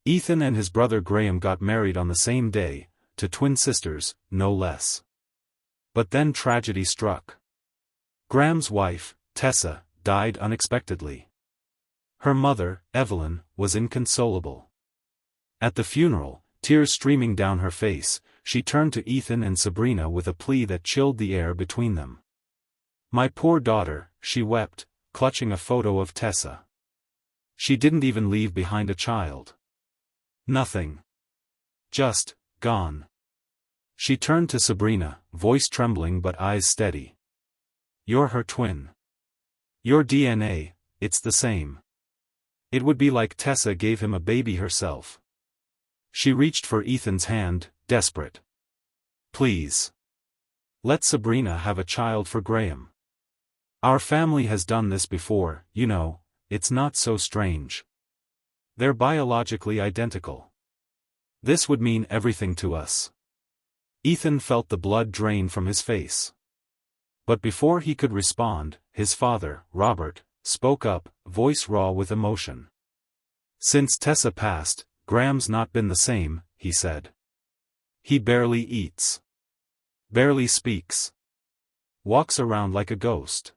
Ethan and his brother Graham got married on the same day, to twin sisters, no less. But then tragedy struck. Graham's wife, Tessa, died unexpectedly. Her mother, Evelyn, was inconsolable. At the funeral, tears streaming down her face, she turned to Ethan and Sabrina with a plea that chilled the air between them. "My poor daughter," she wept, clutching a photo of Tessa. "She didn't even leave behind a child. Nothing. Just, gone." She turned to Sabrina, voice trembling but eyes steady. "You're her twin. Your DNA, it's the same. It would be like Tessa gave him a baby herself." She reached for Ethan's hand, desperate. "Please. Let Sabrina have a child for Graham. Our family has done this before, you know, it's not so strange. They're biologically identical. This would mean everything to us." Ethan felt the blood drain from his face. But before he could respond, his father, Robert, spoke up, voice raw with emotion. "Since Tessa passed, Graham's not been the same," he said. "He barely eats. Barely speaks. Walks around like a ghost.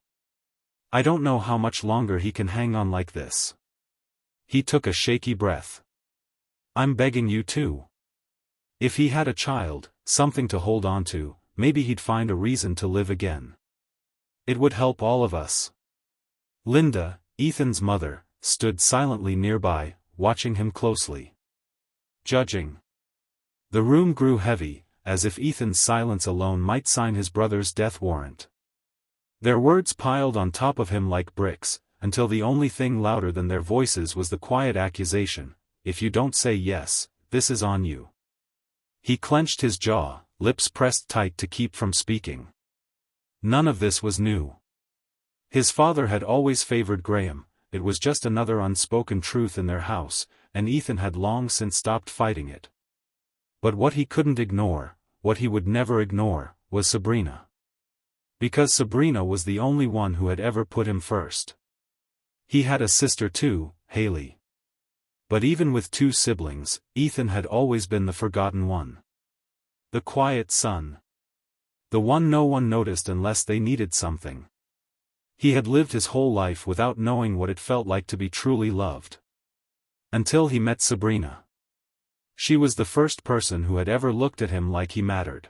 I don't know how much longer he can hang on like this." He took a shaky breath. "I'm begging you to. If he had a child, something to hold on to, maybe he'd find a reason to live again. It would help all of us." Linda, Ethan's mother, stood silently nearby, watching him closely. Judging. The room grew heavy, as if Ethan's silence alone might sign his brother's death warrant. Their words piled on top of him like bricks, until the only thing louder than their voices was the quiet accusation, "If you don't say yes, this is on you." He clenched his jaw, lips pressed tight to keep from speaking. None of this was new. His father had always favored Graham, it was just another unspoken truth in their house, and Ethan had long since stopped fighting it. But what he couldn't ignore, what he would never ignore, was Sabrina. Because Sabrina was the only one who had ever put him first. He had a sister too, Haley. But even with two siblings, Ethan had always been the forgotten one. The quiet son. The one no one noticed unless they needed something. He had lived his whole life without knowing what it felt like to be truly loved. Until he met Sabrina. She was the first person who had ever looked at him like he mattered.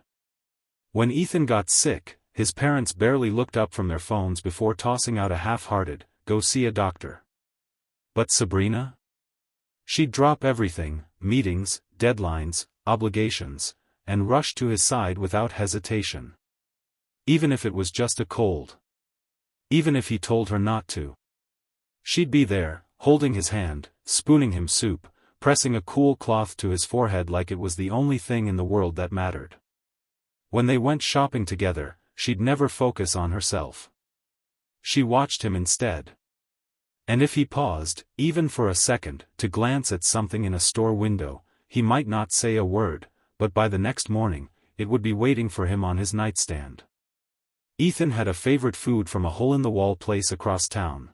When Ethan got sick, his parents barely looked up from their phones before tossing out a half-hearted, "Go see a doctor." But Sabrina? She'd drop everything, meetings, deadlines, obligations, and rush to his side without hesitation. Even if it was just a cold. Even if he told her not to. She'd be there, holding his hand, spooning him soup, pressing a cool cloth to his forehead like it was the only thing in the world that mattered. When they went shopping together, she'd never focus on herself. She watched him instead. And if he paused, even for a second, to glance at something in a store window, he might not say a word, but by the next morning, it would be waiting for him on his nightstand. Ethan had a favorite food from a hole-in-the-wall place across town.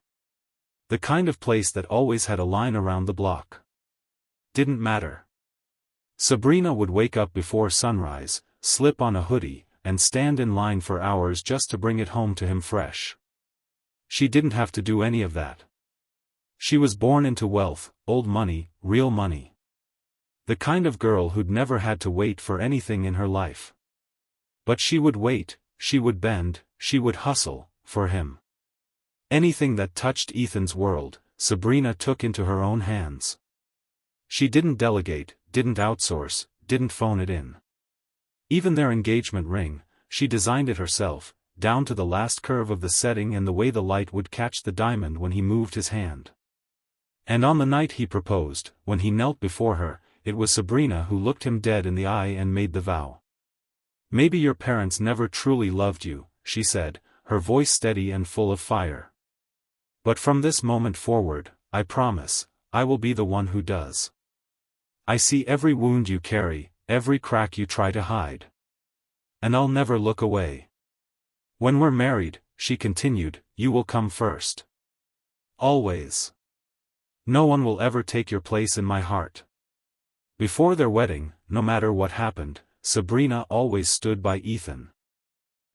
The kind of place that always had a line around the block. Didn't matter. Sabrina would wake up before sunrise, slip on a hoodie, and stand in line for hours just to bring it home to him fresh. She didn't have to do any of that. She was born into wealth, old money, real money. The kind of girl who'd never had to wait for anything in her life. But she would wait, she would bend, she would hustle, for him. Anything that touched Ethan's world, Sabrina took into her own hands. She didn't delegate, didn't outsource, didn't phone it in. Even their engagement ring, she designed it herself, down to the last curve of the setting and the way the light would catch the diamond when he moved his hand. And on the night he proposed, when he knelt before her, it was Sabrina who looked him dead in the eye and made the vow. "Maybe your parents never truly loved you," she said, her voice steady and full of fire. "But from this moment forward, I promise, I will be the one who does. I see every wound you carry, every crack you try to hide. And I'll never look away. When we're married," she continued, "you will come first. Always. No one will ever take your place in my heart." Before their wedding, no matter what happened, Sabrina always stood by Ethan.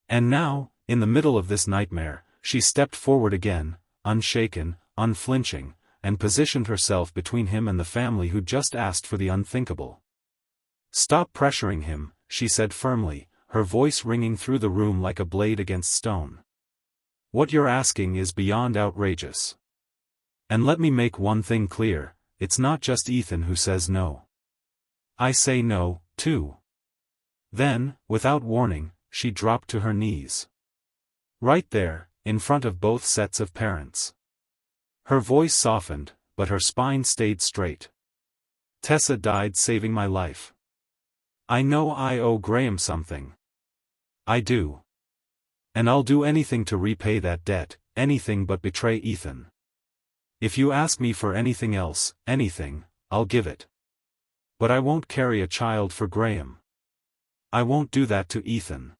And now, in the middle of this nightmare, she stepped forward again, unshaken, unflinching, and positioned herself between him and the family who just asked for the unthinkable. "Stop pressuring him," she said firmly, her voice ringing through the room like a blade against stone. "What you're asking is beyond outrageous. And let me make one thing clear, it's not just Ethan who says no. I say no, too." Then, without warning, she dropped to her knees. Right there, in front of both sets of parents. Her voice softened, but her spine stayed straight. "Tessa died saving my life. I know I owe Graham something. I do. And I'll do anything to repay that debt, anything but betray Ethan. If you ask me for anything else, anything, I'll give it. But I won't carry a child for Graham. I won't do that to Ethan."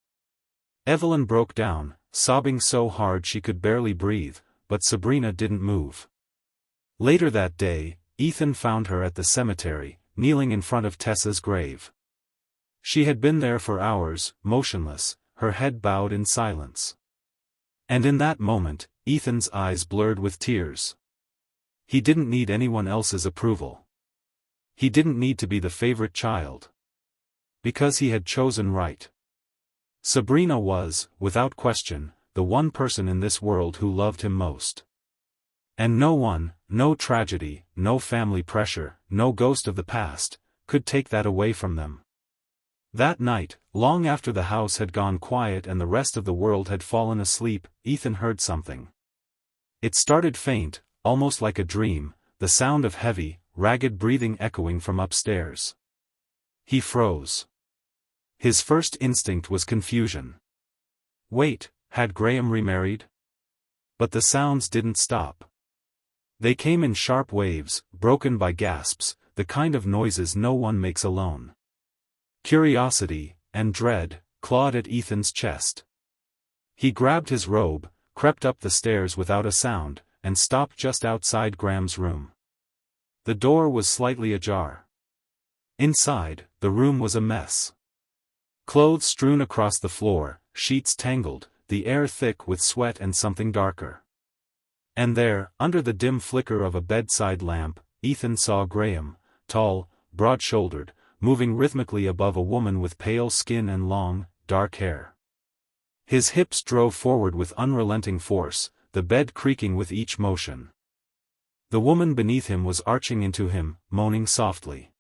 Evelyn broke down, sobbing so hard she could barely breathe, but Sabrina didn't move. Later that day, Ethan found her at the cemetery, kneeling in front of Tessa's grave. She had been there for hours, motionless, her head bowed in silence. And in that moment, Ethan's eyes blurred with tears. He didn't need anyone else's approval. He didn't need to be the favorite child. Because he had chosen right. Sabrina was, without question, the one person in this world who loved him most. And no one, no tragedy, no family pressure, no ghost of the past, could take that away from them. That night, long after the house had gone quiet and the rest of the world had fallen asleep, Ethan heard something. It started faint, almost like a dream, the sound of heavy, ragged breathing echoing from upstairs. He froze. His first instinct was confusion. Wait, had Graham remarried? But the sounds didn't stop. They came in sharp waves, broken by gasps, the kind of noises no one makes alone. Curiosity, and dread, clawed at Ethan's chest. He grabbed his robe, crept up the stairs without a sound, and stopped just outside Graham's room. The door was slightly ajar. Inside, the room was a mess. Clothes strewn across the floor, sheets tangled, the air thick with sweat and something darker. And there, under the dim flicker of a bedside lamp, Ethan saw Graham, tall, broad-shouldered, moving rhythmically above a woman with pale skin and long, dark hair. His hips drove forward with unrelenting force, the bed creaking with each motion. The woman beneath him was arching into him, moaning softly.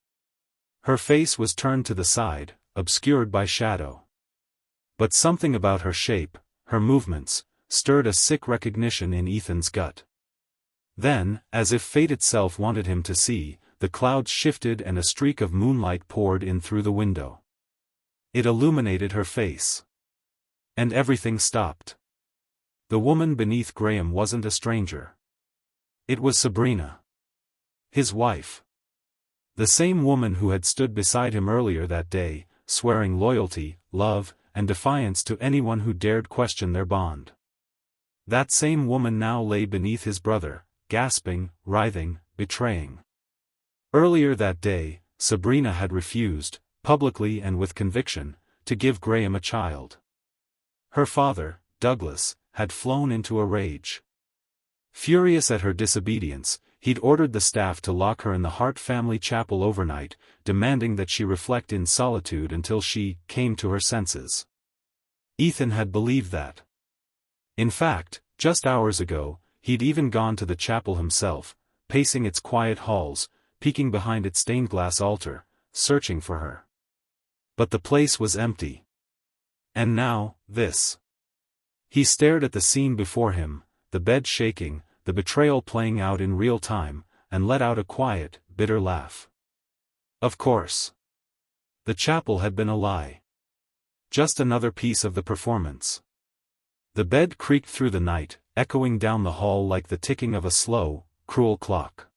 Her face was turned to the side, obscured by shadow. But something about her shape, her movements, stirred a sick recognition in Ethan's gut. Then, as if fate itself wanted him to see, the clouds shifted and a streak of moonlight poured in through the window. It illuminated her face. And everything stopped. The woman beneath Graham wasn't a stranger. It was Sabrina. His wife. The same woman who had stood beside him earlier that day, swearing loyalty, love, and defiance to anyone who dared question their bond. That same woman now lay beneath his brother, gasping, writhing, betraying. Earlier that day, Sabrina had refused, publicly and with conviction, to give Graham a child. Her father, Douglas, had flown into a rage. Furious at her disobedience, he'd ordered the staff to lock her in the Hart family chapel overnight, demanding that she reflect in solitude until she came to her senses. Ethan had believed that. In fact, just hours ago, he'd even gone to the chapel himself, pacing its quiet halls, peeking behind its stained glass altar, searching for her. But the place was empty. And now, this. He stared at the scene before him, the bed shaking, the betrayal playing out in real time, and let out a quiet, bitter laugh. Of course. The chapel had been a lie. Just another piece of the performance. The bed creaked through the night, echoing down the hall like the ticking of a slow, cruel clock.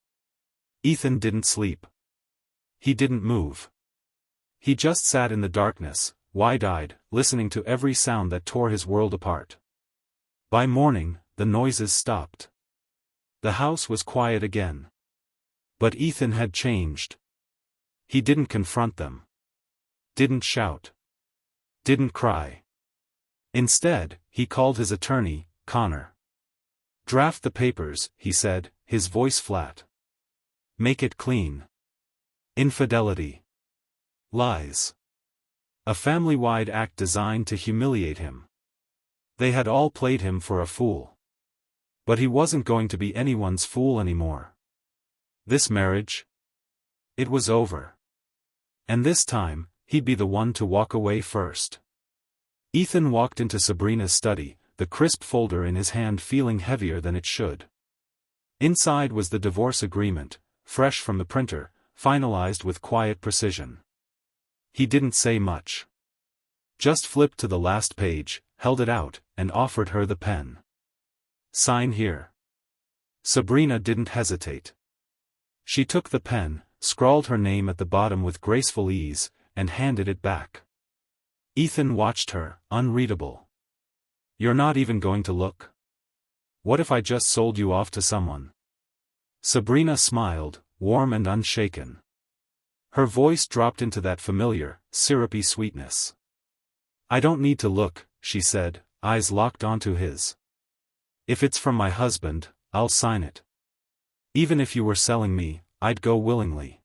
Ethan didn't sleep. He didn't move. He just sat in the darkness, wide-eyed, listening to every sound that tore his world apart. By morning, the noises stopped. The house was quiet again. But Ethan had changed. He didn't confront them. Didn't shout. Didn't cry. Instead, he called his attorney, Connor. "Draft the papers," he said, his voice flat. "Make it clean. Infidelity. Lies. A family-wide act designed to humiliate him. They had all played him for a fool. But he wasn't going to be anyone's fool anymore. This marriage? It was over. And this time, he'd be the one to walk away first. Ethan walked into Sabrina's study, the crisp folder in his hand feeling heavier than it should. Inside was the divorce agreement, fresh from the printer, finalized with quiet precision. He didn't say much. Just flipped to the last page, held it out, and offered her the pen. "Sign here." Sabrina didn't hesitate. She took the pen, scrawled her name at the bottom with graceful ease, and handed it back. Ethan watched her, unreadable. "You're not even going to look? What if I just sold you off to someone?" Sabrina smiled, warm and unshaken. Her voice dropped into that familiar, syrupy sweetness. "I don't need to look," she said, eyes locked onto his. "If it's from my husband, I'll sign it. Even if you were selling me, I'd go willingly."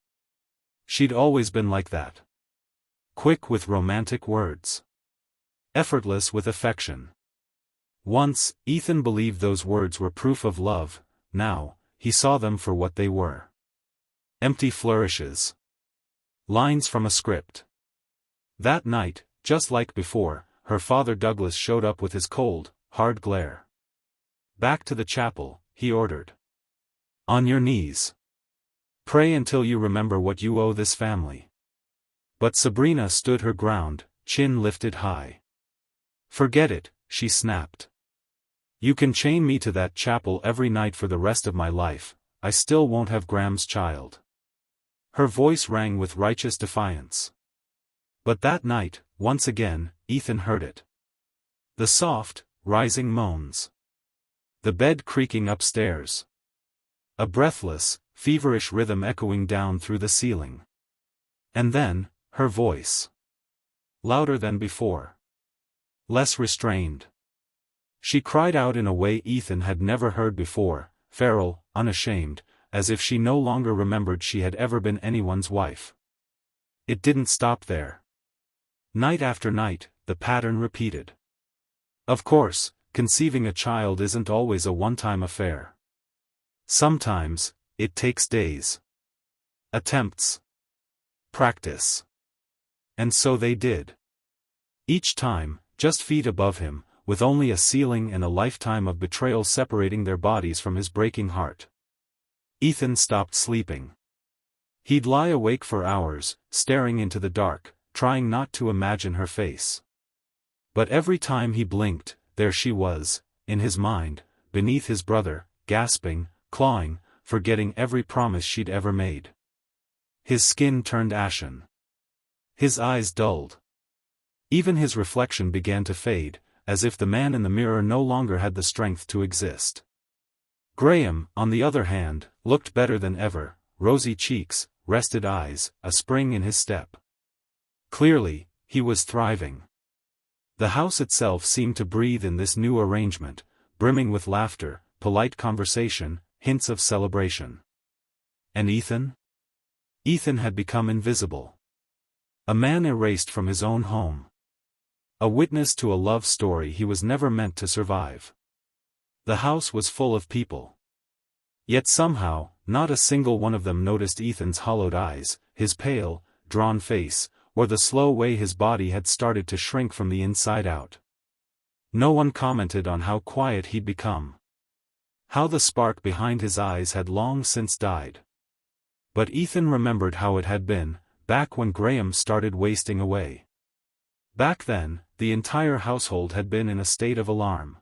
She'd always been like that. Quick with romantic words. Effortless with affection. Once, Ethan believed those words were proof of love. Now, he saw them for what they were. Empty flourishes. Lines from a script. That night, just like before, her father Douglas showed up with his cold, hard glare. "Back to the chapel," he ordered. "On your knees. Pray until you remember what you owe this family." But Sabrina stood her ground, chin lifted high. "Forget it," she snapped. "You can chain me to that chapel every night for the rest of my life, I still won't have Graham's child." Her voice rang with righteous defiance. But that night, once again, Ethan heard it. The soft, rising moans. The bed creaking upstairs. A breathless, feverish rhythm echoing down through the ceiling. And then, her voice. Louder than before. Less restrained. She cried out in a way Ethan had never heard before, feral, unashamed, as if she no longer remembered she had ever been anyone's wife. It didn't stop there. Night after night, the pattern repeated. Of course, conceiving a child isn't always a one-time affair. Sometimes, it takes days. Attempts. Practice. And so they did. Each time, just feet above him, with only a ceiling and a lifetime of betrayal separating their bodies from his breaking heart. Ethan stopped sleeping. He'd lie awake for hours, staring into the dark, trying not to imagine her face. But every time he blinked, there she was, in his mind, beneath his brother, gasping, clawing, forgetting every promise she'd ever made. His skin turned ashen. His eyes dulled. Even his reflection began to fade, as if the man in the mirror no longer had the strength to exist. Graham, on the other hand, looked better than ever, rosy cheeks, rested eyes, a spring in his step. Clearly, he was thriving. The house itself seemed to breathe in this new arrangement, brimming with laughter, polite conversation, hints of celebration. And Ethan? Ethan had become invisible. A man erased from his own home. A witness to a love story he was never meant to survive. The house was full of people. Yet somehow, not a single one of them noticed Ethan's hollowed eyes, his pale, drawn face, or the slow way his body had started to shrink from the inside out. No one commented on how quiet he'd become. How the spark behind his eyes had long since died. But Ethan remembered how it had been, back when Graham started wasting away. Back then, the entire household had been in a state of alarm.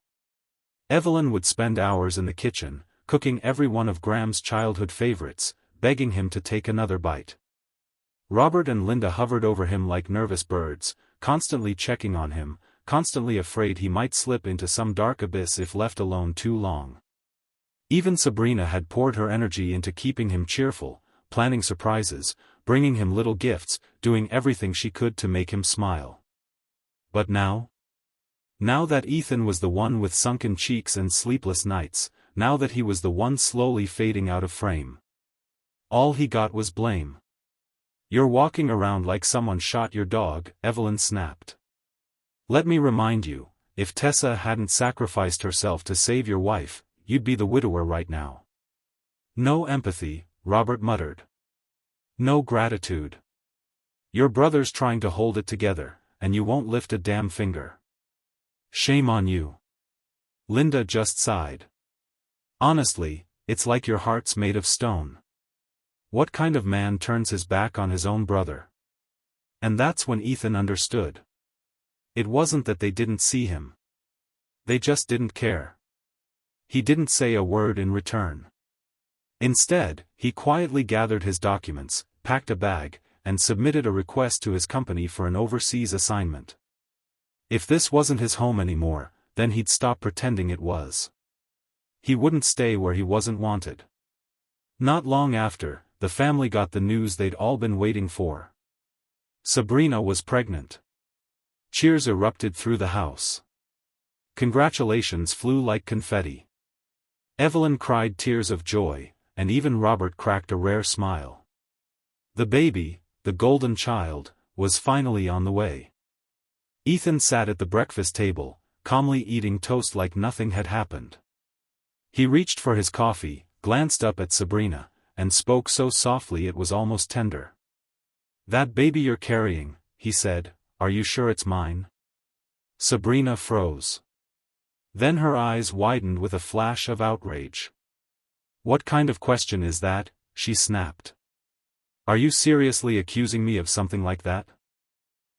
Evelyn would spend hours in the kitchen, cooking every one of Graham's childhood favorites, begging him to take another bite. Robert and Linda hovered over him like nervous birds, constantly checking on him, constantly afraid he might slip into some dark abyss if left alone too long. Even Sabrina had poured her energy into keeping him cheerful, planning surprises, bringing him little gifts, doing everything she could to make him smile. But now? Now that Ethan was the one with sunken cheeks and sleepless nights, now that he was the one slowly fading out of frame, all he got was blame. "You're walking around like someone shot your dog," Evelyn snapped. "Let me remind you, if Tessa hadn't sacrificed herself to save your wife, you'd be the widower right now." "No empathy," Robert muttered. "No gratitude. Your brother's trying to hold it together, and you won't lift a damn finger. Shame on you." Linda just sighed. "Honestly, it's like your heart's made of stone. What kind of man turns his back on his own brother?" And that's when Ethan understood. It wasn't that they didn't see him. They just didn't care. He didn't say a word in return. Instead, he quietly gathered his documents, packed a bag, and submitted a request to his company for an overseas assignment. If this wasn't his home anymore, then he'd stop pretending it was. He wouldn't stay where he wasn't wanted. Not long after, the family got the news they'd all been waiting for. Sabrina was pregnant. Cheers erupted through the house. Congratulations flew like confetti. Evelyn cried tears of joy, and even Robert cracked a rare smile. The baby, the golden child, was finally on the way. Ethan sat at the breakfast table, calmly eating toast like nothing had happened. He reached for his coffee, glanced up at Sabrina, and spoke so softly it was almost tender. "That baby you're carrying," he said, "are you sure it's mine?" Sabrina froze. Then her eyes widened with a flash of outrage. "What kind of question is that?" she snapped. "Are you seriously accusing me of something like that?"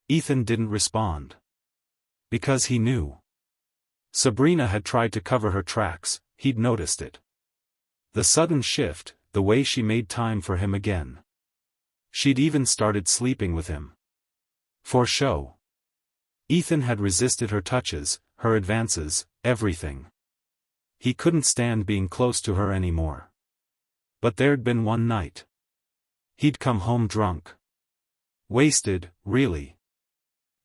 Ethan didn't respond. Because he knew. Sabrina had tried to cover her tracks, he'd noticed it. The sudden shift, the way she made time for him again. She'd even started sleeping with him. For show. Ethan had resisted her touches, her advances, everything. He couldn't stand being close to her anymore. But there'd been one night. He'd come home drunk. Wasted, really.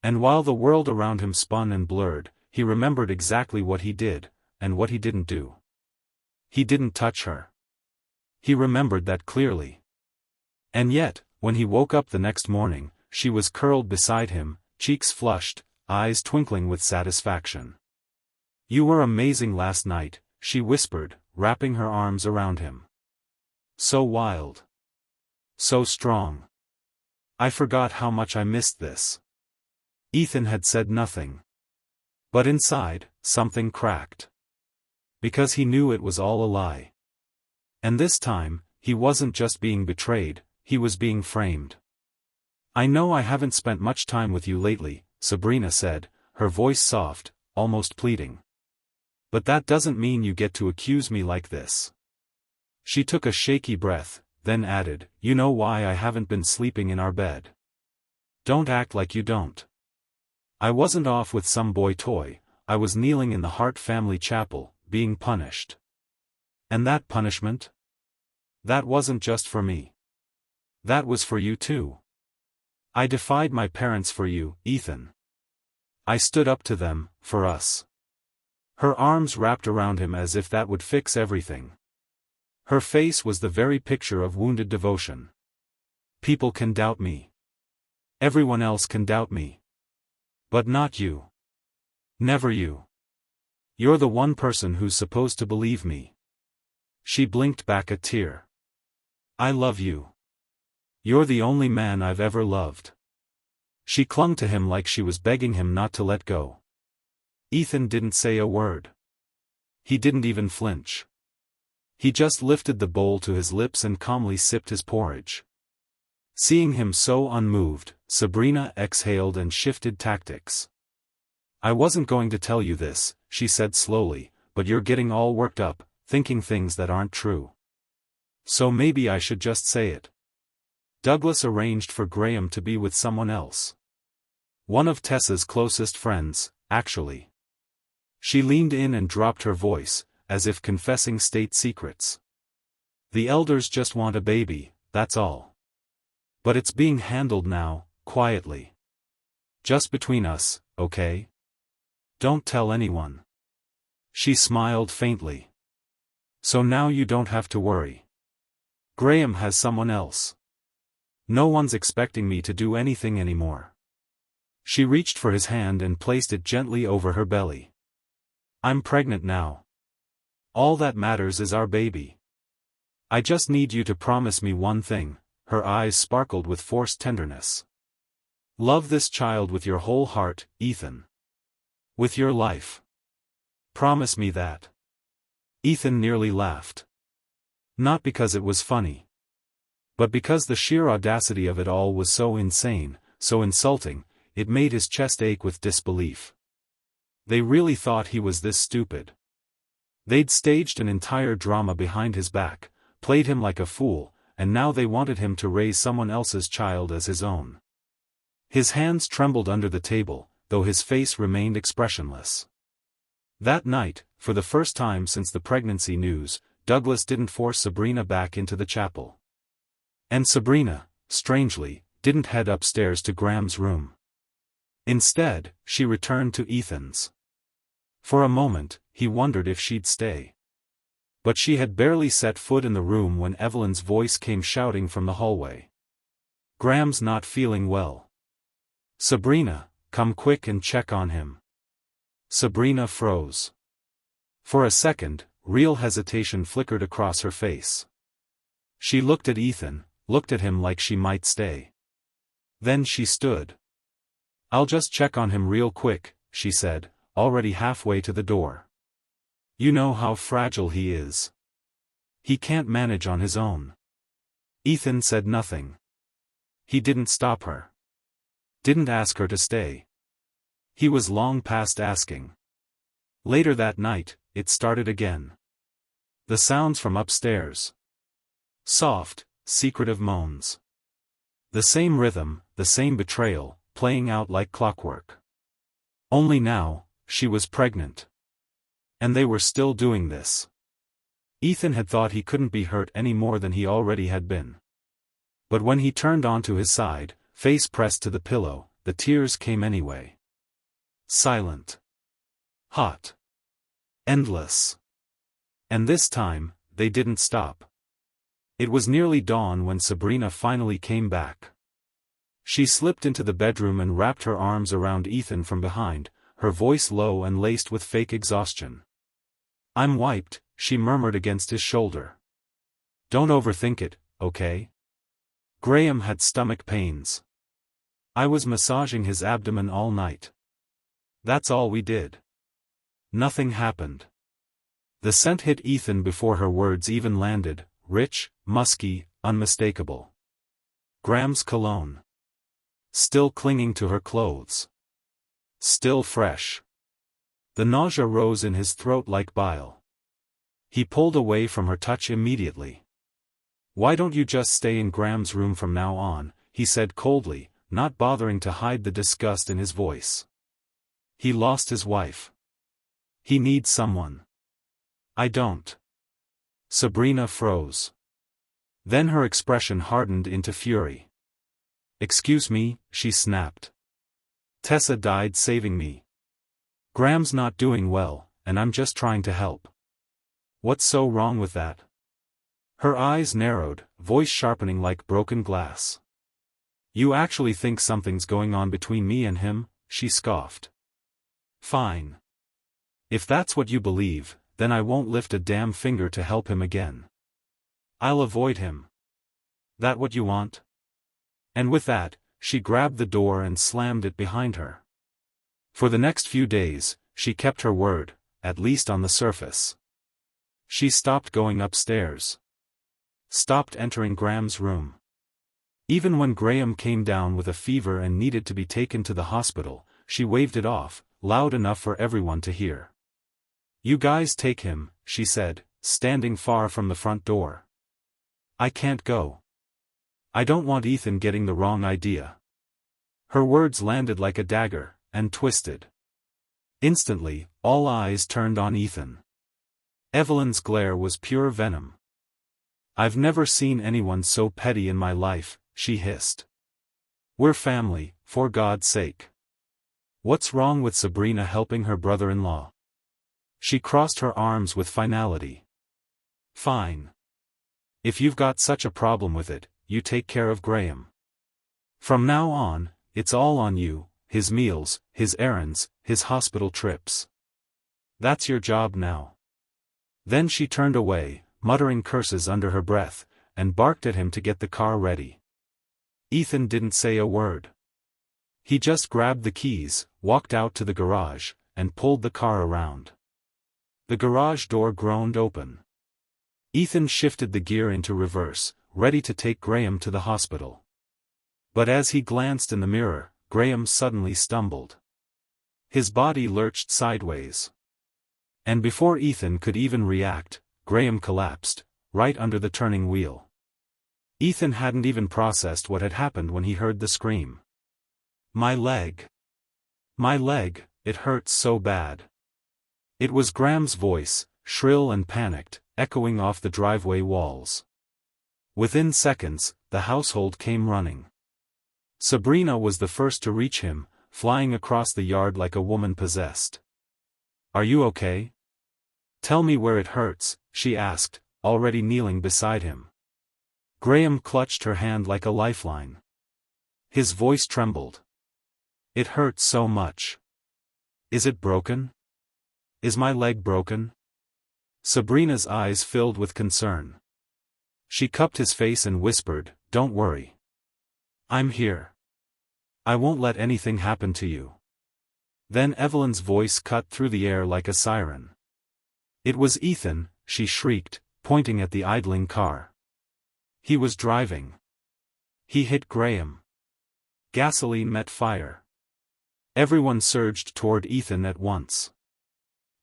And while the world around him spun and blurred, he remembered exactly what he did, and what he didn't do. He didn't touch her. He remembered that clearly. And yet, when he woke up the next morning, she was curled beside him, cheeks flushed, eyes twinkling with satisfaction. "You were amazing last night," she whispered, wrapping her arms around him. "So wild. So strong. I forgot how much I missed this." Ethan had said nothing. But inside, something cracked. Because he knew it was all a lie. And this time, he wasn't just being betrayed, he was being framed. "I know I haven't spent much time with you lately," Sabrina said, her voice soft, almost pleading. "But that doesn't mean you get to accuse me like this." She took a shaky breath, then added, "You know why I haven't been sleeping in our bed. Don't act like you don't. I wasn't off with some boy toy, I was kneeling in the Hart family chapel, being punished. And that punishment? That wasn't just for me. That was for you too. I defied my parents for you, Ethan. I stood up to them, for us." Her arms wrapped around him as if that would fix everything. Her face was the very picture of wounded devotion. "People can doubt me. Everyone else can doubt me. But not you. Never you. You're the one person who's supposed to believe me." She blinked back a tear. "I love you. You're the only man I've ever loved." She clung to him like she was begging him not to let go. Ethan didn't say a word. He didn't even flinch. He just lifted the bowl to his lips and calmly sipped his porridge. Seeing him so unmoved, Sabrina exhaled and shifted tactics. "I wasn't going to tell you this," she said slowly, "but you're getting all worked up, thinking things that aren't true. So maybe I should just say it. Douglas arranged for Graham to be with someone else. One of Tessa's closest friends, actually." She leaned in and dropped her voice, as if confessing state secrets. "The elders just want a baby, that's all. But it's being handled now, quietly. Just between us, okay? Don't tell anyone. She smiled faintly. So now you don't have to worry. Graham has someone else. No one's expecting me to do anything anymore. She reached for his hand and placed it gently over her belly. I'm pregnant now. All that matters is our baby. I just need you to promise me one thing. Her eyes sparkled with forced tenderness. Love this child with your whole heart, Ethan. With your life. Promise me that. Ethan nearly laughed. Not because it was funny. But because the sheer audacity of it all was so insane, so insulting, it made his chest ache with disbelief. They really thought he was this stupid. They'd staged an entire drama behind his back, played him like a fool, and now they wanted him to raise someone else's child as his own. His hands trembled under the table, though his face remained expressionless. That night, for the first time since the pregnancy news, Douglas didn't force Sabrina back into the chapel. And Sabrina, strangely, didn't head upstairs to Graham's room. Instead, she returned to Ethan's. For a moment, he wondered if she'd stay. But she had barely set foot in the room when Evelyn's voice came shouting from the hallway. Graham's not feeling well. Sabrina, come quick and check on him. Sabrina froze. For a second, real hesitation flickered across her face. She looked at Ethan, looked at him like she might stay. Then she stood. I'll just check on him real quick, she said, already halfway to the door. You know how fragile he is. He can't manage on his own. Ethan said nothing. He didn't stop her. Didn't ask her to stay. He was long past asking. Later that night, it started again. The sounds from upstairs. Soft, secretive moans. The same rhythm, the same betrayal, playing out like clockwork. Only now, she was pregnant. And they were still doing this. Ethan had thought he couldn't be hurt any more than he already had been. But when he turned onto his side, face pressed to the pillow, the tears came anyway. Silent. Hot. Endless. And this time, they didn't stop. It was nearly dawn when Sabrina finally came back. She slipped into the bedroom and wrapped her arms around Ethan from behind, her voice low and laced with fake exhaustion. I'm wiped, she murmured against his shoulder. Don't overthink it, okay? Graham had stomach pains. I was massaging his abdomen all night. That's all we did. Nothing happened. The scent hit Ethan before her words even landed, rich, musky, unmistakable. Graham's cologne. Still clinging to her clothes. Still fresh. The nausea rose in his throat like bile. He pulled away from her touch immediately. Why don't you just stay in Graham's room from now on, he said coldly, not bothering to hide the disgust in his voice. He lost his wife. He needs someone. I don't. Sabrina froze. Then her expression hardened into fury. Excuse me, she snapped. Tessa died saving me. Graham's not doing well, and I'm just trying to help. What's so wrong with that? Her eyes narrowed, voice sharpening like broken glass. You actually think something's going on between me and him? She scoffed. Fine. If that's what you believe, then I won't lift a damn finger to help him again. I'll avoid him. That what you want? And with that, she grabbed the door and slammed it behind her. For the next few days, she kept her word, at least on the surface. She stopped going upstairs. Stopped entering Graham's room. Even when Graham came down with a fever and needed to be taken to the hospital, she waved it off, loud enough for everyone to hear. You guys take him, she said, standing far from the front door. I can't go. I don't want Ethan getting the wrong idea. Her words landed like a dagger, and twisted. Instantly, all eyes turned on Ethan. Evelyn's glare was pure venom. I've never seen anyone so petty in my life, she hissed. "We're family, for God's sake. What's wrong with Sabrina helping her brother-in-law?" She crossed her arms with finality. "Fine. If you've got such a problem with it, you take care of Graham. From now on, it's all on you, his meals, his errands, his hospital trips. That's your job now." Then she turned away, muttering curses under her breath, and barked at him to get the car ready. Ethan didn't say a word. He just grabbed the keys, walked out to the garage, and pulled the car around. The garage door groaned open. Ethan shifted the gear into reverse, ready to take Graham to the hospital. But as he glanced in the mirror, Graham suddenly stumbled. His body lurched sideways. And before Ethan could even react, Graham collapsed, right under the turning wheel. Ethan hadn't even processed what had happened when he heard the scream. "My leg. My leg, it hurts so bad." It was Graham's voice, shrill and panicked, echoing off the driveway walls. Within seconds, the household came running. Sabrina was the first to reach him, flying across the yard like a woman possessed. "Are you okay? Tell me where it hurts," she asked, already kneeling beside him. Graham clutched her hand like a lifeline. His voice trembled. "It hurts so much. Is it broken? Is my leg broken?" Sabrina's eyes filled with concern. She cupped his face and whispered, "Don't worry. I'm here. I won't let anything happen to you." Then Evelyn's voice cut through the air like a siren. It was Ethan, she shrieked, pointing at the idling car. He was driving. He hit Graham. Gasoline met fire. Everyone surged toward Ethan at once.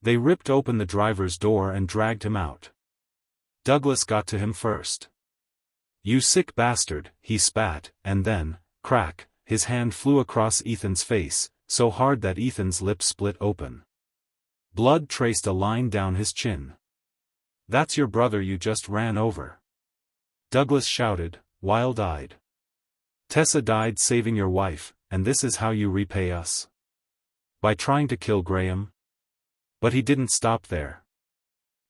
They ripped open the driver's door and dragged him out. Douglas got to him first. "You sick bastard," he spat, and then, crack, his hand flew across Ethan's face, so hard that Ethan's lips split open. Blood traced a line down his chin. "That's your brother you just ran over," Douglas shouted, wild-eyed. "Tessa died saving your wife, and this is how you repay us? By trying to kill Graham?" But he didn't stop there.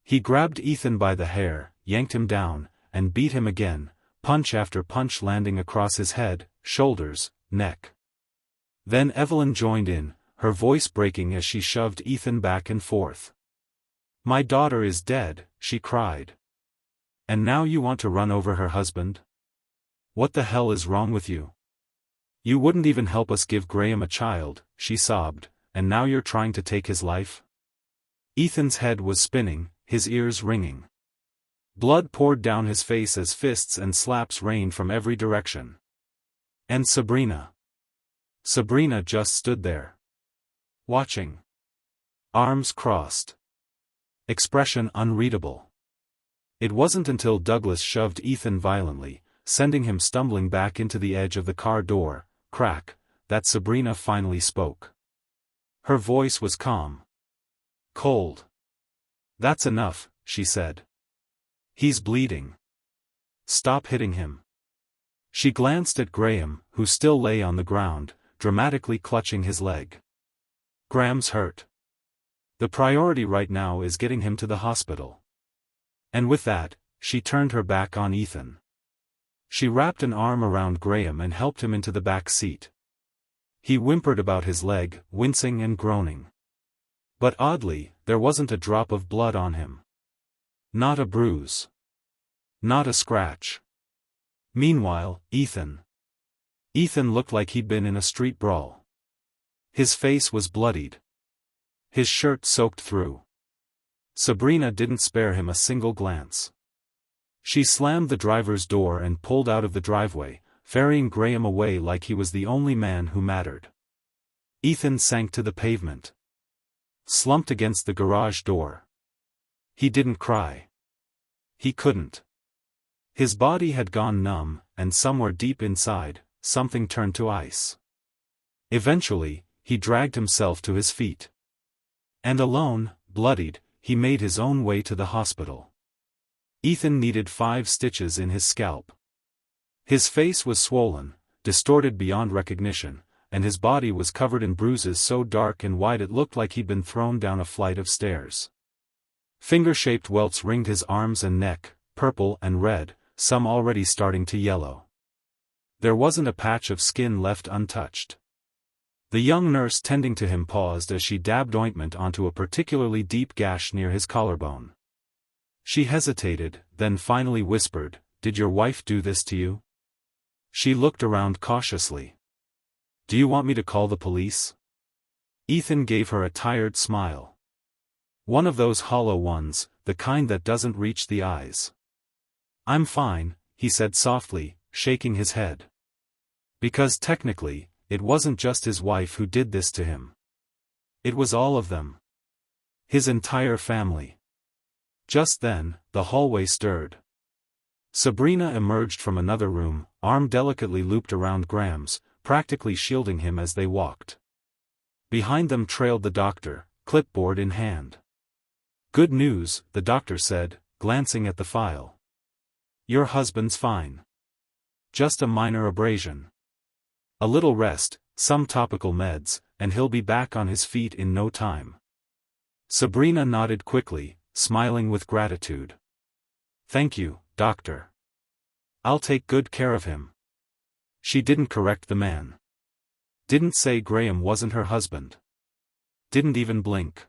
He grabbed Ethan by the hair, yanked him down, and beat him again, punch after punch landing across his head, shoulders, neck. Then Evelyn joined in, her voice breaking as she shoved Ethan back and forth. "My daughter is dead," she cried. "And now you want to run over her husband? What the hell is wrong with you? You wouldn't even help us give Graham a child," she sobbed, "and now you're trying to take his life?" Ethan's head was spinning, his ears ringing. Blood poured down his face as fists and slaps rained from every direction. And Sabrina. Sabrina just stood there. Watching. Arms crossed. Expression unreadable. It wasn't until Douglas shoved Ethan violently, sending him stumbling back into the edge of the car door, crack, that Sabrina finally spoke. Her voice was calm. Cold. "That's enough," she said. "He's bleeding. Stop hitting him." She glanced at Graham, who still lay on the ground, dramatically clutching his leg. "Graham's hurt. The priority right now is getting him to the hospital." And with that, she turned her back on Ethan. She wrapped an arm around Graham and helped him into the back seat. He whimpered about his leg, wincing and groaning. But oddly, there wasn't a drop of blood on him. Not a bruise. Not a scratch. Meanwhile, Ethan looked like he'd been in a street brawl. His face was bloodied. His shirt soaked through. Sabrina didn't spare him a single glance. She slammed the driver's door and pulled out of the driveway, ferrying Graham away like he was the only man who mattered. Ethan sank to the pavement. Slumped against the garage door. He didn't cry. He couldn't. His body had gone numb, and somewhere deep inside, something turned to ice. Eventually, he dragged himself to his feet. And alone, bloodied, he made his own way to the hospital. Ethan needed 5 stitches in his scalp. His face was swollen, distorted beyond recognition, and his body was covered in bruises so dark and wide it looked like he'd been thrown down a flight of stairs. Finger-shaped welts ringed his arms and neck, purple and red, some already starting to yellow. There wasn't a patch of skin left untouched. The young nurse tending to him paused as she dabbed ointment onto a particularly deep gash near his collarbone. She hesitated, then finally whispered, "Did your wife do this to you?" She looked around cautiously. "Do you want me to call the police?" Ethan gave her a tired smile. One of those hollow ones, the kind that doesn't reach the eyes. "I'm fine," he said softly, shaking his head. Because technically, it wasn't just his wife who did this to him. It was all of them. His entire family. Just then, the hallway stirred. Sabrina emerged from another room, arm delicately looped around Graham's, practically shielding him as they walked. Behind them trailed the doctor, clipboard in hand. "Good news," the doctor said, glancing at the file. "Your husband's fine. Just a minor abrasion. A little rest, some topical meds, and he'll be back on his feet in no time." Sabrina nodded quickly, smiling with gratitude. "Thank you, doctor. I'll take good care of him." She didn't correct the man. Didn't say Graham wasn't her husband. Didn't even blink.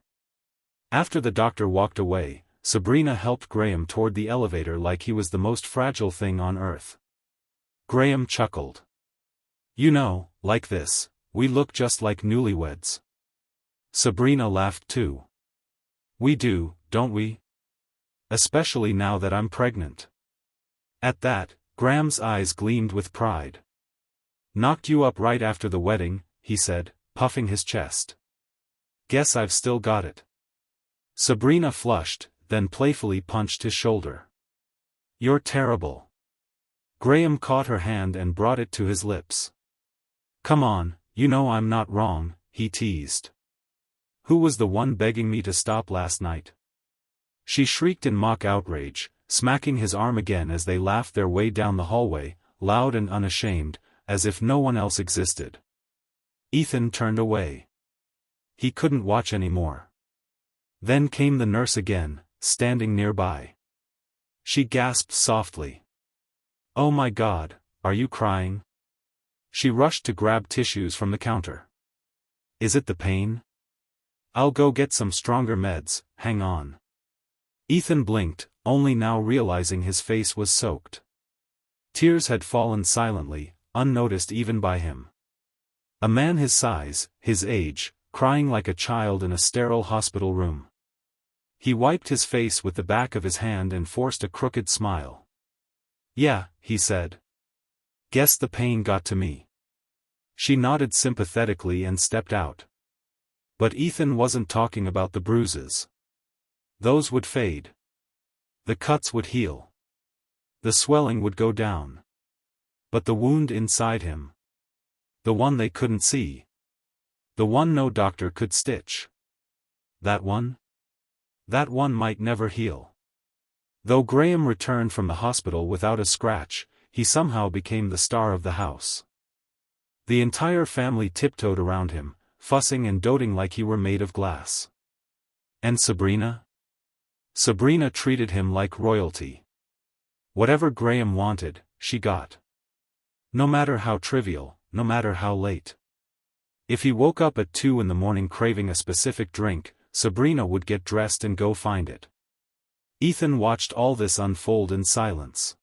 After the doctor walked away, Sabrina helped Graham toward the elevator like he was the most fragile thing on earth. Graham chuckled. "You know, like this, we look just like newlyweds." Sabrina laughed too. "We do, don't we? Especially now that I'm pregnant." At that, Graham's eyes gleamed with pride. "Knocked you up right after the wedding," he said, puffing his chest. "Guess I've still got it." Sabrina flushed, then playfully punched his shoulder. "You're terrible." Graham caught her hand and brought it to his lips. "Come on, you know I'm not wrong," he teased. "Who was the one begging me to stop last night?" She shrieked in mock outrage, smacking his arm again as they laughed their way down the hallway, loud and unashamed, as if no one else existed. Ethan turned away. He couldn't watch anymore. Then came the nurse again, standing nearby. She gasped softly. "Oh my God, are you crying?" She rushed to grab tissues from the counter. "Is it the pain? I'll go get some stronger meds, hang on." Ethan blinked, only now realizing his face was soaked. Tears had fallen silently, unnoticed even by him. A man his size, his age, crying like a child in a sterile hospital room. He wiped his face with the back of his hand and forced a crooked smile. "Yeah," he said. "Guess the pain got to me." She nodded sympathetically and stepped out. But Ethan wasn't talking about the bruises. Those would fade. The cuts would heal. The swelling would go down. But the wound inside him. The one they couldn't see. The one no doctor could stitch. That one? That one might never heal. Though Graham returned from the hospital without a scratch, he somehow became the star of the house. The entire family tiptoed around him, fussing and doting like he were made of glass. And Sabrina? Sabrina treated him like royalty. Whatever Graham wanted, she got. No matter how trivial, no matter how late. If he woke up at 2 in the morning craving a specific drink, Sabrina would get dressed and go find it. Ethan watched all this unfold in silence.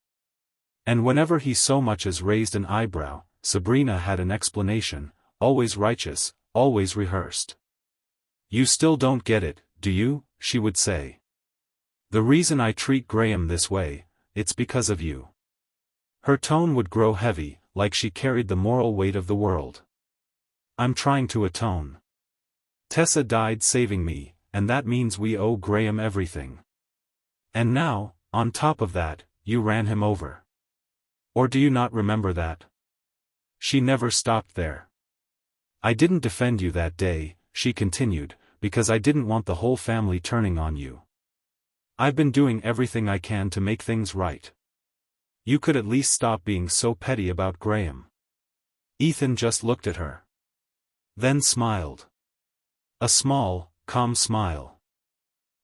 And whenever he so much as raised an eyebrow, Sabrina had an explanation, always righteous, always rehearsed. "You still don't get it, do you?" she would say. "The reason I treat Graham this way, it's because of you." Her tone would grow heavy, like she carried the moral weight of the world. "I'm trying to atone. Tessa died saving me, and that means we owe Graham everything. And now, on top of that, you ran him over. Or do you not remember that?" She never stopped there. "I didn't defend you that day," she continued, "because I didn't want the whole family turning on you. I've been doing everything I can to make things right. You could at least stop being so petty about Graham. Ethan just looked at her. Then smiled. A small, calm smile.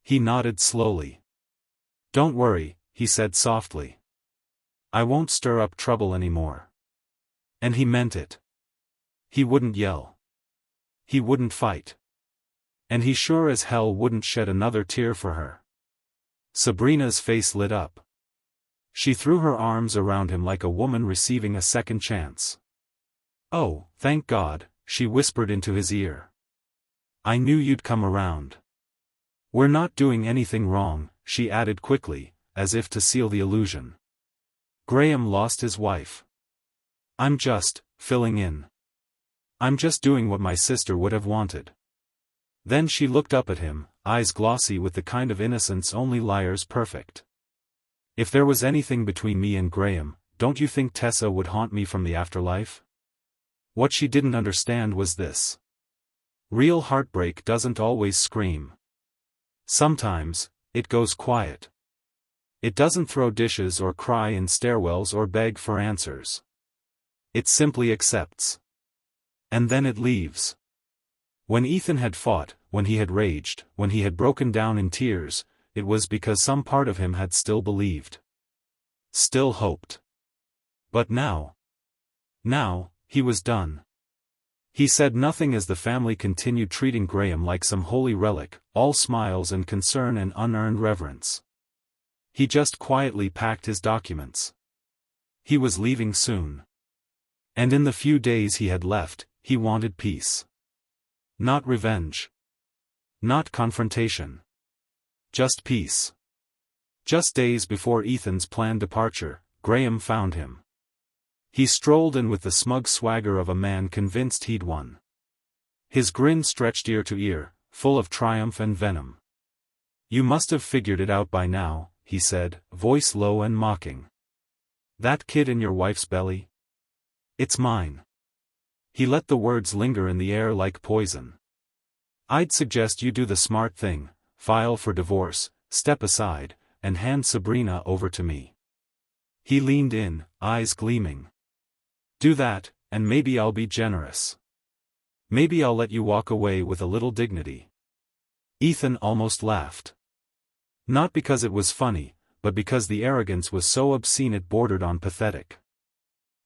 He nodded slowly. Don't worry, he said softly. I won't stir up trouble anymore. And he meant it. He wouldn't yell. He wouldn't fight. And he sure as hell wouldn't shed another tear for her. Sabrina's face lit up. She threw her arms around him like a woman receiving a second chance. Oh, thank God, she whispered into his ear. I knew you'd come around. We're not doing anything wrong, she added quickly, as if to seal the illusion. Graham lost his wife. I'm just filling in. I'm just doing what my sister would have wanted. Then she looked up at him, eyes glossy with the kind of innocence only liars perfect. If there was anything between me and Graham, don't you think Tessa would haunt me from the afterlife? What she didn't understand was this. Real heartbreak doesn't always scream. Sometimes, it goes quiet. It doesn't throw dishes or cry in stairwells or beg for answers. It simply accepts. And then it leaves. When Ethan had fought, when he had raged, when he had broken down in tears, it was because some part of him had still believed. Still hoped. But now, he was done. He said nothing as the family continued treating Graham like some holy relic, all smiles and concern and unearned reverence. He just quietly packed his documents. He was leaving soon. And in the few days he had left, he wanted peace. Not revenge. Not confrontation. Just peace. Just days before Ethan's planned departure, Graham found him. He strolled in with the smug swagger of a man convinced he'd won. His grin stretched ear to ear, full of triumph and venom. You must have figured it out by now, he said, voice low and mocking. That kid in your wife's belly? It's mine. He let the words linger in the air like poison. I'd suggest you do the smart thing, file for divorce, step aside, and hand Sabrina over to me. He leaned in, eyes gleaming. Do that, and maybe I'll be generous. Maybe I'll let you walk away with a little dignity. Ethan almost laughed. Not because it was funny, but because the arrogance was so obscene it bordered on pathetic.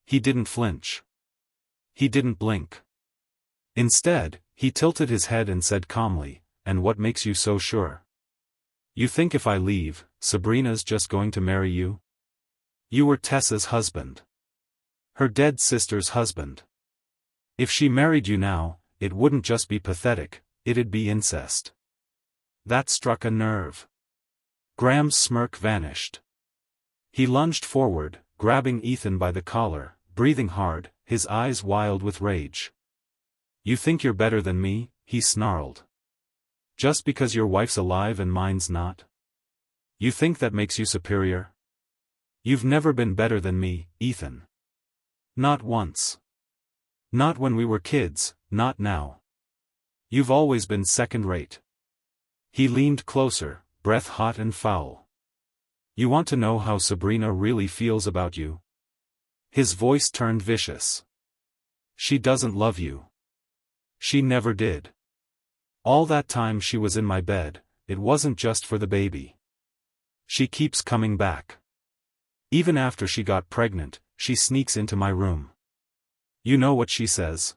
He didn't flinch. He didn't blink. Instead, he tilted his head and said calmly, and what makes you so sure? You think if I leave, Sabrina's just going to marry you? You were Tessa's husband. Her dead sister's husband. If she married you now, it wouldn't just be pathetic, it'd be incest. That struck a nerve. Graham's smirk vanished. He lunged forward, grabbing Ethan by the collar, breathing hard, his eyes wild with rage. You think you're better than me? He snarled. Just because your wife's alive and mine's not? You think that makes you superior? You've never been better than me, Ethan. Not once. Not when we were kids, not now. You've always been second-rate. He leaned closer, breath hot and foul. You want to know how Sabrina really feels about you? His voice turned vicious. She doesn't love you. She never did. All that time she was in my bed, it wasn't just for the baby. She keeps coming back. Even after she got pregnant, she sneaks into my room. You know what she says?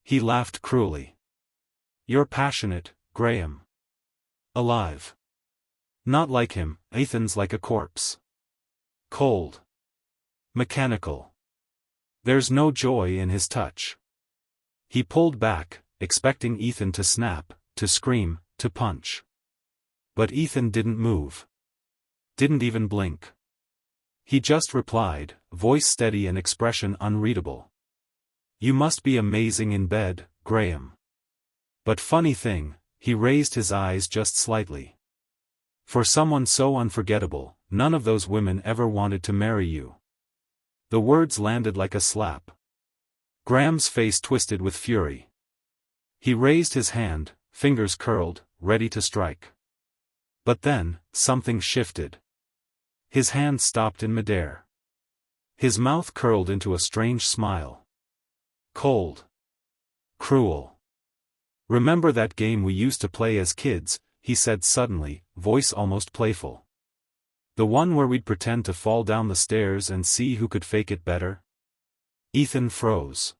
He laughed cruelly. You're passionate, Graham. Alive. Not like him, Ethan's like a corpse. Cold. Mechanical. There's no joy in his touch. He pulled back, expecting Ethan to snap, to scream, to punch. But Ethan didn't move. Didn't even blink. He just replied, voice steady and expression unreadable. You must be amazing in bed, Graham. But funny thing, he raised his eyes just slightly. For someone so unforgettable, none of those women ever wanted to marry you. The words landed like a slap. Graham's face twisted with fury. He raised his hand, fingers curled, ready to strike. But then, something shifted. His hand stopped in midair. His mouth curled into a strange smile. Cold. Cruel. "Remember that game we used to play as kids," he said suddenly, voice almost playful. "The one where we'd pretend to fall down the stairs and see who could fake it better?" Ethan froze.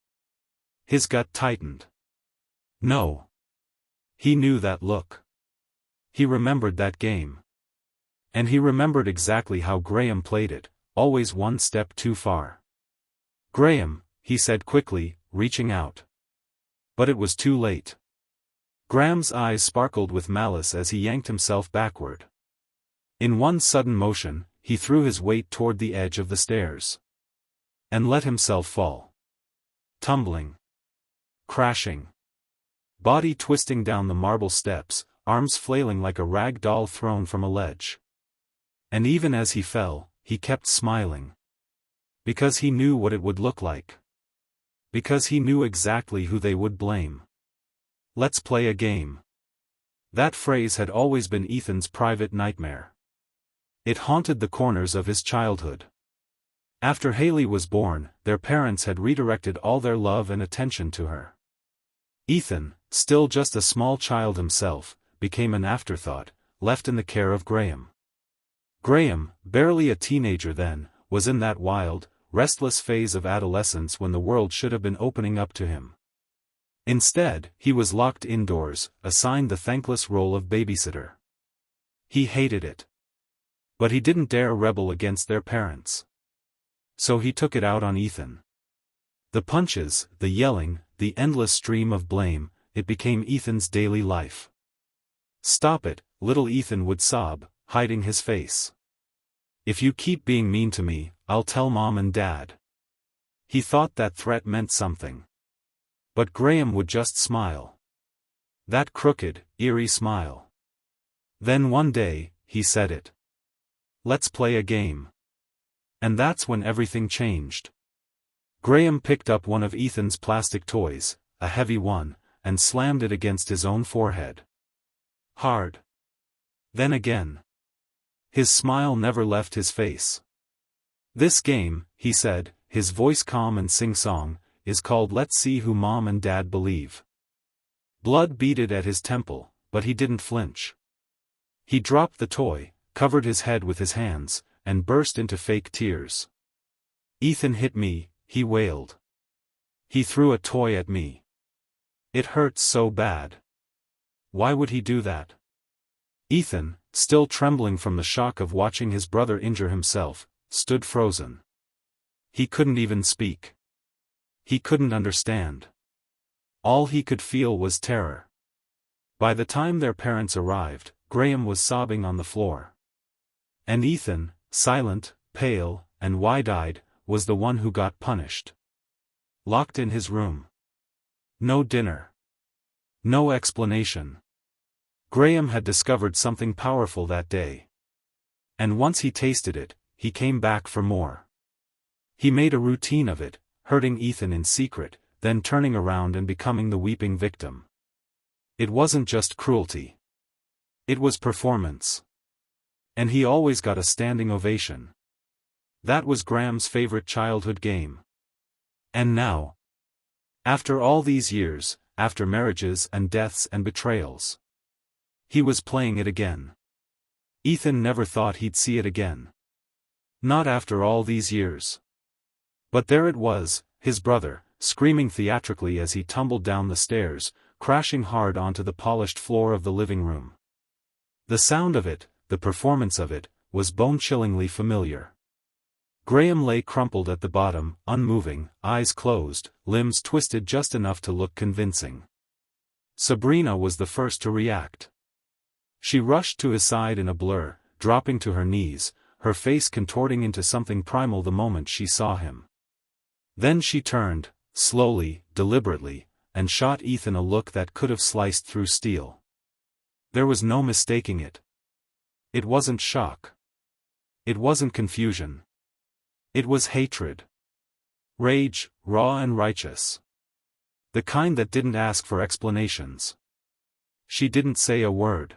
His gut tightened. No. He knew that look. He remembered that game. And he remembered exactly how Graham played it, always one step too far. "Graham," he said quickly, reaching out. But it was too late. Graham's eyes sparkled with malice as he yanked himself backward. In one sudden motion, he threw his weight toward the edge of the stairs. And let himself fall. Tumbling. Crashing. Body twisting down the marble steps, arms flailing like a rag doll thrown from a ledge. And even as he fell, he kept smiling. Because he knew what it would look like. Because he knew exactly who they would blame. "Let's play a game." That phrase had always been Ethan's private nightmare. It haunted the corners of his childhood. After Haley was born, their parents had redirected all their love and attention to her. Ethan, still just a small child himself, became an afterthought, left in the care of Graham. Graham, barely a teenager then, was in that wild, restless phase of adolescence when the world should have been opening up to him. Instead, he was locked indoors, assigned the thankless role of babysitter. He hated it. But he didn't dare rebel against their parents. So he took it out on Ethan. The punches, the yelling, the endless stream of blame, it became Ethan's daily life. "Stop it," little Ethan would sob, hiding his face. "If you keep being mean to me, I'll tell Mom and Dad." He thought that threat meant something. But Graham would just smile. That crooked, eerie smile. Then one day, he said it. "Let's play a game." And that's when everything changed. Graham picked up one of Ethan's plastic toys, a heavy one, and slammed it against his own forehead. Hard. Then again. His smile never left his face. "This game," he said, his voice calm and sing-song, "is called Let's See Who Mom and Dad Believe." Blood beaded at his temple, but he didn't flinch. He dropped the toy, covered his head with his hands, and burst into fake tears. "Ethan hit me," he wailed. "He threw a toy at me. It hurts so bad. Why would he do that?" Ethan, still trembling from the shock of watching his brother injure himself, stood frozen. He couldn't even speak. He couldn't understand. All he could feel was terror. By the time their parents arrived, Graham was sobbing on the floor. And Ethan, silent, pale, and wide-eyed, was the one who got punished. Locked in his room. No dinner. No explanation. Graham had discovered something powerful that day. And once he tasted it, he came back for more. He made a routine of it, hurting Ethan in secret, then turning around and becoming the weeping victim. It wasn't just cruelty. It was performance. And he always got a standing ovation. That was Graham's favorite childhood game. And now, after all these years, after marriages and deaths and betrayals, he was playing it again. Ethan never thought he'd see it again. Not after all these years. But there it was, his brother, screaming theatrically as he tumbled down the stairs, crashing hard onto the polished floor of the living room. The sound of it, the performance of it, was bone-chillingly familiar. Graham lay crumpled at the bottom, unmoving, eyes closed, limbs twisted just enough to look convincing. Sabrina was the first to react. She rushed to his side in a blur, dropping to her knees, her face contorting into something primal the moment she saw him. Then she turned, slowly, deliberately, and shot Ethan a look that could have sliced through steel. There was no mistaking it. It wasn't shock. It wasn't confusion. It was hatred. Rage, raw and righteous. The kind that didn't ask for explanations. She didn't say a word.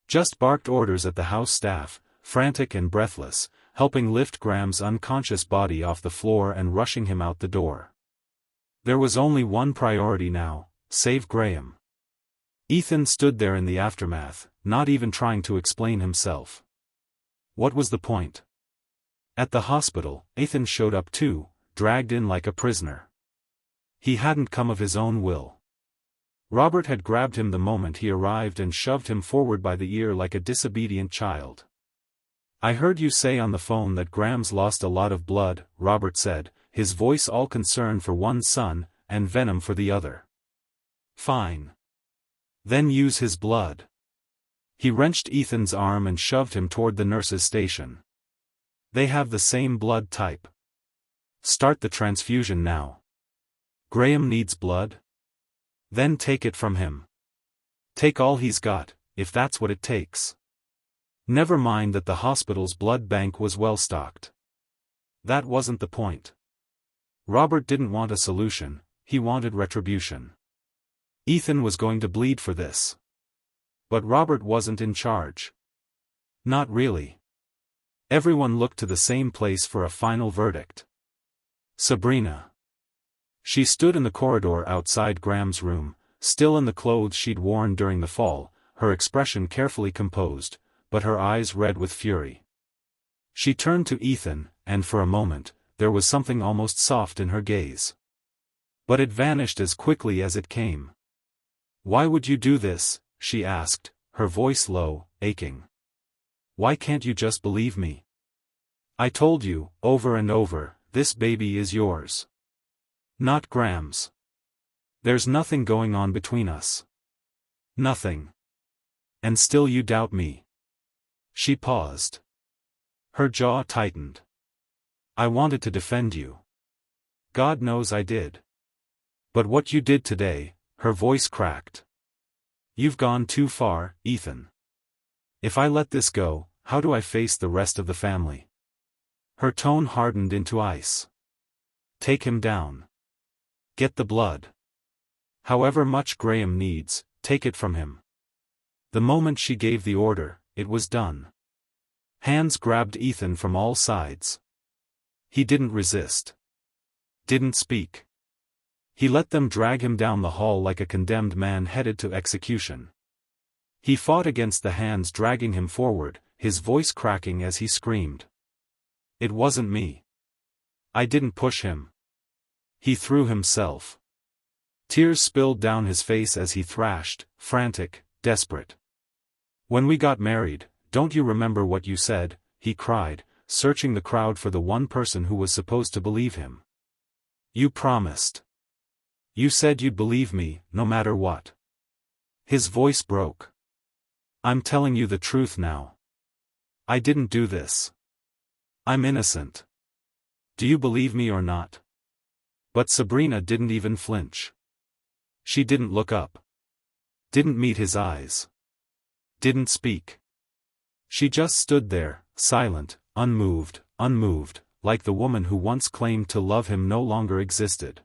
Just barked orders at the house staff, frantic and breathless, helping lift Graham's unconscious body off the floor and rushing him out the door. There was only one priority now: save Graham. Ethan stood there in the aftermath, not even trying to explain himself. What was the point? At the hospital, Ethan showed up too, dragged in like a prisoner. He hadn't come of his own will. Robert had grabbed him the moment he arrived and shoved him forward by the ear like a disobedient child. "I heard you say on the phone that Graham's lost a lot of blood," Robert said, his voice all concern for one son, and venom for the other. "Fine. Then use his blood." He wrenched Ethan's arm and shoved him toward the nurse's station. "They have the same blood type. Start the transfusion now. Graham needs blood? Then take it from him. Take all he's got, if that's what it takes. Never mind that the hospital's blood bank was well stocked. That wasn't the point." Robert didn't want a solution, he wanted retribution. Ethan was going to bleed for this. But Robert wasn't in charge. Not really. Everyone looked to the same place for a final verdict. Sabrina. She stood in the corridor outside Graham's room, still in the clothes she'd worn during the fall, her expression carefully composed, but her eyes red with fury. She turned to Ethan, and for a moment, there was something almost soft in her gaze. But it vanished as quickly as it came. "Why would you do this?" she asked, her voice low, aching. "Why can't you just believe me? I told you, over and over, this baby is yours. Not Graham's. There's nothing going on between us. Nothing. And still you doubt me." She paused. Her jaw tightened. "I wanted to defend you. God knows I did. But what you did today," her voice cracked. "You've gone too far, Ethan. If I let this go, how do I face the rest of the family?" Her tone hardened into ice. "Take him down. Get the blood. However much Graham needs, take it from him." The moment she gave the order, it was done. Hands grabbed Ethan from all sides. He didn't resist. Didn't speak. He let them drag him down the hall like a condemned man headed to execution. He fought against the hands dragging him forward, his voice cracking as he screamed. "It wasn't me. I didn't push him. He threw himself." Tears spilled down his face as he thrashed, frantic, desperate. "When we got married, don't you remember what you said?" he cried, searching the crowd for the one person who was supposed to believe him. "You promised. You said you'd believe me, no matter what." His voice broke. "I'm telling you the truth now. I didn't do this. I'm innocent. Do you believe me or not?" But Sabrina didn't even flinch. She didn't look up. Didn't meet his eyes. Didn't speak. She just stood there, silent, unmoved, like the woman who once claimed to love him no longer existed.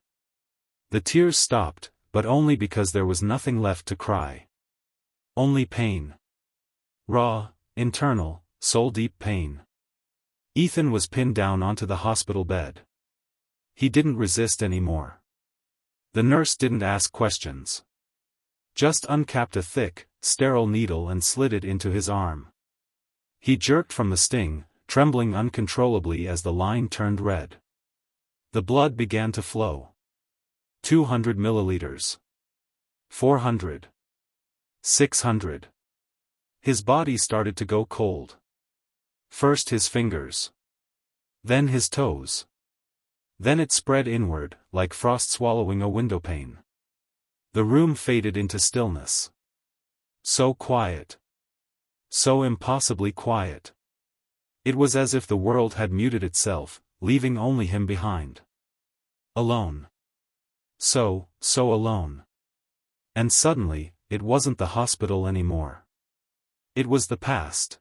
The tears stopped, but only because there was nothing left to cry. Only pain. Raw, internal, soul-deep pain. Ethan was pinned down onto the hospital bed. He didn't resist anymore. The nurse didn't ask questions. Just uncapped a thick, sterile needle and slid it into his arm. He jerked from the sting, trembling uncontrollably as the line turned red. The blood began to flow. 200 milliliters. 400. 600. His body started to go cold. First his fingers. Then his toes. Then it spread inward, like frost swallowing a windowpane. The room faded into stillness. So quiet. So impossibly quiet. It was as if the world had muted itself, leaving only him behind. Alone. So alone. And suddenly, it wasn't the hospital anymore. It was the past.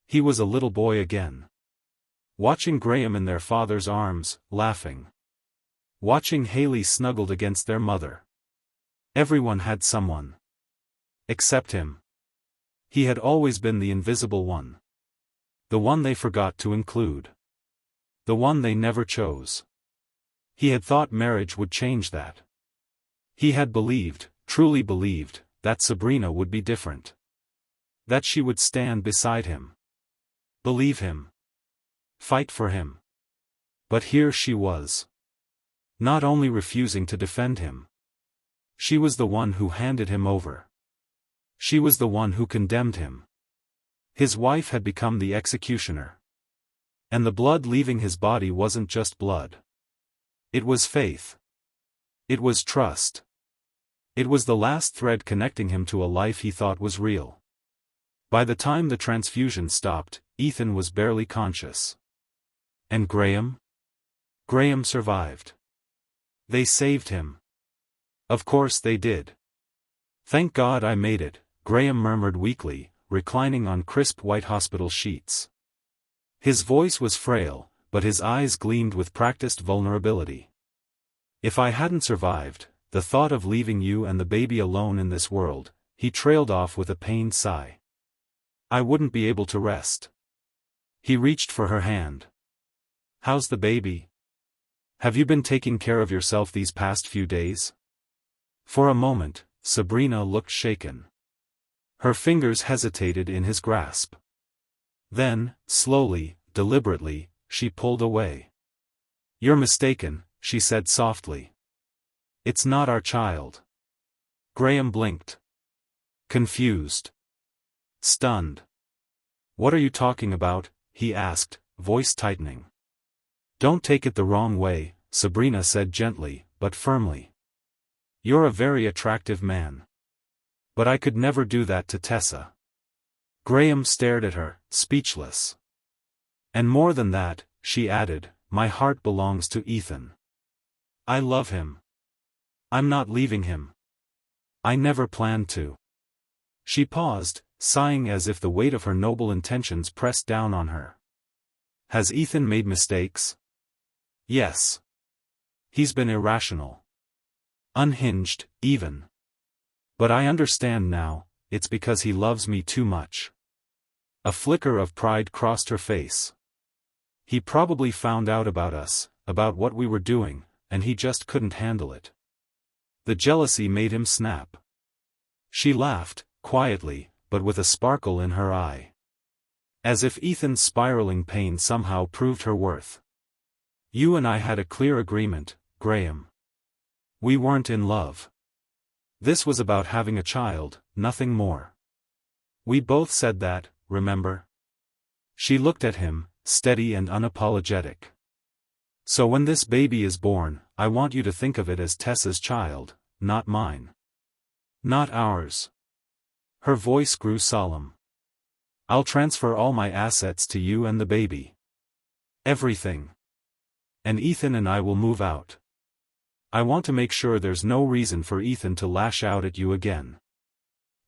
He was a little boy again. Watching Graham in their father's arms, laughing. Watching Haley snuggled against their mother. Everyone had someone. Except him. He had always been the invisible one. The one they forgot to include. The one they never chose. He had thought marriage would change that. He had believed, truly believed, that Sabrina would be different. That she would stand beside him. Believe him. Fight for him. But here she was. Not only refusing to defend him. She was the one who handed him over. She was the one who condemned him. His wife had become the executioner. And the blood leaving his body wasn't just blood. It was faith. It was trust. It was the last thread connecting him to a life he thought was real. By the time the transfusion stopped, Ethan was barely conscious. And Graham? Graham survived. They saved him. Of course they did. Thank God I made it, Graham murmured weakly, reclining on crisp white hospital sheets. His voice was frail, but his eyes gleamed with practiced vulnerability. If I hadn't survived, the thought of leaving you and the baby alone in this world, he trailed off with a pained sigh. I wouldn't be able to rest. He reached for her hand. How's the baby? Have you been taking care of yourself these past few days? For a moment, Sabrina looked shaken. Her fingers hesitated in his grasp. Then, slowly, deliberately, she pulled away. You're mistaken, she said softly. It's not our child. Graham blinked. Confused. Stunned. What are you talking about? He asked, voice tightening. Don't take it the wrong way, Sabrina said gently, but firmly. You're a very attractive man. But I could never do that to Tessa. Graham stared at her, speechless. And more than that, she added, my heart belongs to Ethan. I love him. I'm not leaving him. I never planned to. She paused, sighing as if the weight of her noble intentions pressed down on her. Has Ethan made mistakes? Yes. He's been irrational. Unhinged, even. But I understand now, it's because he loves me too much. A flicker of pride crossed her face. He probably found out about us, about what we were doing, and he just couldn't handle it. The jealousy made him snap. She laughed, quietly, but with a sparkle in her eye. As if Ethan's spiraling pain somehow proved her worth. You and I had a clear agreement, Graham. We weren't in love. This was about having a child, nothing more. We both said that, remember? She looked at him, steady and unapologetic. So when this baby is born, I want you to think of it as Tessa's child, not mine. Not ours. Her voice grew solemn. I'll transfer all my assets to you and the baby. Everything. And Ethan and I will move out. I want to make sure there's no reason for Ethan to lash out at you again.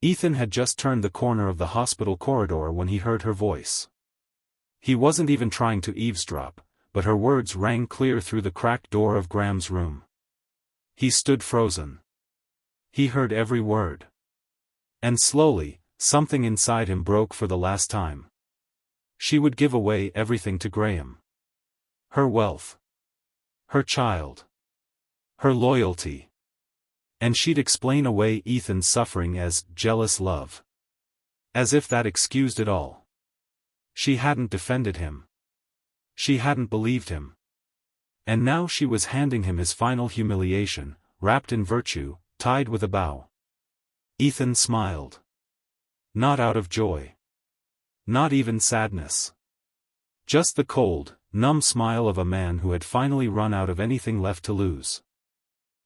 Ethan had just turned the corner of the hospital corridor when he heard her voice. He wasn't even trying to eavesdrop, but her words rang clear through the cracked door of Graham's room. He stood frozen. He heard every word. And slowly, something inside him broke for the last time. She would give away everything to Graham. Her wealth. Her child. Her loyalty. And she'd explain away Ethan's suffering as jealous love. As if that excused it all. She hadn't defended him. She hadn't believed him. And now she was handing him his final humiliation, wrapped in virtue, tied with a bow. Ethan smiled. Not out of joy. Not even sadness. Just the cold, numb smile of a man who had finally run out of anything left to lose.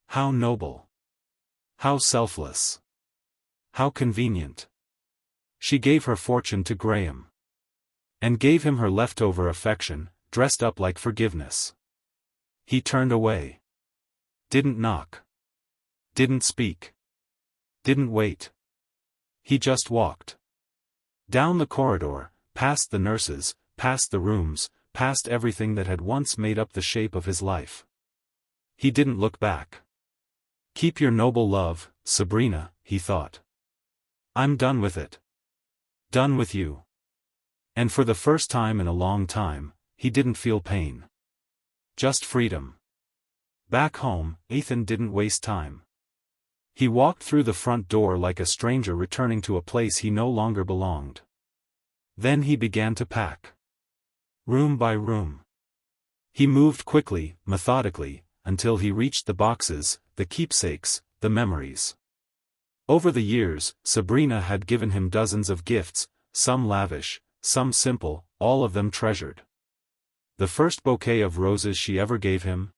How noble. How selfless. How convenient. She gave her fortune to Graham. And gave him her leftover affection, dressed up like forgiveness. He turned away. Didn't knock. Didn't speak. Didn't wait. He just walked. Down the corridor, past the nurses, past the rooms, past everything that had once made up the shape of his life. He didn't look back. Keep your noble love, Sabrina, he thought. I'm done with it. Done with you. And for the first time in a long time, he didn't feel pain. Just freedom. Back home, Ethan didn't waste time. He walked through the front door like a stranger returning to a place he no longer belonged. Then he began to pack. Room by room. He moved quickly, methodically, until he reached the boxes, the keepsakes, the memories. Over the years, Sabrina had given him dozens of gifts, some lavish, some simple, all of them treasured. The first bouquet of roses she ever gave him?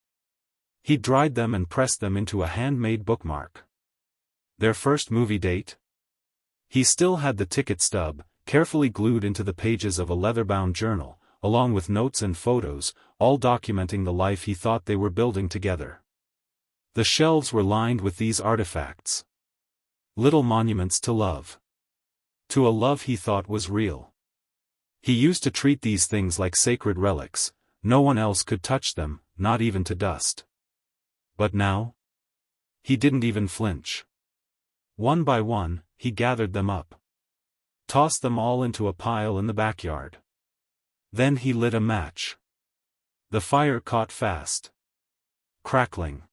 He dried them and pressed them into a handmade bookmark. Their first movie date? He still had the ticket stub, carefully glued into the pages of a leather-bound journal, along with notes and photos, all documenting the life he thought they were building together. The shelves were lined with these artifacts. Little monuments to love. To a love he thought was real. He used to treat these things like sacred relics. No one else could touch them, not even to dust. But now? He didn't even flinch. One by one, he gathered them up. Tossed them all into a pile in the backyard. Then he lit a match. The fire caught fast. Crackling.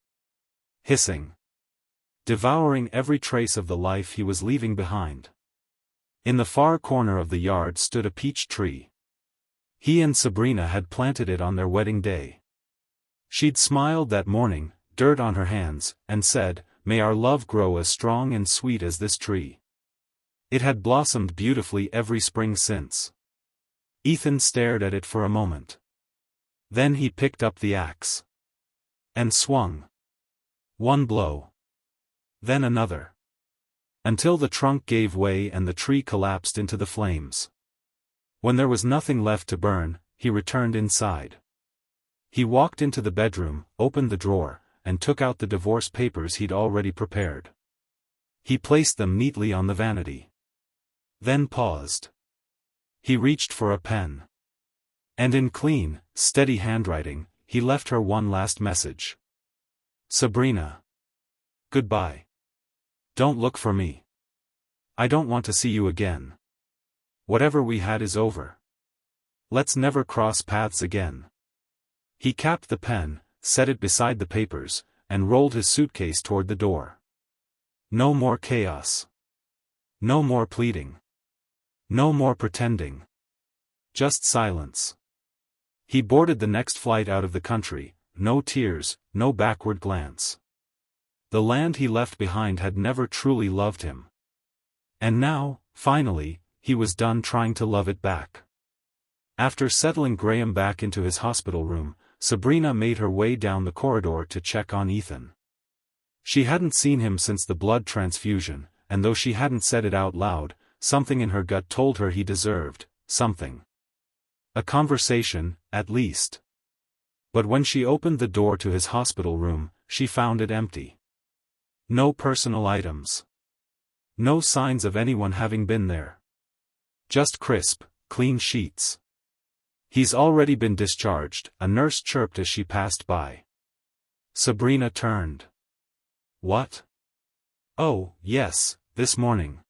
Hissing. Devouring every trace of the life he was leaving behind. In the far corner of the yard stood a peach tree. He and Sabrina had planted it on their wedding day. She'd smiled that morning, dirt on her hands, and said, "May our love grow as strong and sweet as this tree." It had blossomed beautifully every spring since. Ethan stared at it for a moment. Then he picked up the axe. And swung. One blow. Then another. Until the trunk gave way and the tree collapsed into the flames. When there was nothing left to burn, he returned inside. He walked into the bedroom, opened the drawer, and took out the divorce papers he'd already prepared. He placed them neatly on the vanity. Then paused. He reached for a pen. And in clean, steady handwriting, he left her one last message. "Sabrina. Goodbye. Don't look for me. I don't want to see you again. Whatever we had is over. Let's never cross paths again." He capped the pen, set it beside the papers, and rolled his suitcase toward the door. No more chaos. No more pleading. No more pretending. Just silence. He boarded the next flight out of the country, no tears, no backward glance. The land he left behind had never truly loved him. And now, finally, he was done trying to love it back. After settling Graham back into his hospital room, Sabrina made her way down the corridor to check on Ethan. She hadn't seen him since the blood transfusion, and though she hadn't said it out loud, something in her gut told her he deserved something. A conversation, at least. But when she opened the door to his hospital room, she found it empty. No personal items. No signs of anyone having been there. Just crisp, clean sheets. "He's already been discharged," a nurse chirped as she passed by. Sabrina turned. "What?" "Oh, yes, this morning."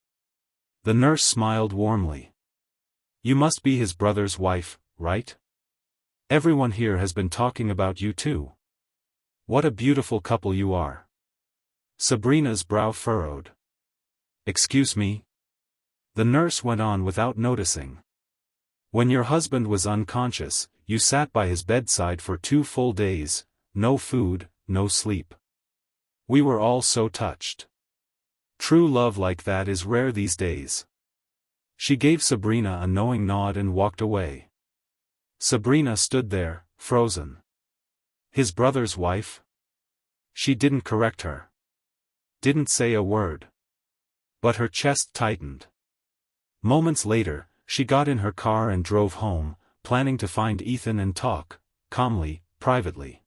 The nurse smiled warmly. "You must be his brother's wife, right? Everyone here has been talking about you too. What a beautiful couple you are." Sabrina's brow furrowed. "Excuse me?" The nurse went on without noticing. "When your husband was unconscious, you sat by his bedside for 2 full days, no food, no sleep. We were all so touched. True love like that is rare these days." She gave Sabrina a knowing nod and walked away. Sabrina stood there, frozen. His brother's wife? She didn't correct her. Didn't say a word. But her chest tightened. Moments later, she got in her car and drove home, planning to find Ethan and talk, calmly, privately.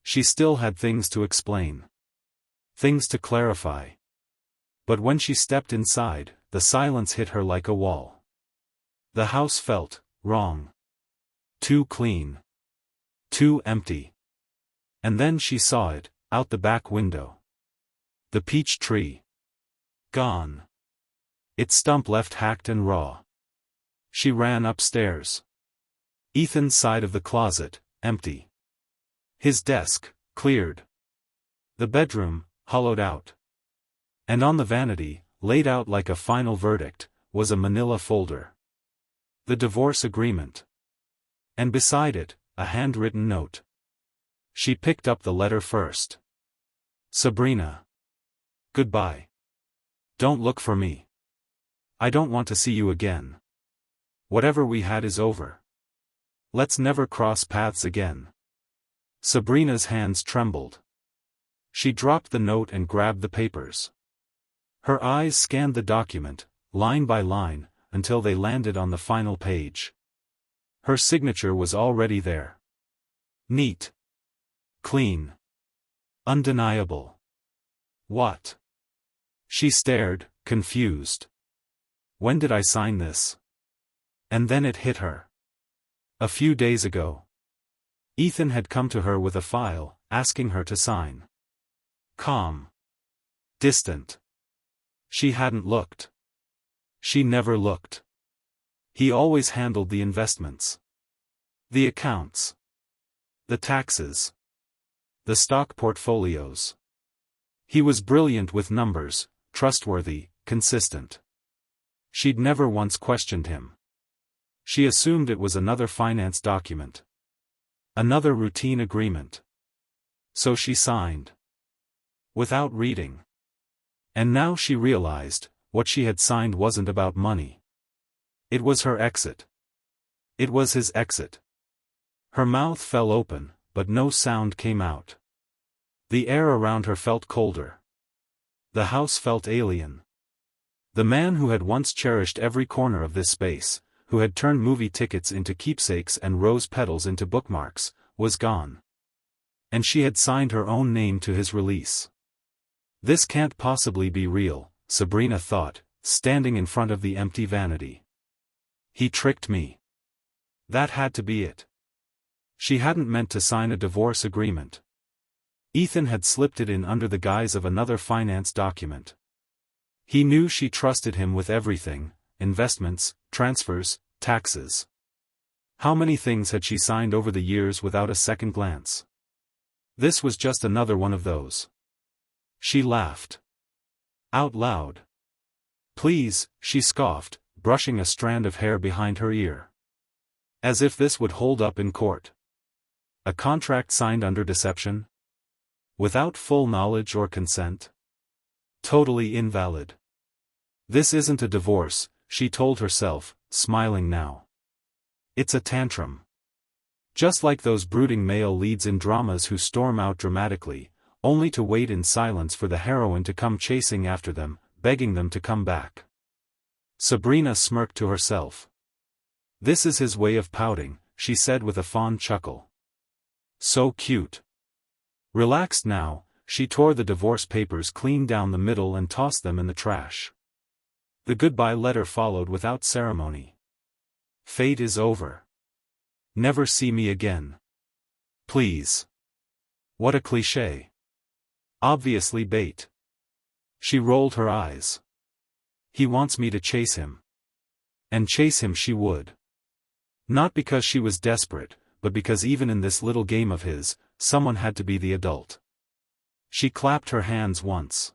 She still had things to explain. Things to clarify. But when she stepped inside, the silence hit her like a wall. The house felt wrong. Too clean. Too empty. And then she saw it, out the back window. The peach tree. Gone. Its stump left hacked and raw. She ran upstairs. Ethan's side of the closet, empty. His desk, cleared. The bedroom, hollowed out. And on the vanity, laid out like a final verdict, was a manila folder. The divorce agreement. And beside it, a handwritten note. She picked up the letter first. Sabrina. Goodbye. Don't look for me. I don't want to see you again. Whatever we had is over. Let's never cross paths again. Sabrina's hands trembled. She dropped the note and grabbed the papers. Her eyes scanned the document, line by line, until they landed on the final page. Her signature was already there. Neat. Clean. Undeniable. What? She stared, confused. When did I sign this? And then it hit her. A few days ago. Ethan had come to her with a file, asking her to sign. Calm. Distant. She hadn't looked. She never looked. He always handled the investments. The accounts. The taxes. The stock portfolios. He was brilliant with numbers, trustworthy, consistent. She'd never once questioned him. She assumed it was another finance document. Another routine agreement. So she signed. Without reading. And now she realized, what she had signed wasn't about money. It was her exit. It was his exit. Her mouth fell open, but no sound came out. The air around her felt colder. The house felt alien. The man who had once cherished every corner of this space, who had turned movie tickets into keepsakes and rose petals into bookmarks, was gone. And she had signed her own name to his release. This can't possibly be real, Sabrina thought, standing in front of the empty vanity. He tricked me. That had to be it. She hadn't meant to sign a divorce agreement. Ethan had slipped it in under the guise of another finance document. He knew she trusted him with everything, investments, transfers, taxes. How many things had she signed over the years without a second glance? This was just another one of those. She laughed. Out loud. Please, she scoffed, brushing a strand of hair behind her ear. As if this would hold up in court. A contract signed under deception? Without full knowledge or consent? Totally invalid. This isn't a divorce, she told herself, smiling now. It's a tantrum. Just like those brooding male leads in dramas who storm out dramatically, only to wait in silence for the heroine to come chasing after them, begging them to come back. Sabrina smirked to herself. This is his way of pouting, she said with a fond chuckle. So cute. Relaxed now, she tore the divorce papers clean down the middle and tossed them in the trash. The goodbye letter followed without ceremony. Fate is over. Never see me again. Please. What a cliché. Obviously bait. She rolled her eyes. He wants me to chase him. And chase him she would. Not because she was desperate, but because even in this little game of his, someone had to be the adult. She clapped her hands once.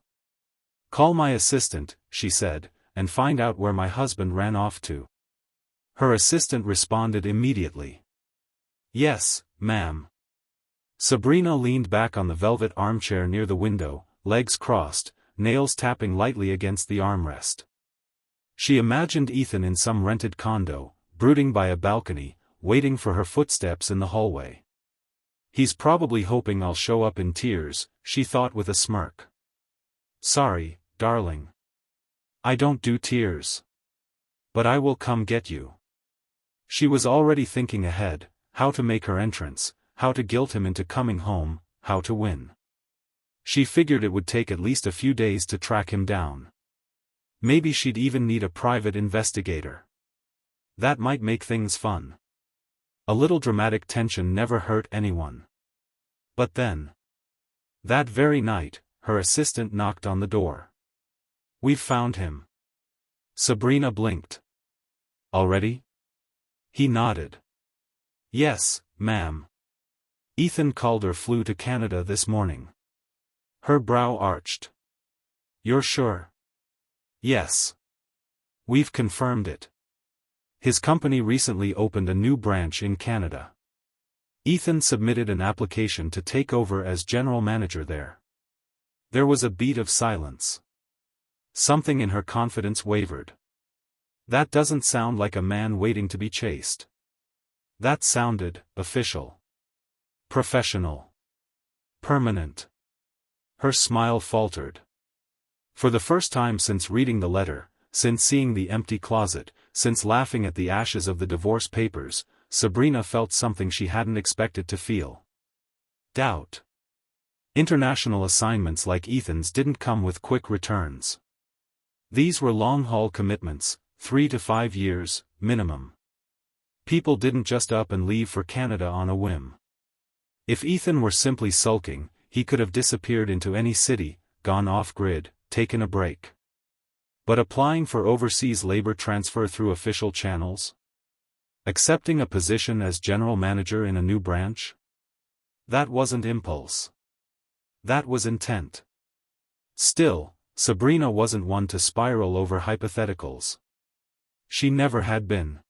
Call my assistant, she said, and find out where my husband ran off to. Her assistant responded immediately. Yes, ma'am. Sabrina leaned back on the velvet armchair near the window, legs crossed, nails tapping lightly against the armrest. She imagined Ethan in some rented condo, brooding by a balcony, waiting for her footsteps in the hallway. He's probably hoping I'll show up in tears, she thought with a smirk. Sorry, darling. I don't do tears. But I will come get you. She was already thinking ahead, how to make her entrance, how to guilt him into coming home, how to win. She figured it would take at least a few days to track him down. Maybe she'd even need a private investigator. That might make things fun. A little dramatic tension never hurt anyone. But then. That very night, her assistant knocked on the door. We've found him. Sabrina blinked. Already? He nodded. Yes, ma'am. Ethan Calder flew to Canada this morning. Her brow arched. You're sure? Yes. We've confirmed it. His company recently opened a new branch in Canada. Ethan submitted an application to take over as general manager there. There was a beat of silence. Something in her confidence wavered. That doesn't sound like a man waiting to be chased. That sounded official. Professional. Permanent. Her smile faltered. For the first time since reading the letter, since seeing the empty closet, since laughing at the ashes of the divorce papers, Sabrina felt something she hadn't expected to feel. Doubt. International assignments like Ethan's didn't come with quick returns. These were long-haul commitments, 3 to 5 years, minimum. People didn't just up and leave for Canada on a whim. If Ethan were simply sulking, he could have disappeared into any city, gone off-grid, taken a break. But applying for overseas labor transfer through official channels? Accepting a position as general manager in a new branch? That wasn't impulse. That was intent. Still, Sabrina wasn't one to spiral over hypotheticals. She never had been.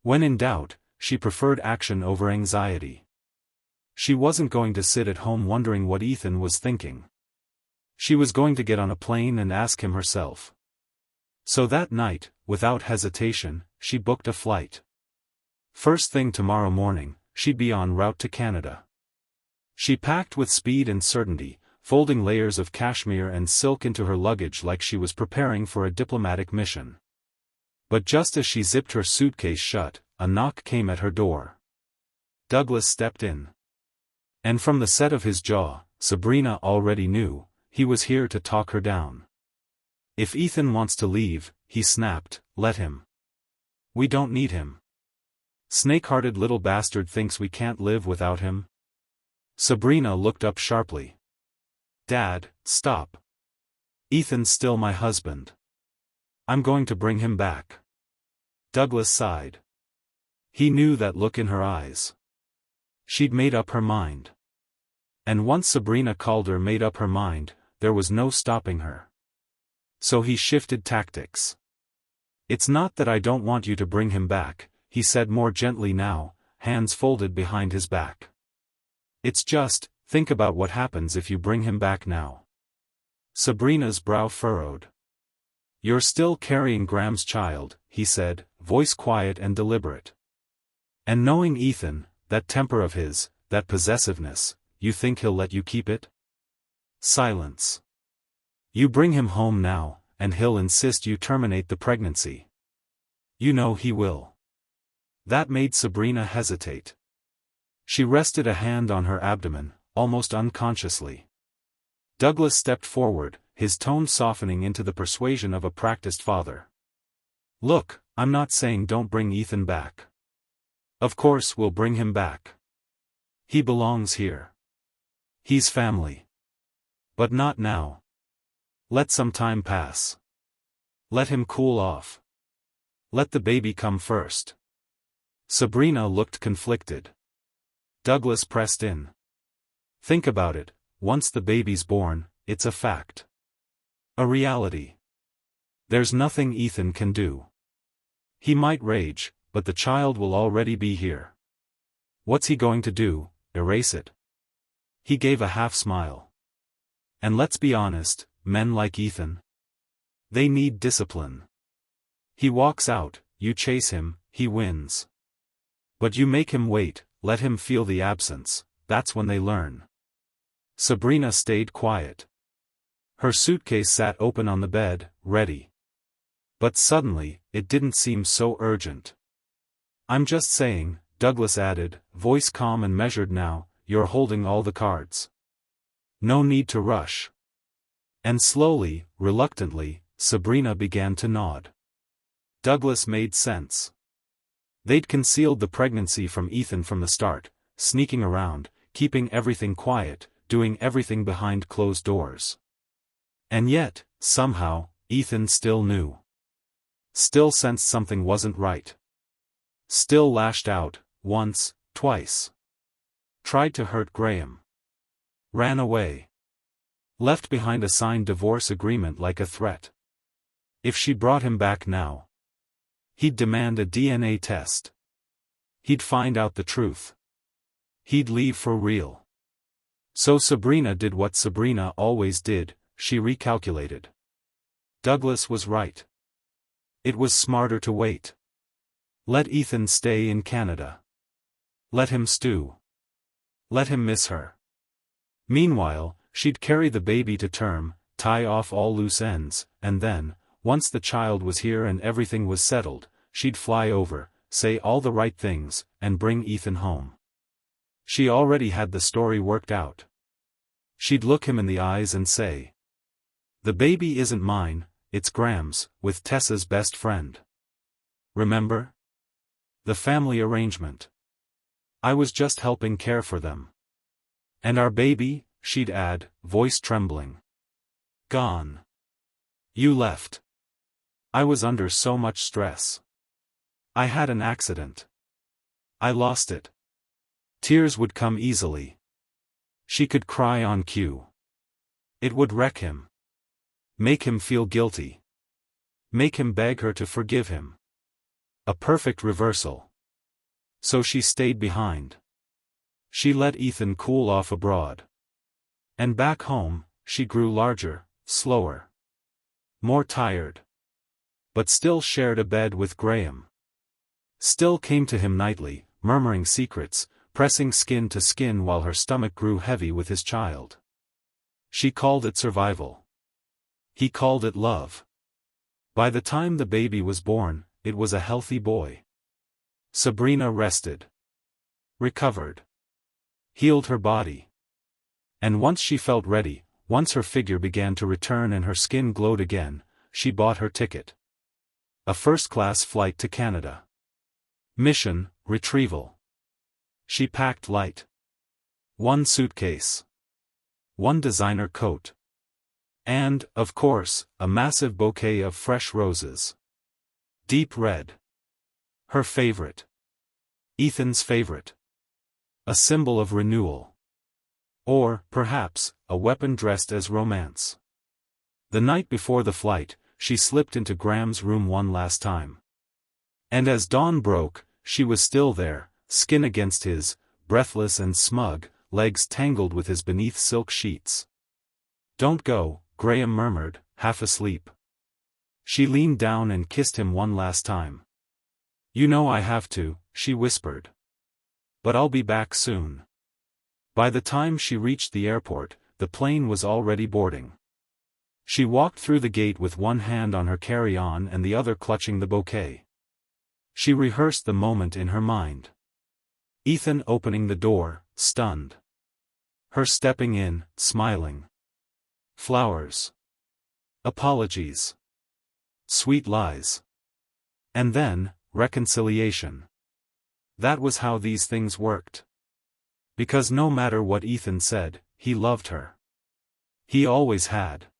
When in doubt, she preferred action over anxiety. She wasn't going to sit at home wondering what Ethan was thinking. She was going to get on a plane and ask him herself. So that night, without hesitation, she booked a flight. First thing tomorrow morning, she'd be en route to Canada. She packed with speed and certainty, folding layers of cashmere and silk into her luggage like she was preparing for a diplomatic mission. But just as she zipped her suitcase shut, a knock came at her door. Douglas stepped in. And from the set of his jaw, Sabrina already knew, he was here to talk her down. If Ethan wants to leave, he snapped, let him. We don't need him. Snake-hearted little bastard thinks we can't live without him. Sabrina looked up sharply. Dad, stop. Ethan's still my husband. I'm going to bring him back. Douglas sighed. He knew that look in her eyes. She'd made up her mind. And once Sabrina Calder made up her mind, there was no stopping her. So he shifted tactics. It's not that I don't want you to bring him back, he said more gently now, hands folded behind his back. It's just, think about what happens if you bring him back now. Sabrina's brow furrowed. You're still carrying Graham's child, he said, voice quiet and deliberate. And knowing Ethan, that temper of his, that possessiveness, you think he'll let you keep it? Silence. You bring him home now, and he'll insist you terminate the pregnancy. You know he will. That made Sabrina hesitate. She rested a hand on her abdomen, almost unconsciously. Douglas stepped forward, his tone softening into the persuasion of a practiced father. Look, I'm not saying don't bring Ethan back. Of course we'll bring him back. He belongs here. He's family. But not now. Let some time pass. Let him cool off. Let the baby come first. Sabrina looked conflicted. Douglas pressed in. Think about it, once the baby's born, it's a fact. A reality. There's nothing Ethan can do. He might rage, but the child will already be here. What's he going to do, erase it? He gave a half smile. And let's be honest, men like Ethan. They need discipline. He walks out, you chase him, he wins. But you make him wait, let him feel the absence, that's when they learn. Sabrina stayed quiet. Her suitcase sat open on the bed, ready. But suddenly, it didn't seem so urgent. I'm just saying, Douglas added, voice calm and measured now, you're holding all the cards. No need to rush. And slowly, reluctantly, Sabrina began to nod. Douglas made sense. They'd concealed the pregnancy from Ethan from the start, sneaking around, keeping everything quiet, doing everything behind closed doors. And yet, somehow, Ethan still knew. Still sensed something wasn't right. Still lashed out, once, twice. Tried to hurt Graham. Ran away. Left behind a signed divorce agreement like a threat. If she brought him back now, he'd demand a DNA test. He'd find out the truth. He'd leave for real. So Sabrina did what Sabrina always did, she recalculated. Douglas was right. It was smarter to wait. Let Ethan stay in Canada. Let him stew. Let him miss her. Meanwhile, she'd carry the baby to term, tie off all loose ends, and then, once the child was here and everything was settled, she'd fly over, say all the right things, and bring Ethan home. She already had the story worked out. She'd look him in the eyes and say, "The baby isn't mine, it's Graham's, with Tessa's best friend. Remember? The family arrangement. I was just helping care for them. And our baby," she'd add, voice trembling. "Gone. You left. I was under so much stress. I had an accident. I lost it." Tears would come easily. She could cry on cue. It would wreck him. Make him feel guilty. Make him beg her to forgive him. A perfect reversal. So she stayed behind. She let Ethan cool off abroad. And back home, she grew larger, slower. More tired. But still shared a bed with Graham. Still came to him nightly, murmuring secrets, pressing skin to skin while her stomach grew heavy with his child. She called it survival. He called it love. By the time the baby was born, it was a healthy boy. Sabrina rested. Recovered. Healed her body. And once she felt ready, once her figure began to return and her skin glowed again, she bought her ticket. A first-class flight to Canada. Mission, retrieval. She packed light. 1 suitcase. 1 designer coat. And, of course, a massive bouquet of fresh roses. Deep red. Her favorite. Ethan's favorite. A symbol of renewal. Or, perhaps, a weapon dressed as romance. The night before the flight, she slipped into Graham's room one last time. And as dawn broke, she was still there, skin against his, breathless and smug, legs tangled with his beneath silk sheets. "Don't go," Graham murmured, half asleep. She leaned down and kissed him one last time. "You know I have to," she whispered. "But I'll be back soon." By the time she reached the airport, the plane was already boarding. She walked through the gate with one hand on her carry-on and the other clutching the bouquet. She rehearsed the moment in her mind. Ethan opening the door, stunned. Her stepping in, smiling. Flowers. Apologies. Sweet lies. And then, reconciliation. That was how these things worked. Because no matter what Ethan said, he loved her. He always had.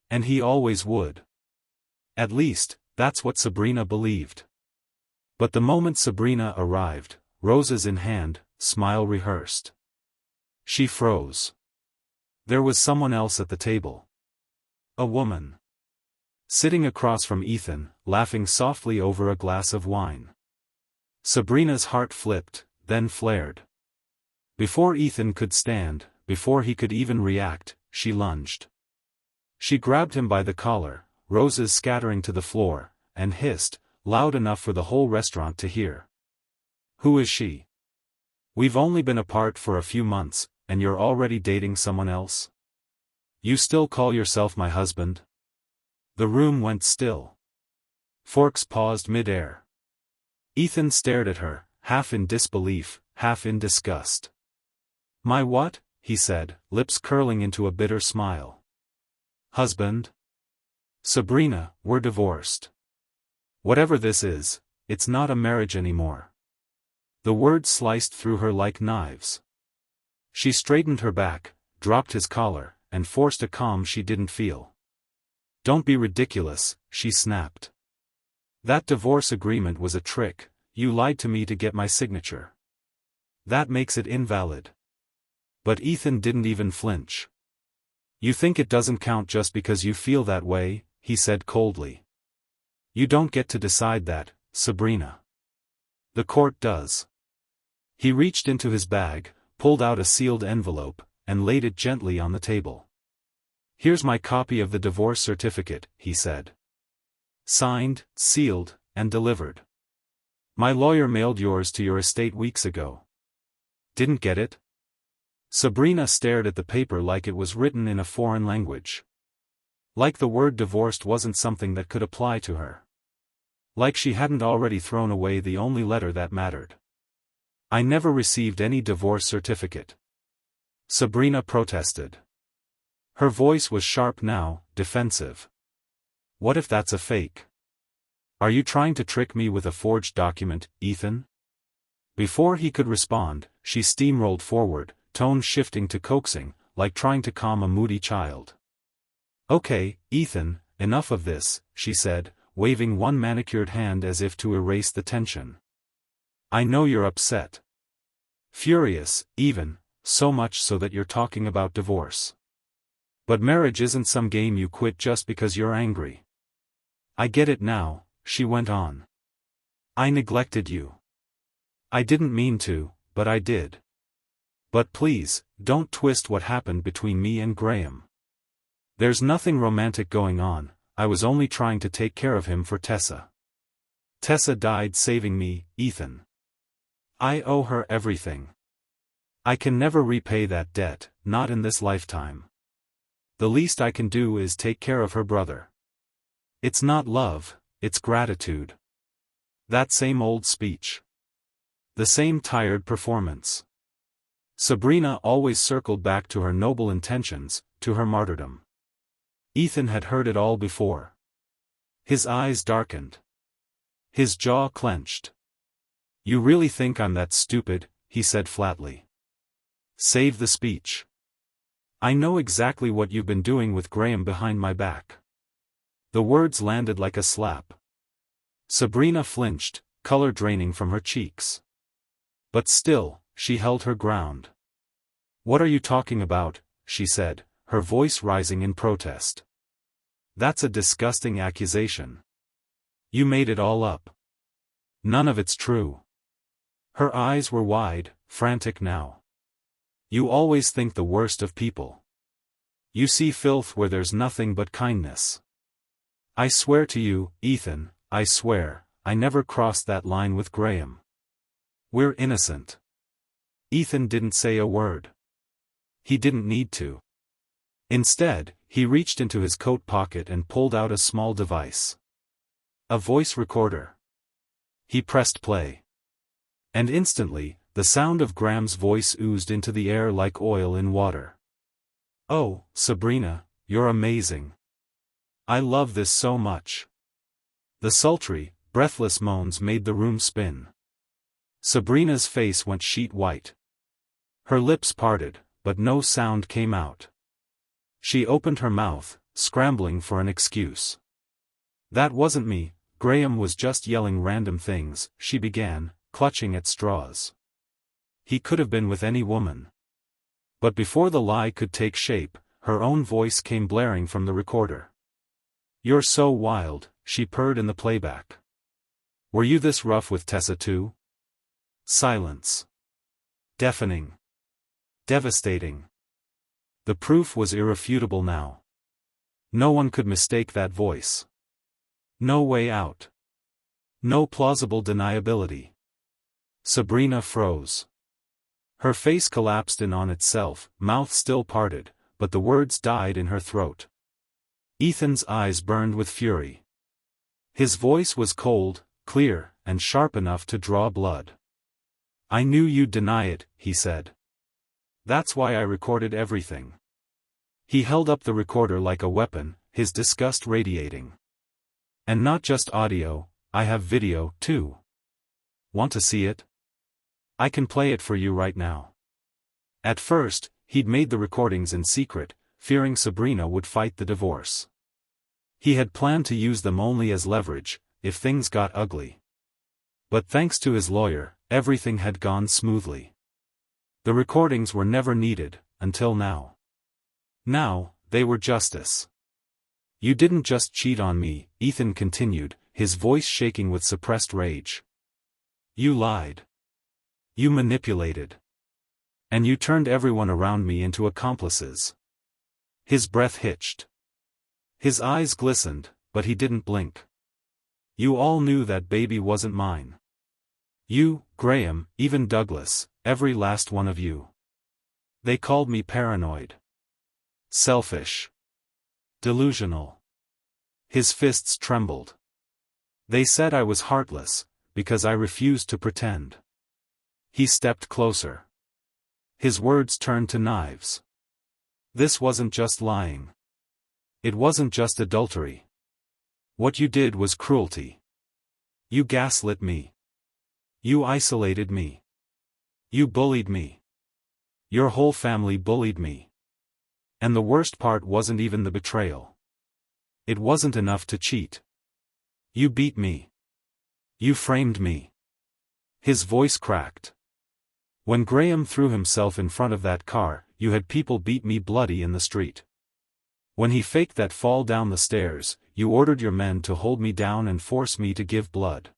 And he always would. At least, that's what Sabrina believed. But the moment Sabrina arrived, roses in hand, smile rehearsed, she froze. There was someone else at the table. A woman. Sitting across from Ethan, laughing softly over a glass of wine. Sabrina's heart flipped, then flared. Before Ethan could stand, before he could even react, she lunged. She grabbed him by the collar, roses scattering to the floor, and hissed, loud enough for the whole restaurant to hear. "Who is she? We've only been apart for a few months, and you're already dating someone else? You still call yourself my husband?" The room went still. Forks paused mid-air. Ethan stared at her, half in disbelief, half in disgust. "My what?" he said, lips curling into a bitter smile. "Husband? Sabrina, we're divorced. Whatever this is, it's not a marriage anymore." The words sliced through her like knives. She straightened her back, dropped his collar, and forced a calm she didn't feel. "Don't be ridiculous," she snapped. "That divorce agreement was a trick, you lied to me to get my signature. That makes it invalid. But Ethan didn't even flinch. You think it doesn't count just because you feel that way, he said coldly. You don't get to decide that, Sabrina. The court does. He reached into his bag, pulled out a sealed envelope, and laid it gently on the table. Here's my copy of the divorce certificate, he said. Signed, sealed, and delivered. My lawyer mailed yours to your estate weeks ago. Didn't get it? Sabrina stared at the paper like it was written in a foreign language. Like the word divorced wasn't something that could apply to her. Like she hadn't already thrown away the only letter that mattered. I never received any divorce certificate. Sabrina protested. Her voice was sharp now, defensive. What if that's a fake? Are you trying to trick me with a forged document, Ethan? Before he could respond, she steamrolled forward, tone shifting to coaxing, like trying to calm a moody child. Okay, Ethan, enough of this, she said, waving one manicured hand as if to erase the tension. I know you're upset. Furious, even, so much so that you're talking about divorce. But marriage isn't some game you quit just because you're angry. I get it now, she went on. I neglected you. I didn't mean to, but I did. But please, don't twist what happened between me and Graham. There's nothing romantic going on, I was only trying to take care of him for Tessa. Tessa died saving me, Ethan. I owe her everything. I can never repay that debt, not in this lifetime. The least I can do is take care of her brother. It's not love, it's gratitude. That same old speech. The same tired performance. Sabrina always circled back to her noble intentions, to her martyrdom. Ethan had heard it all before. His eyes darkened. His jaw clenched. You really think I'm that stupid, he said flatly. Save the speech. I know exactly what you've been doing with Graham behind my back. The words landed like a slap. Sabrina flinched, color draining from her cheeks. But still, she held her ground. What are you talking about, she said, her voice rising in protest. That's a disgusting accusation. You made it all up. None of it's true. Her eyes were wide, frantic now. You always think the worst of people. You see filth where there's nothing but kindness. I swear to you, Ethan, I swear, I never crossed that line with Graham. We're innocent. Ethan didn't say a word. He didn't need to. Instead, he reached into his coat pocket and pulled out a small device. A voice recorder. He pressed play. And instantly, the sound of Graham's voice oozed into the air like oil in water. Oh, Sabrina, you're amazing. I love this so much. The sultry, breathless moans made the room spin. Sabrina's face went sheet white. Her lips parted, but no sound came out. She opened her mouth, scrambling for an excuse. That wasn't me, Graham was just yelling random things, she began, clutching at straws. He could have been with any woman. But before the lie could take shape, her own voice came blaring from the recorder. You're so wild, she purred in the playback. Were you this rough with Tessa too? Silence. Deafening. Devastating. The proof was irrefutable now. No one could mistake that voice. No way out. No plausible deniability. Sabrina froze. Her face collapsed in on itself, mouth still parted, but the words died in her throat. Ethan's eyes burned with fury. His voice was cold, clear, and sharp enough to draw blood. I knew you'd deny it, he said. That's why I recorded everything. He held up the recorder like a weapon, his disgust radiating. And not just audio, I have video, too. Want to see it? I can play it for you right now. At first, he'd made the recordings in secret, fearing Sabrina would fight the divorce. He had planned to use them only as leverage, if things got ugly. But thanks to his lawyer, everything had gone smoothly. The recordings were never needed, until now. Now, they were justice. You didn't just cheat on me, Ethan continued, his voice shaking with suppressed rage. You lied. You manipulated. And you turned everyone around me into accomplices. His breath hitched. His eyes glistened, but he didn't blink. You all knew that baby wasn't mine. You, Graham, even Douglas, every last one of you. They called me paranoid. Selfish. Delusional. His fists trembled. They said I was heartless, because I refused to pretend. He stepped closer. His words turned to knives. This wasn't just lying. It wasn't just adultery. What you did was cruelty. You gaslit me. You isolated me. You bullied me. Your whole family bullied me. And the worst part wasn't even the betrayal. It wasn't enough to cheat. You beat me. You framed me. His voice cracked. When Graham threw himself in front of that car, you had people beat me bloody in the street. When he faked that fall down the stairs, you ordered your men to hold me down and force me to give blood.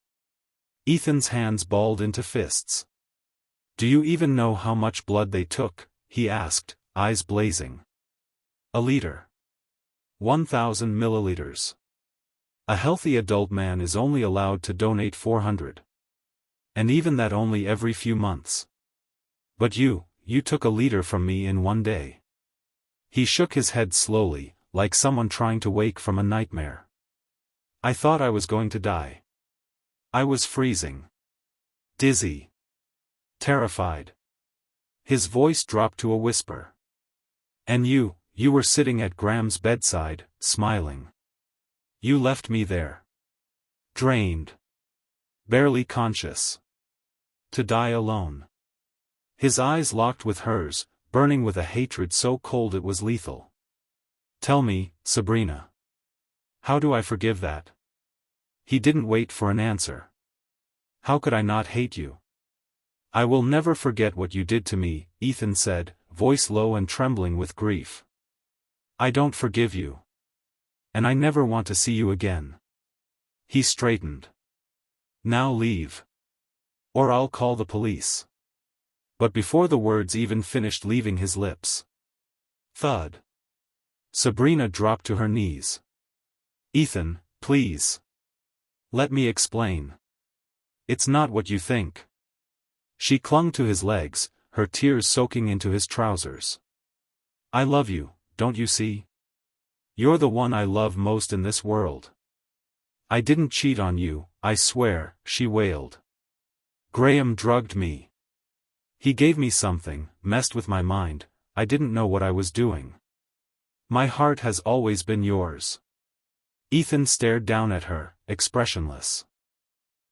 Ethan's hands balled into fists. Do you even know how much blood they took? He asked, eyes blazing. A liter. 1,000 milliliters. A healthy adult man is only allowed to donate 400. And even that only every few months. But you took a liter from me in one day. He shook his head slowly, like someone trying to wake from a nightmare. I thought I was going to die. I was freezing. Dizzy. Terrified. His voice dropped to a whisper. And you were sitting at Graham's bedside, smiling. You left me there. Drained. Barely conscious. To die alone. His eyes locked with hers, burning with a hatred so cold it was lethal. Tell me, Sabrina. How do I forgive that? He didn't wait for an answer. How could I not hate you? I will never forget what you did to me, Ethan said, voice low and trembling with grief. I don't forgive you. And I never want to see you again. He straightened. Now leave. Or I'll call the police. But before the words even finished leaving his lips. Thud. Sabrina dropped to her knees. Ethan, please. Let me explain. It's not what you think. She clung to his legs, her tears soaking into his trousers. I love you, don't you see? You're the one I love most in this world. I didn't cheat on you, I swear, she wailed. Graham drugged me. He gave me something, messed with my mind, I didn't know what I was doing. My heart has always been yours. Ethan stared down at her, expressionless.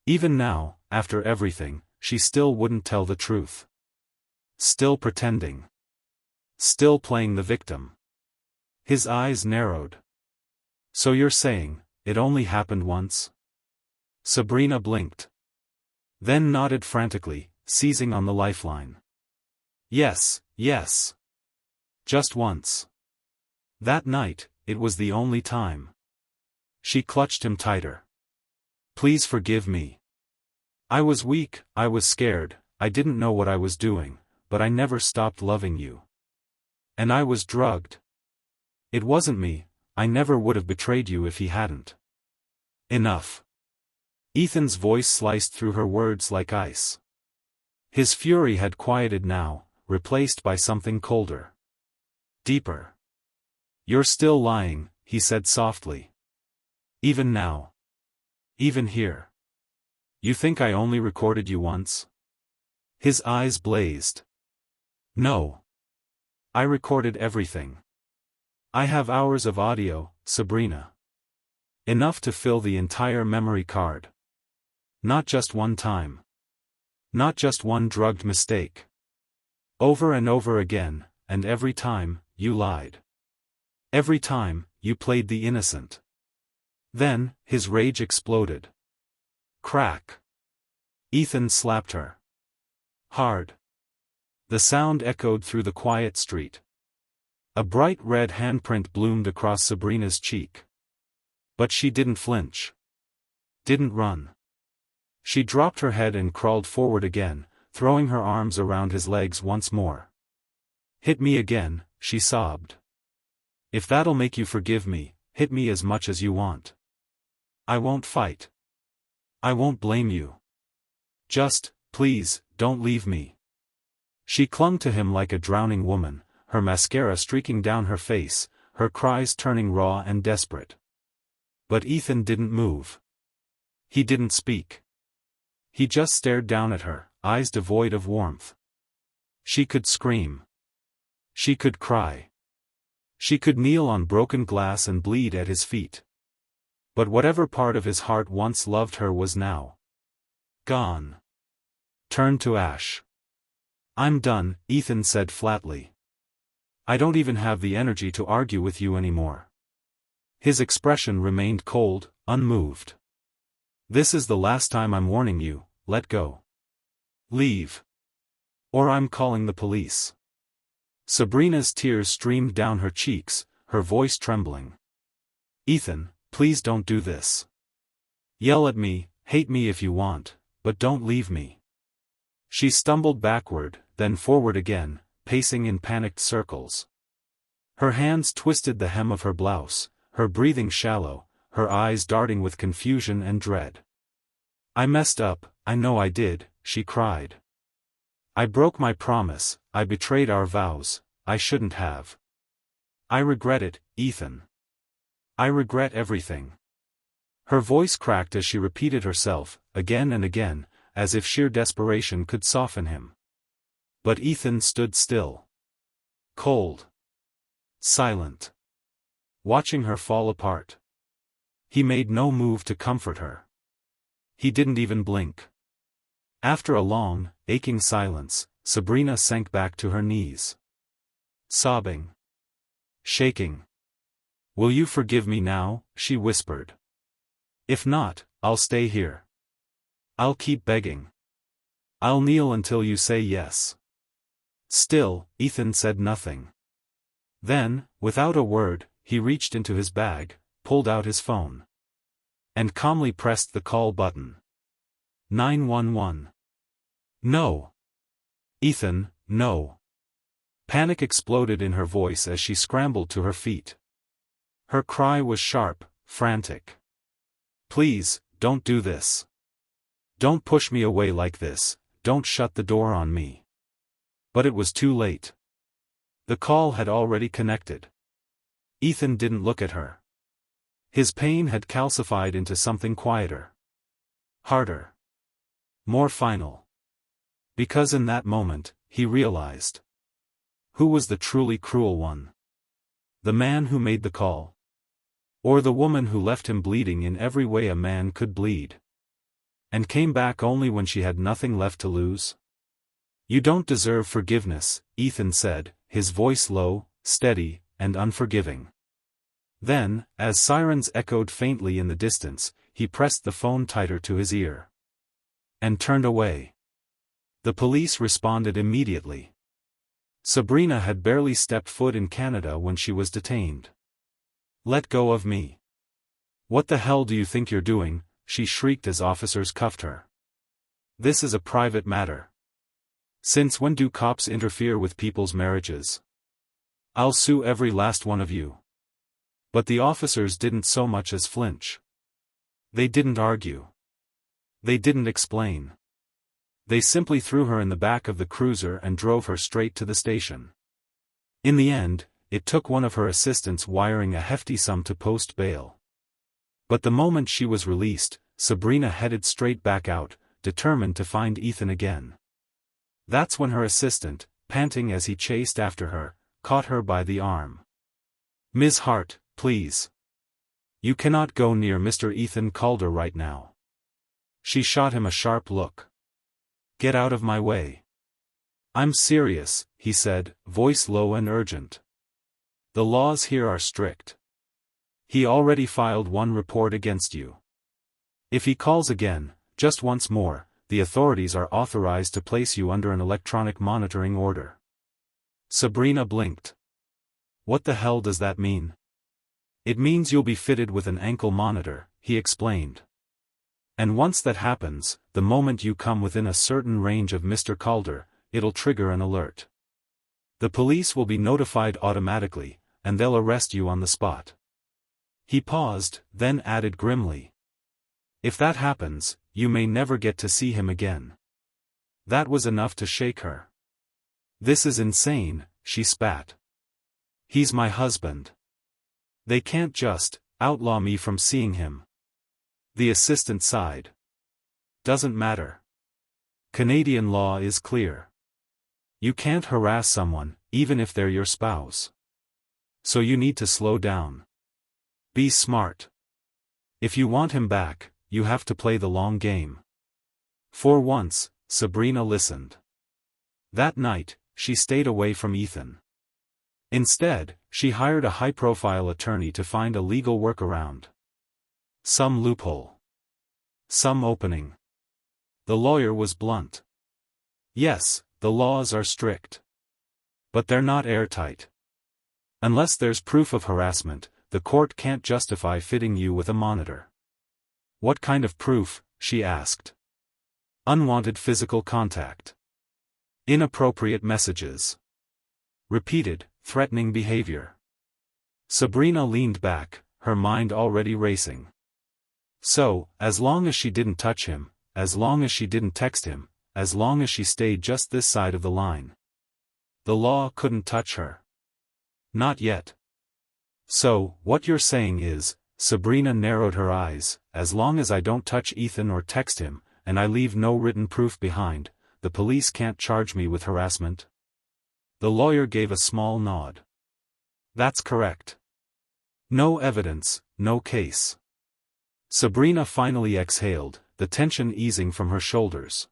Even now, after everything, she still wouldn't tell the truth. Still pretending. Still playing the victim. His eyes narrowed. So you're saying, it only happened once? Sabrina blinked. Then nodded frantically, seizing on the lifeline. Yes, yes. Just once. That night, it was the only time. She clutched him tighter. Please forgive me. I was weak, I was scared, I didn't know what I was doing, but I never stopped loving you. And I was drugged. It wasn't me, I never would have betrayed you if he hadn't. Enough. Ethan's voice sliced through her words like ice. His fury had quieted now, replaced by something colder. Deeper. You're still lying, he said softly. Even now. Even here. You think I only recorded you once? His eyes blazed. No. I recorded everything. I have hours of audio, Sabrina. Enough to fill the entire memory card. Not just one time. Not just one drugged mistake. Over and over again, and every time, you lied. Every time, you played the innocent. Then, his rage exploded. Crack. Ethan slapped her. Hard. The sound echoed through the quiet street. A bright red handprint bloomed across Sabrina's cheek. But she didn't flinch. Didn't run. She dropped her head and crawled forward again, throwing her arms around his legs once more. Hit me again, she sobbed. If that'll make you forgive me, hit me as much as you want. I won't fight. I won't blame you. Just, please, don't leave me. She clung to him like a drowning woman, her mascara streaking down her face, her cries turning raw and desperate. But Ethan didn't move. He didn't speak. He just stared down at her, eyes devoid of warmth. She could scream. She could cry. She could kneel on broken glass and bleed at his feet. But whatever part of his heart once loved her was now gone. Turned to ash. I'm done, Ethan said flatly. I don't even have the energy to argue with you anymore. His expression remained cold, unmoved. This is the last time I'm warning you, let go. Leave. Or I'm calling the police. Sabrina's tears streamed down her cheeks, her voice trembling. Ethan, please don't do this. Yell at me, hate me if you want, but don't leave me. She stumbled backward, then forward again, pacing in panicked circles. Her hands twisted the hem of her blouse, her breathing shallow, her eyes darting with confusion and dread. I messed up, I know I did, she cried. I broke my promise, I betrayed our vows, I shouldn't have. I regret it, Ethan. I regret everything. Her voice cracked as she repeated herself, again and again, as if sheer desperation could soften him. But Ethan stood still. Cold. Silent. Watching her fall apart. He made no move to comfort her. He didn't even blink. After a long, aching silence, Sabrina sank back to her knees. Sobbing. Shaking. Will you forgive me now? She whispered. If not, I'll stay here. I'll keep begging. I'll kneel until you say yes. Still, Ethan said nothing. Then, without a word, he reached into his bag, pulled out his phone. And calmly pressed the call button. 911. No. Ethan, no. Panic exploded in her voice as she scrambled to her feet. Her cry was sharp, frantic. Please, don't do this. Don't push me away like this, don't shut the door on me. But it was too late. The call had already connected. Ethan didn't look at her. His pain had calcified into something quieter. Harder. More final. Because in that moment, he realized. Who was the truly cruel one? The man who made the call? Or the woman who left him bleeding in every way a man could bleed? And came back only when she had nothing left to lose? You don't deserve forgiveness, Ethan said, his voice low, steady, and unforgiving. Then, as sirens echoed faintly in the distance, he pressed the phone tighter to his ear. And turned away. The police responded immediately. Sabrina had barely stepped foot in Canada when she was detained. Let go of me. What the hell do you think you're doing? She shrieked as officers cuffed her. This is a private matter. Since when do cops interfere with people's marriages? I'll sue every last one of you. But the officers didn't so much as flinch. They didn't argue. They didn't explain. They simply threw her in the back of the cruiser and drove her straight to the station. In the end, it took one of her assistants wiring a hefty sum to post bail. But the moment she was released, Sabrina headed straight back out, determined to find Ethan again. That's when her assistant, panting as he chased after her, caught her by the arm. Ms. Hart, please. You cannot go near Mr. Ethan Calder right now. She shot him a sharp look. Get out of my way. I'm serious, he said, voice low and urgent. The laws here are strict. He already filed one report against you. If he calls again, just once more, the authorities are authorized to place you under an electronic monitoring order. Sabrina blinked. What the hell does that mean? It means you'll be fitted with an ankle monitor, he explained. And once that happens, the moment you come within a certain range of Mr. Calder, it'll trigger an alert. The police will be notified automatically, and they'll arrest you on the spot. He paused, then added grimly. If that happens, you may never get to see him again. That was enough to shake her. This is insane, she spat. He's my husband. They can't just outlaw me from seeing him. The assistant sighed. Doesn't matter. Canadian law is clear. You can't harass someone, even if they're your spouse. So you need to slow down. Be smart. If you want him back, you have to play the long game. For once, Sabrina listened. That night, she stayed away from Ethan. Instead, she hired a high-profile attorney to find a legal workaround. Some loophole. Some opening. The lawyer was blunt. Yes, the laws are strict. But they're not airtight. Unless there's proof of harassment, the court can't justify fitting you with a monitor. What kind of proof? She asked. Unwanted physical contact. Inappropriate messages. Repeated, threatening behavior. Sabrina leaned back, her mind already racing. So, as long as she didn't touch him, as long as she didn't text him, as long as she stayed just this side of the line, the law couldn't touch her. Not yet. So, what you're saying is, Sabrina narrowed her eyes, as long as I don't touch Ethan or text him, and I leave no written proof behind, the police can't charge me with harassment? The lawyer gave a small nod. That's correct. No evidence, no case. Sabrina finally exhaled, the tension easing from her shoulders.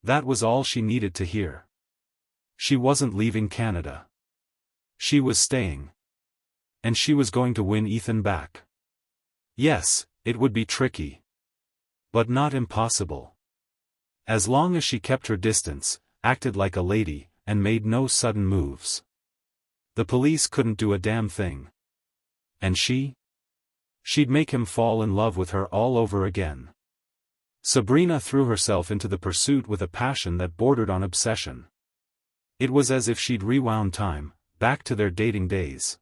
That was all she needed to hear. She wasn't leaving Canada. She was staying. And she was going to win Ethan back. Yes, it would be tricky. But not impossible. As long as she kept her distance, acted like a lady, and made no sudden moves. The police couldn't do a damn thing. And she? She'd make him fall in love with her all over again. Sabrina threw herself into the pursuit with a passion that bordered on obsession. It was as if she'd rewound time, back to their dating days.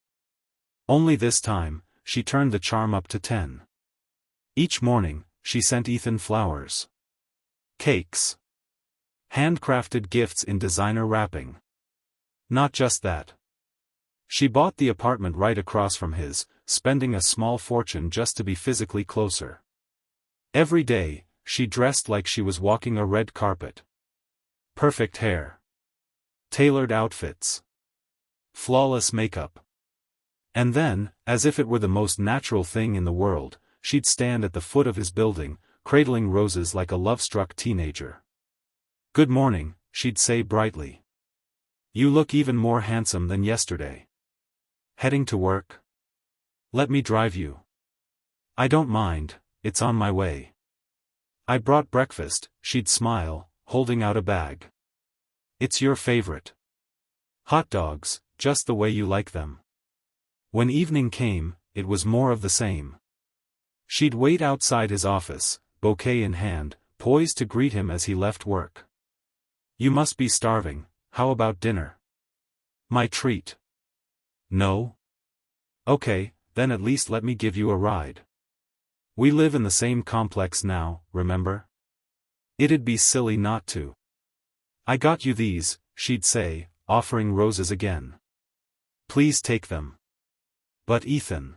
Only this time, she turned the charm up to 10. Each morning, she sent Ethan flowers. Cakes. Handcrafted gifts in designer wrapping. Not just that. She bought the apartment right across from his, spending a small fortune just to be physically closer. Every day, she dressed like she was walking a red carpet. Perfect hair. Tailored outfits. Flawless makeup. And then, as if it were the most natural thing in the world, she'd stand at the foot of his building, cradling roses like a love-struck teenager. Good morning, she'd say brightly. You look even more handsome than yesterday. Heading to work? Let me drive you. I don't mind, it's on my way. I brought breakfast, she'd smile, holding out a bag. It's your favorite. Hot dogs, just the way you like them. When evening came, it was more of the same. She'd wait outside his office, bouquet in hand, poised to greet him as he left work. You must be starving, how about dinner? My treat. No? Okay, then at least let me give you a ride. We live in the same complex now, remember? It'd be silly not to. I got you these, she'd say, offering roses again. Please take them. But Ethan.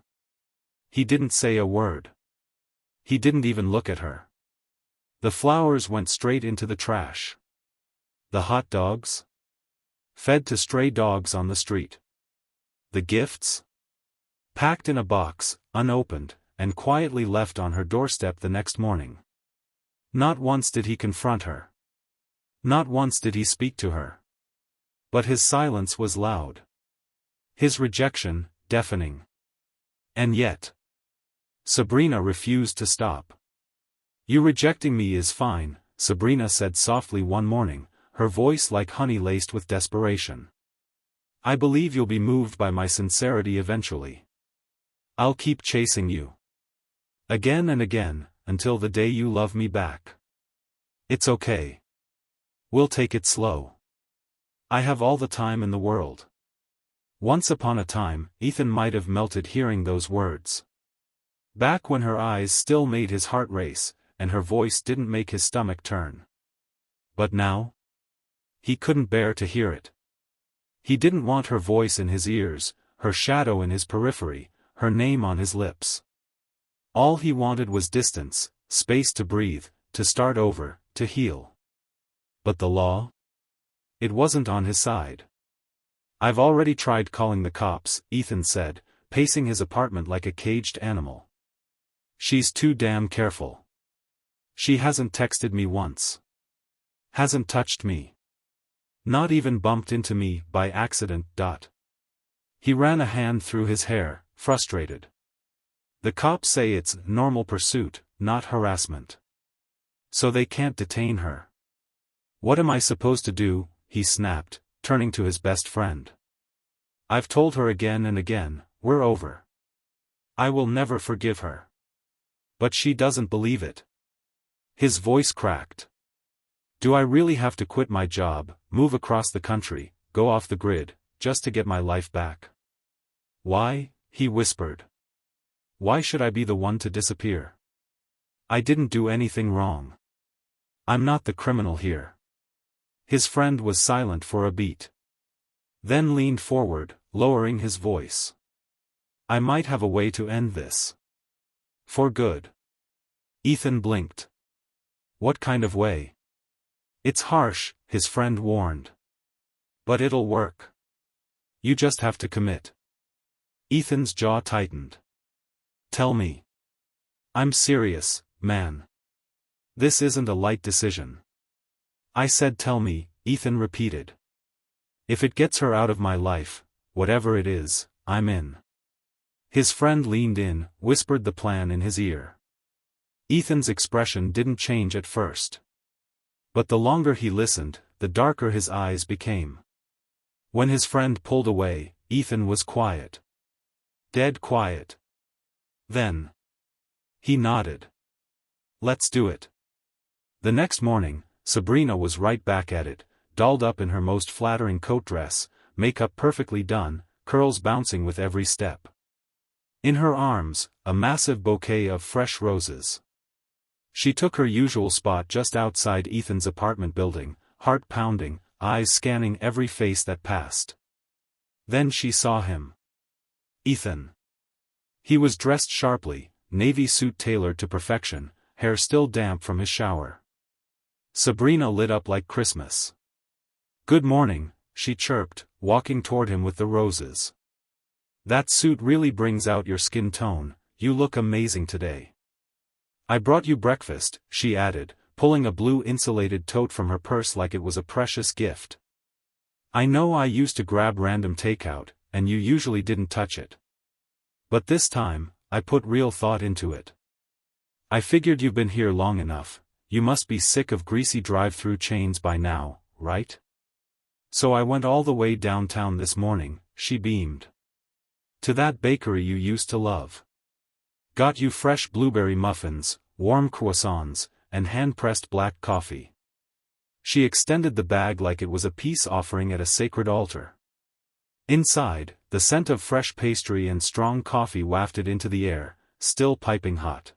He didn't say a word. He didn't even look at her. The flowers went straight into the trash. The hot dogs? Fed to stray dogs on the street. The gifts? Packed in a box, unopened, and quietly left on her doorstep the next morning. Not once did he confront her. Not once did he speak to her. But his silence was loud. His rejection, deafening. And yet, Sabrina refused to stop. You rejecting me is fine, Sabrina said softly one morning, her voice like honey laced with desperation. I believe you'll be moved by my sincerity eventually. I'll keep chasing you. Again and again, until the day you love me back. It's okay. We'll take it slow. I have all the time in the world. Once upon a time, Ethan might have melted hearing those words. Back when her eyes still made his heart race, and her voice didn't make his stomach turn. But now? He couldn't bear to hear it. He didn't want her voice in his ears, her shadow in his periphery, her name on his lips. All he wanted was distance, space to breathe, to start over, to heal. But the law? It wasn't on his side. I've already tried calling the cops, Ethan said, pacing his apartment like a caged animal. She's too damn careful. She hasn't texted me once. Hasn't touched me. Not even bumped into me by accident. He ran a hand through his hair, frustrated. The cops say it's normal pursuit, not harassment. So they can't detain her. What am I supposed to do? He snapped, turning to his best friend. I've told her again and again, we're over. I will never forgive her. But she doesn't believe it. His voice cracked. Do I really have to quit my job, move across the country, go off the grid, just to get my life back? Why? He whispered. Why should I be the one to disappear? I didn't do anything wrong. I'm not the criminal here. His friend was silent for a beat. Then leaned forward, lowering his voice. I might have a way to end this. For good. Ethan blinked. What kind of way? It's harsh, his friend warned. But it'll work. You just have to commit. Ethan's jaw tightened. Tell me. I'm serious, man. This isn't a light decision. I said tell me, Ethan repeated. If it gets her out of my life, whatever it is, I'm in. His friend leaned in, whispered the plan in his ear. Ethan's expression didn't change at first. But the longer he listened, the darker his eyes became. When his friend pulled away, Ethan was quiet. Dead quiet. Then. He nodded. Let's do it. The next morning, Sabrina was right back at it, dolled up in her most flattering coat dress, makeup perfectly done, curls bouncing with every step. In her arms, a massive bouquet of fresh roses. She took her usual spot just outside Ethan's apartment building, heart pounding, eyes scanning every face that passed. Then she saw him. Ethan. He was dressed sharply, navy suit tailored to perfection, hair still damp from his shower. Sabrina lit up like Christmas. Good morning, she chirped, walking toward him with the roses. That suit really brings out your skin tone, you look amazing today. I brought you breakfast, she added, pulling a blue insulated tote from her purse like it was a precious gift. I know I used to grab random takeout, and you usually didn't touch it. But this time, I put real thought into it. I figured you've been here long enough, you must be sick of greasy drive-through chains by now, right? So I went all the way downtown this morning, she beamed. To that bakery you used to love. Got you fresh blueberry muffins, warm croissants, and hand-pressed black coffee. She extended the bag like it was a peace offering at a sacred altar. Inside, the scent of fresh pastry and strong coffee wafted into the air, still piping hot.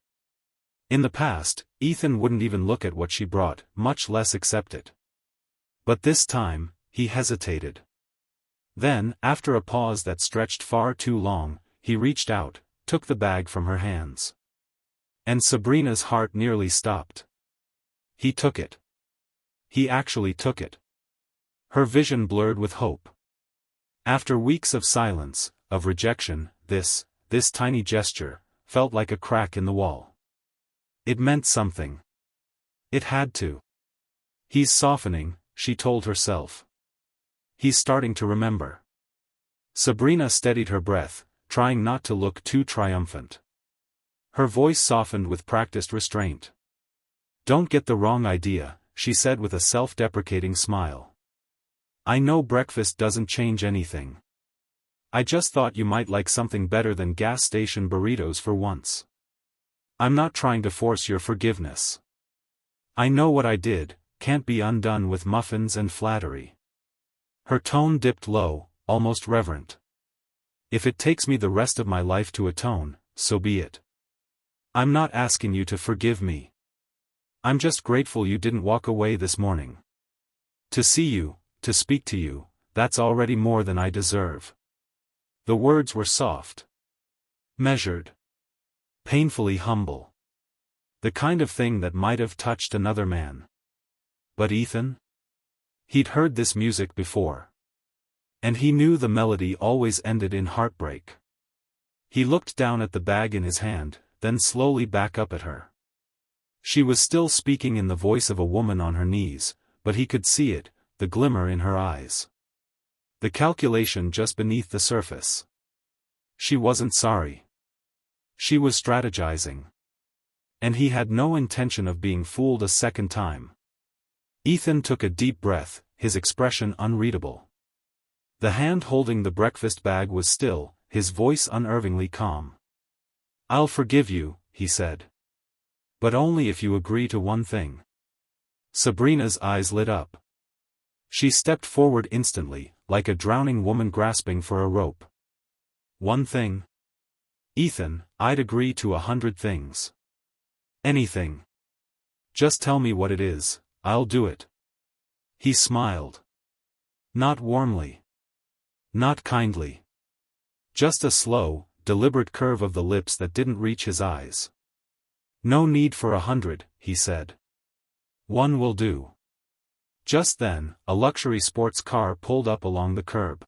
In the past, Ethan wouldn't even look at what she brought, much less accept it. But this time, he hesitated. Then, after a pause that stretched far too long, he reached out, took the bag from her hands. And Sabrina's heart nearly stopped. He took it. He actually took it. Her vision blurred with hope. After weeks of silence, of rejection, this tiny gesture, felt like a crack in the wall. It meant something. It had to. He's softening, she told herself. He's starting to remember. Sabrina steadied her breath, trying not to look too triumphant. Her voice softened with practiced restraint. Don't get the wrong idea, she said with a self-deprecating smile. I know breakfast doesn't change anything. I just thought you might like something better than gas station burritos for once. I'm not trying to force your forgiveness. I know what I did, can't be undone with muffins and flattery. Her tone dipped low, almost reverent. If it takes me the rest of my life to atone, so be it. I'm not asking you to forgive me. I'm just grateful you didn't walk away this morning. To see you, to speak to you, that's already more than I deserve. The words were soft, measured, painfully humble. The kind of thing that might have touched another man. But Ethan? He'd heard this music before. And he knew the melody always ended in heartbreak. He looked down at the bag in his hand, then slowly back up at her. She was still speaking in the voice of a woman on her knees, but he could see it, the glimmer in her eyes. The calculation just beneath the surface. She wasn't sorry. She was strategizing. And he had no intention of being fooled a second time. Ethan took a deep breath, his expression unreadable. The hand holding the breakfast bag was still, his voice unnervingly calm. I'll forgive you, he said. But only if you agree to one thing. Sabrina's eyes lit up. She stepped forward instantly, like a drowning woman grasping for a rope. One thing? Ethan, I'd agree to 100 things. Anything. Just tell me what it is, I'll do it. He smiled. Not warmly. Not kindly. Just a slow, deliberate curve of the lips that didn't reach his eyes. No need for 100, he said. One will do. Just then, a luxury sports car pulled up along the curb.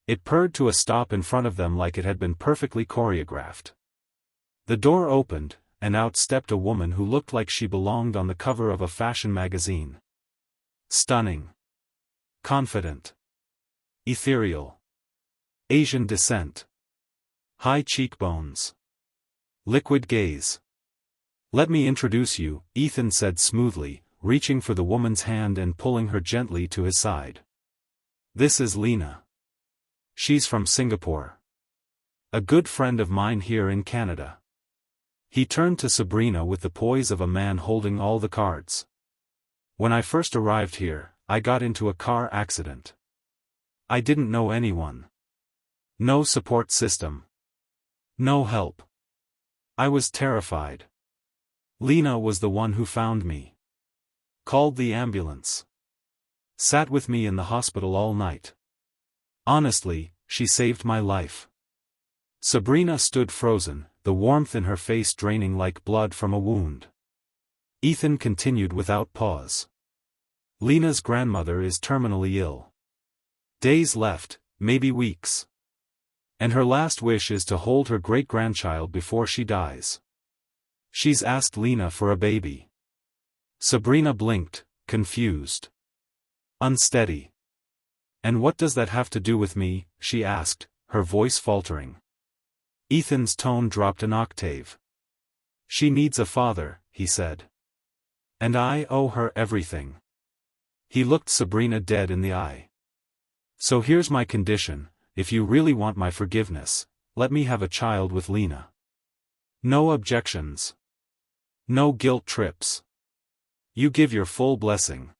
It purred to a stop in front of them like it had been perfectly choreographed. The door opened, and out stepped a woman who looked like she belonged on the cover of a fashion magazine. Stunning. Confident. Ethereal. Asian descent. High cheekbones. Liquid gaze. Let me introduce you, Ethan said smoothly, reaching for the woman's hand and pulling her gently to his side. This is Lena. She's from Singapore. A good friend of mine here in Canada. He turned to Sabrina with the poise of a man holding all the cards. When I first arrived here, I got into a car accident. I didn't know anyone. No support system. No help. I was terrified. Lena was the one who found me. Called the ambulance. Sat with me in the hospital all night. Honestly, she saved my life. Sabrina stood frozen, the warmth in her face draining like blood from a wound. Ethan continued without pause. Lena's grandmother is terminally ill. Days left, maybe weeks. And her last wish is to hold her great-grandchild before she dies. She's asked Lena for a baby. Sabrina blinked, confused. Unsteady. And what does that have to do with me? She asked, her voice faltering. Ethan's tone dropped an octave. She needs a father, he said. And I owe her everything. He looked Sabrina dead in the eye. So here's my condition, if you really want my forgiveness, let me have a child with Lena. No objections. No guilt trips. You give your full blessing.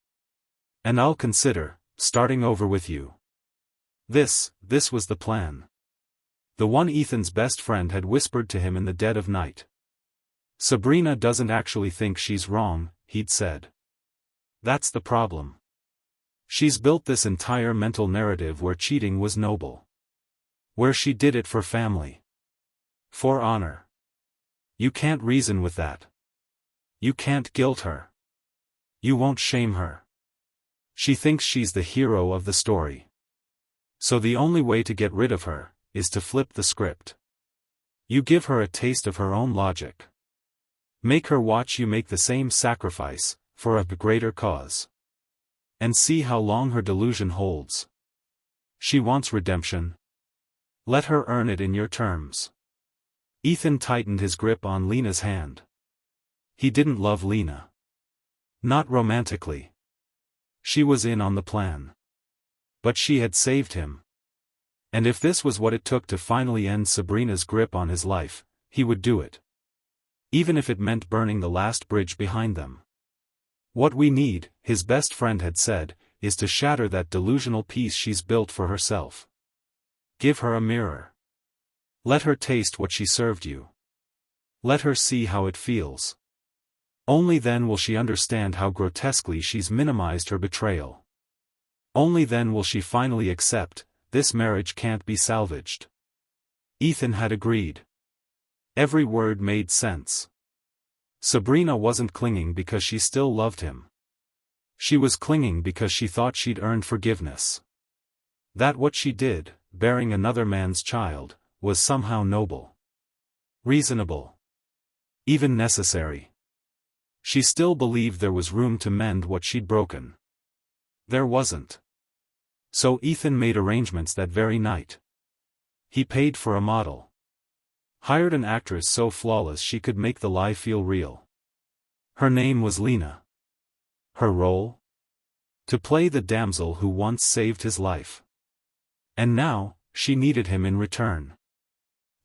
And I'll consider, starting over with you. This was the plan. The one Ethan's best friend had whispered to him in the dead of night. Sabrina doesn't actually think she's wrong, he'd said. That's the problem. She's built this entire mental narrative where cheating was noble. Where she did it for family. For honor. You can't reason with that. You can't guilt her. You won't shame her. She thinks she's the hero of the story. So the only way to get rid of her is to flip the script. You give her a taste of her own logic. Make her watch you make the same sacrifice, for a greater cause. And see how long her delusion holds. She wants redemption. Let her earn it in your terms. Ethan tightened his grip on Lena's hand. He didn't love Lena. Not romantically. She was in on the plan. But she had saved him. And if this was what it took to finally end Sabrina's grip on his life, he would do it. Even if it meant burning the last bridge behind them. What we need, his best friend had said, is to shatter that delusional peace she's built for herself. Give her a mirror. Let her taste what she served you. Let her see how it feels. Only then will she understand how grotesquely she's minimized her betrayal. Only then will she finally accept, this marriage can't be salvaged. Ethan had agreed. Every word made sense. Sabrina wasn't clinging because she still loved him. She was clinging because she thought she'd earned forgiveness. That what she did, bearing another man's child, was somehow noble. Reasonable. Even necessary. She still believed there was room to mend what she'd broken. There wasn't. So Ethan made arrangements that very night. He paid for a model. Hired an actress so flawless she could make the lie feel real. Her name was Lena. Her role? To play the damsel who once saved his life. And now, she needed him in return.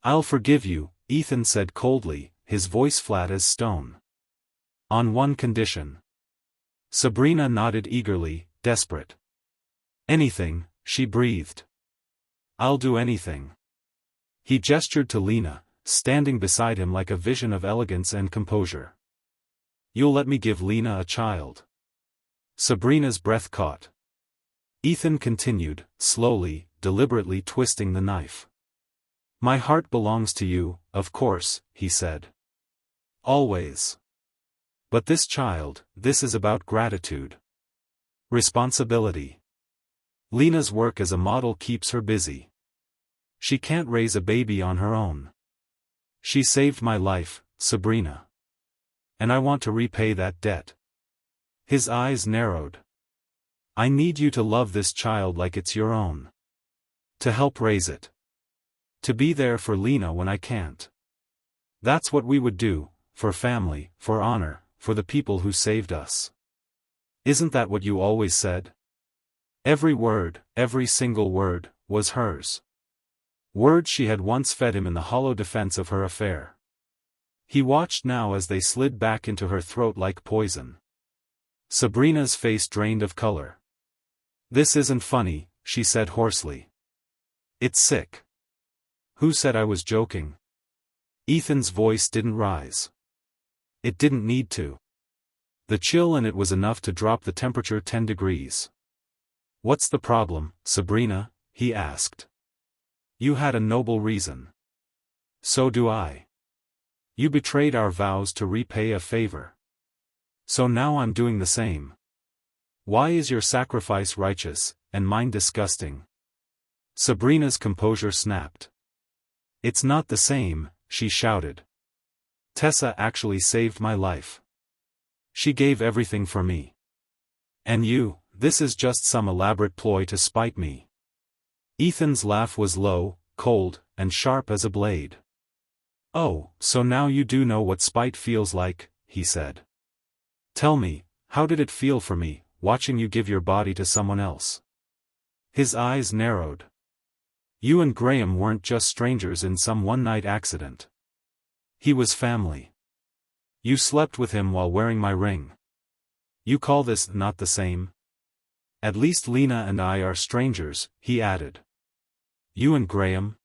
"I'll forgive you," Ethan said coldly, his voice flat as stone. "On one condition." Sabrina nodded eagerly, desperate. "Anything," she breathed. "I'll do anything." He gestured to Lena, standing beside him like a vision of elegance and composure. "You'll let me give Lena a child?" Sabrina's breath caught. Ethan continued, slowly, deliberately twisting the knife. "My heart belongs to you, of course," he said. "Always. But this child, this is about gratitude. Responsibility. Lena's work as a model keeps her busy. She can't raise a baby on her own. She saved my life, Sabrina. And I want to repay that debt." His eyes narrowed. "I need you to love this child like it's your own. To help raise it. To be there for Lena when I can't. That's what we would do, for family, for honor, for the people who saved us. Isn't that what you always said?" Every word, every single word, was hers. Words she had once fed him in the hollow defense of her affair. He watched now as they slid back into her throat like poison. Sabrina's face drained of color. "This isn't funny," she said hoarsely. "It's sick." "Who said I was joking?" Ethan's voice didn't rise. It didn't need to. The chill in it was enough to drop the temperature 10 degrees. "What's the problem, Sabrina?" he asked. "You had a noble reason. So do I. You betrayed our vows to repay a favor. So now I'm doing the same. Why is your sacrifice righteous, and mine disgusting?" Sabrina's composure snapped. "It's not the same," she shouted. "Tessa actually saved my life. She gave everything for me. And you, this is just some elaborate ploy to spite me." Ethan's laugh was low, cold, and sharp as a blade. "Oh, so now you do know what spite feels like," he said. "Tell me, how did it feel for me, watching you give your body to someone else?" His eyes narrowed. "You and Graham weren't just strangers in some one-night accident. He was family. You slept with him while wearing my ring. You call this not the same?" "At least Lena and I are strangers," he added. "You and Graham?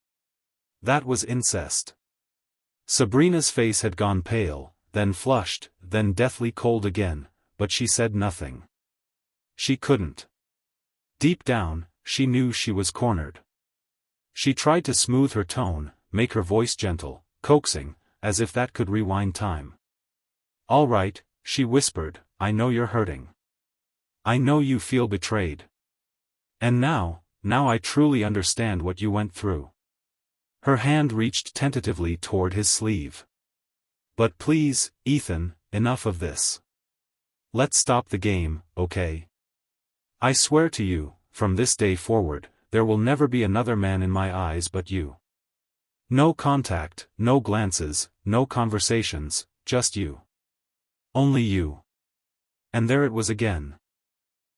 That was incest." Sabrina's face had gone pale, then flushed, then deathly cold again, but she said nothing. She couldn't. Deep down, she knew she was cornered. She tried to smooth her tone, make her voice gentle, coaxing, as if that could rewind time. "All right," she whispered, "I know you're hurting. I know you feel betrayed. And now I truly understand what you went through." Her hand reached tentatively toward his sleeve. "But please, Ethan, enough of this. Let's stop the game, okay? I swear to you, from this day forward, there will never be another man in my eyes but you. No contact, no glances, no conversations, just you. Only you." And there it was again.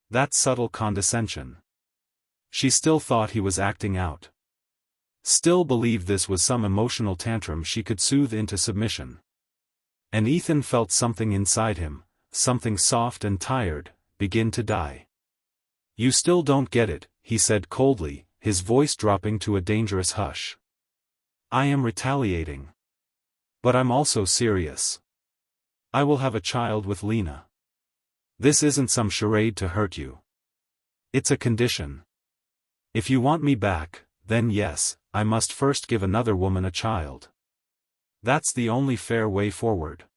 That subtle condescension. She still thought he was acting out. Still believed this was some emotional tantrum she could soothe into submission. And Ethan felt something inside him, something soft and tired, begin to die. "You still don't get it," he said coldly, his voice dropping to a dangerous hush. "I am retaliating. But I'm also serious. I will have a child with Lena. This isn't some charade to hurt you. It's a condition. If you want me back, then yes, I must first give another woman a child. That's the only fair way forward."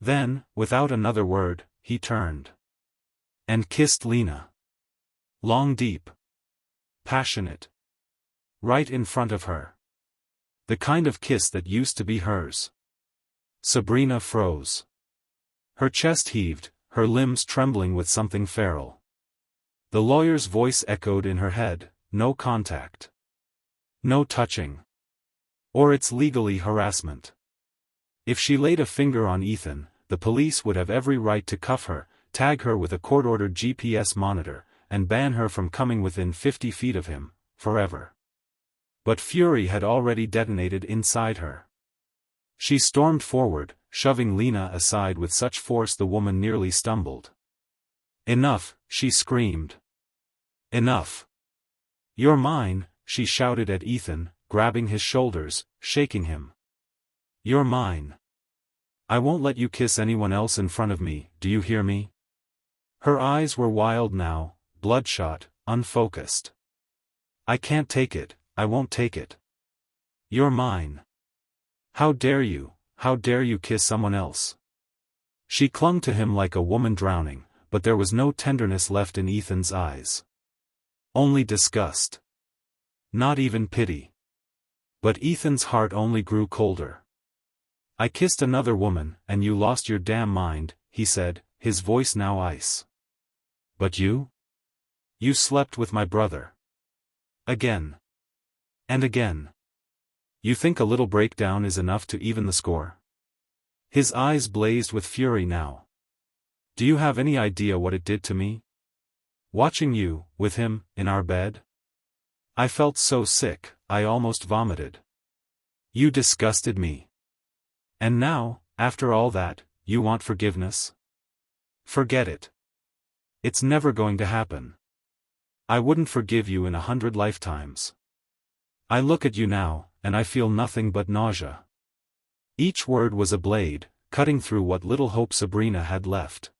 Then, without another word, he turned. And kissed Lena. Long, deep. Passionate. Right in front of her. The kind of kiss that used to be hers. Sabrina froze. Her chest heaved, her limbs trembling with something feral. The lawyer's voice echoed in her head, "No contact. No touching. Or it's legally harassment." If she laid a finger on Ethan, the police would have every right to cuff her, tag her with a court-ordered GPS monitor, and ban her from coming within 50 feet of him, forever. But fury had already detonated inside her. She stormed forward, shoving Lena aside with such force the woman nearly stumbled. "Enough," she screamed. "Enough. You're mine," she shouted at Ethan, grabbing his shoulders, shaking him. "You're mine. I won't let you kiss anyone else in front of me, do you hear me?" Her eyes were wild now, bloodshot, unfocused. "I can't take it, I won't take it. You're mine. How dare you kiss someone else?" She clung to him like a woman drowning, but there was no tenderness left in Ethan's eyes. Only disgust. Not even pity. But Ethan's heart only grew colder. "I kissed another woman, and you lost your damn mind," he said, his voice now ice. "But you? You slept with my brother. Again. And again. You think a little breakdown is enough to even the score?" His eyes blazed with fury now. "Do you have any idea what it did to me? Watching you, with him, in our bed? I felt so sick, I almost vomited. You disgusted me. And now, after all that, you want forgiveness? Forget it. It's never going to happen. I wouldn't forgive you in 100 lifetimes. I look at you now, and I feel nothing but nausea." Each word was a blade, cutting through what little hope Sabrina had left.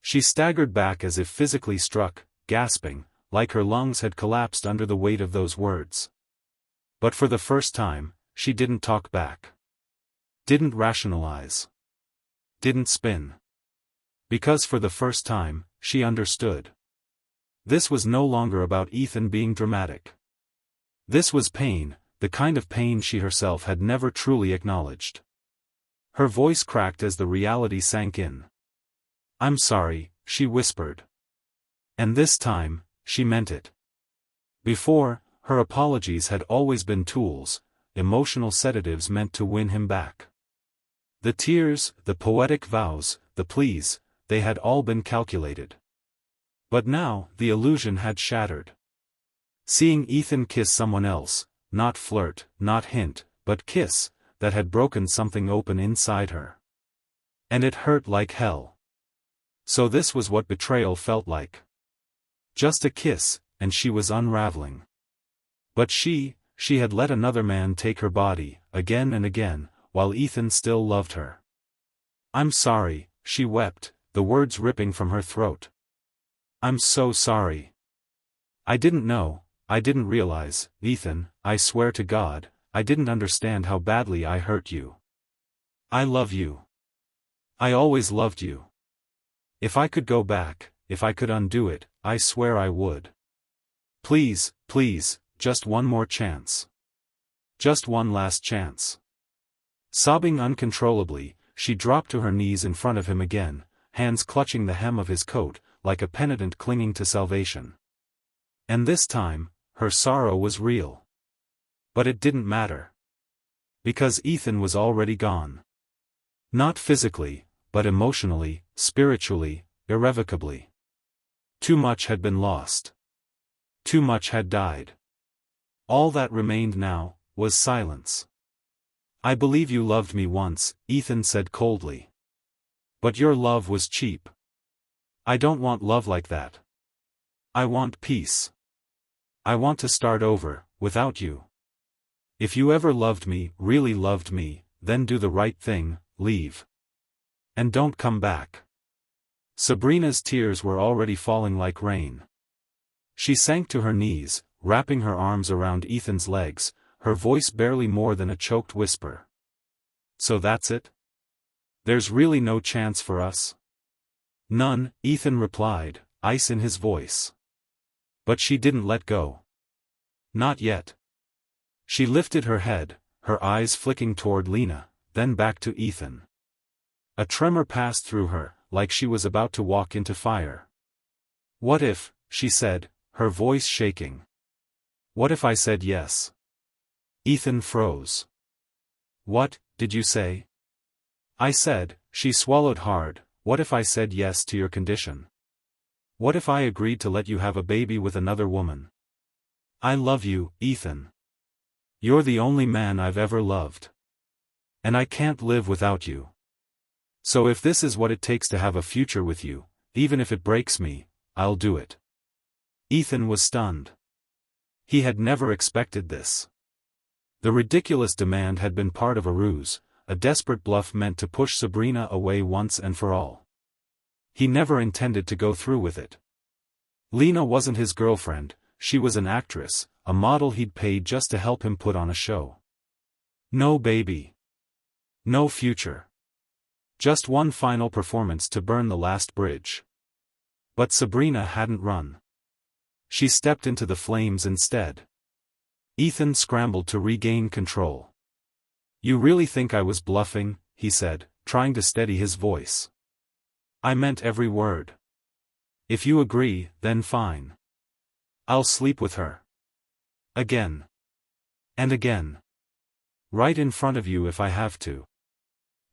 She staggered back as if physically struck, gasping, like her lungs had collapsed under the weight of those words. But for the first time, she didn't talk back. Didn't rationalize. Didn't spin. Because for the first time, she understood. This was no longer about Ethan being dramatic. This was pain, the kind of pain she herself had never truly acknowledged. Her voice cracked as the reality sank in. "I'm sorry," she whispered. And this time, she meant it. Before, her apologies had always been tools, emotional sedatives meant to win him back. The tears, the poetic vows, the pleas, they had all been calculated. But now, the illusion had shattered. Seeing Ethan kiss someone else, not flirt, not hint, but kiss, that had broken something open inside her. And it hurt like hell. So this was what betrayal felt like. Just a kiss, and she was unraveling. But she had let another man take her body, again and again, while Ethan still loved her. "I'm sorry," she wept, the words ripping from her throat. "I'm so sorry. I didn't know, I didn't realize, Ethan, I swear to God, I didn't understand how badly I hurt you. I love you. I always loved you. If I could go back, if I could undo it, I swear I would. Please, please, just one more chance. Just one last chance." Sobbing uncontrollably, she dropped to her knees in front of him again, hands clutching the hem of his coat, like a penitent clinging to salvation. And this time, her sorrow was real. But it didn't matter. Because Ethan was already gone. Not physically, but emotionally, spiritually, irrevocably. Too much had been lost. Too much had died. All that remained now was silence. "I believe you loved me once," Ethan said coldly. "But your love was cheap. I don't want love like that. I want peace. I want to start over, without you. If you ever loved me, really loved me, then do the right thing, leave. And don't come back." Sabrina's tears were already falling like rain. She sank to her knees, wrapping her arms around Ethan's legs, her voice barely more than a choked whisper. "So that's it? There's really no chance for us?" "None," Ethan replied, ice in his voice. But she didn't let go. Not yet. She lifted her head, her eyes flicking toward Lena, then back to Ethan. A tremor passed through her, like she was about to walk into fire. "What if," she said, her voice shaking. "What if I said yes?" Ethan froze. "What did you say?" "I said," she swallowed hard, "what if I said yes to your condition? What if I agreed to let you have a baby with another woman? I love you, Ethan. You're the only man I've ever loved. And I can't live without you. So if this is what it takes to have a future with you, even if it breaks me, I'll do it." Ethan was stunned. He had never expected this. The ridiculous demand had been part of a ruse, a desperate bluff meant to push Sabrina away once and for all. He never intended to go through with it. Lena wasn't his girlfriend, she was an actress, a model he'd paid just to help him put on a show. No baby. No future. Just one final performance to burn the last bridge. But Sabrina hadn't run. She stepped into the flames instead. Ethan scrambled to regain control. "You really think I was bluffing?" he said, trying to steady his voice. "I meant every word. If you agree, then fine. I'll sleep with her. Again. And again. Right in front of you if I have to.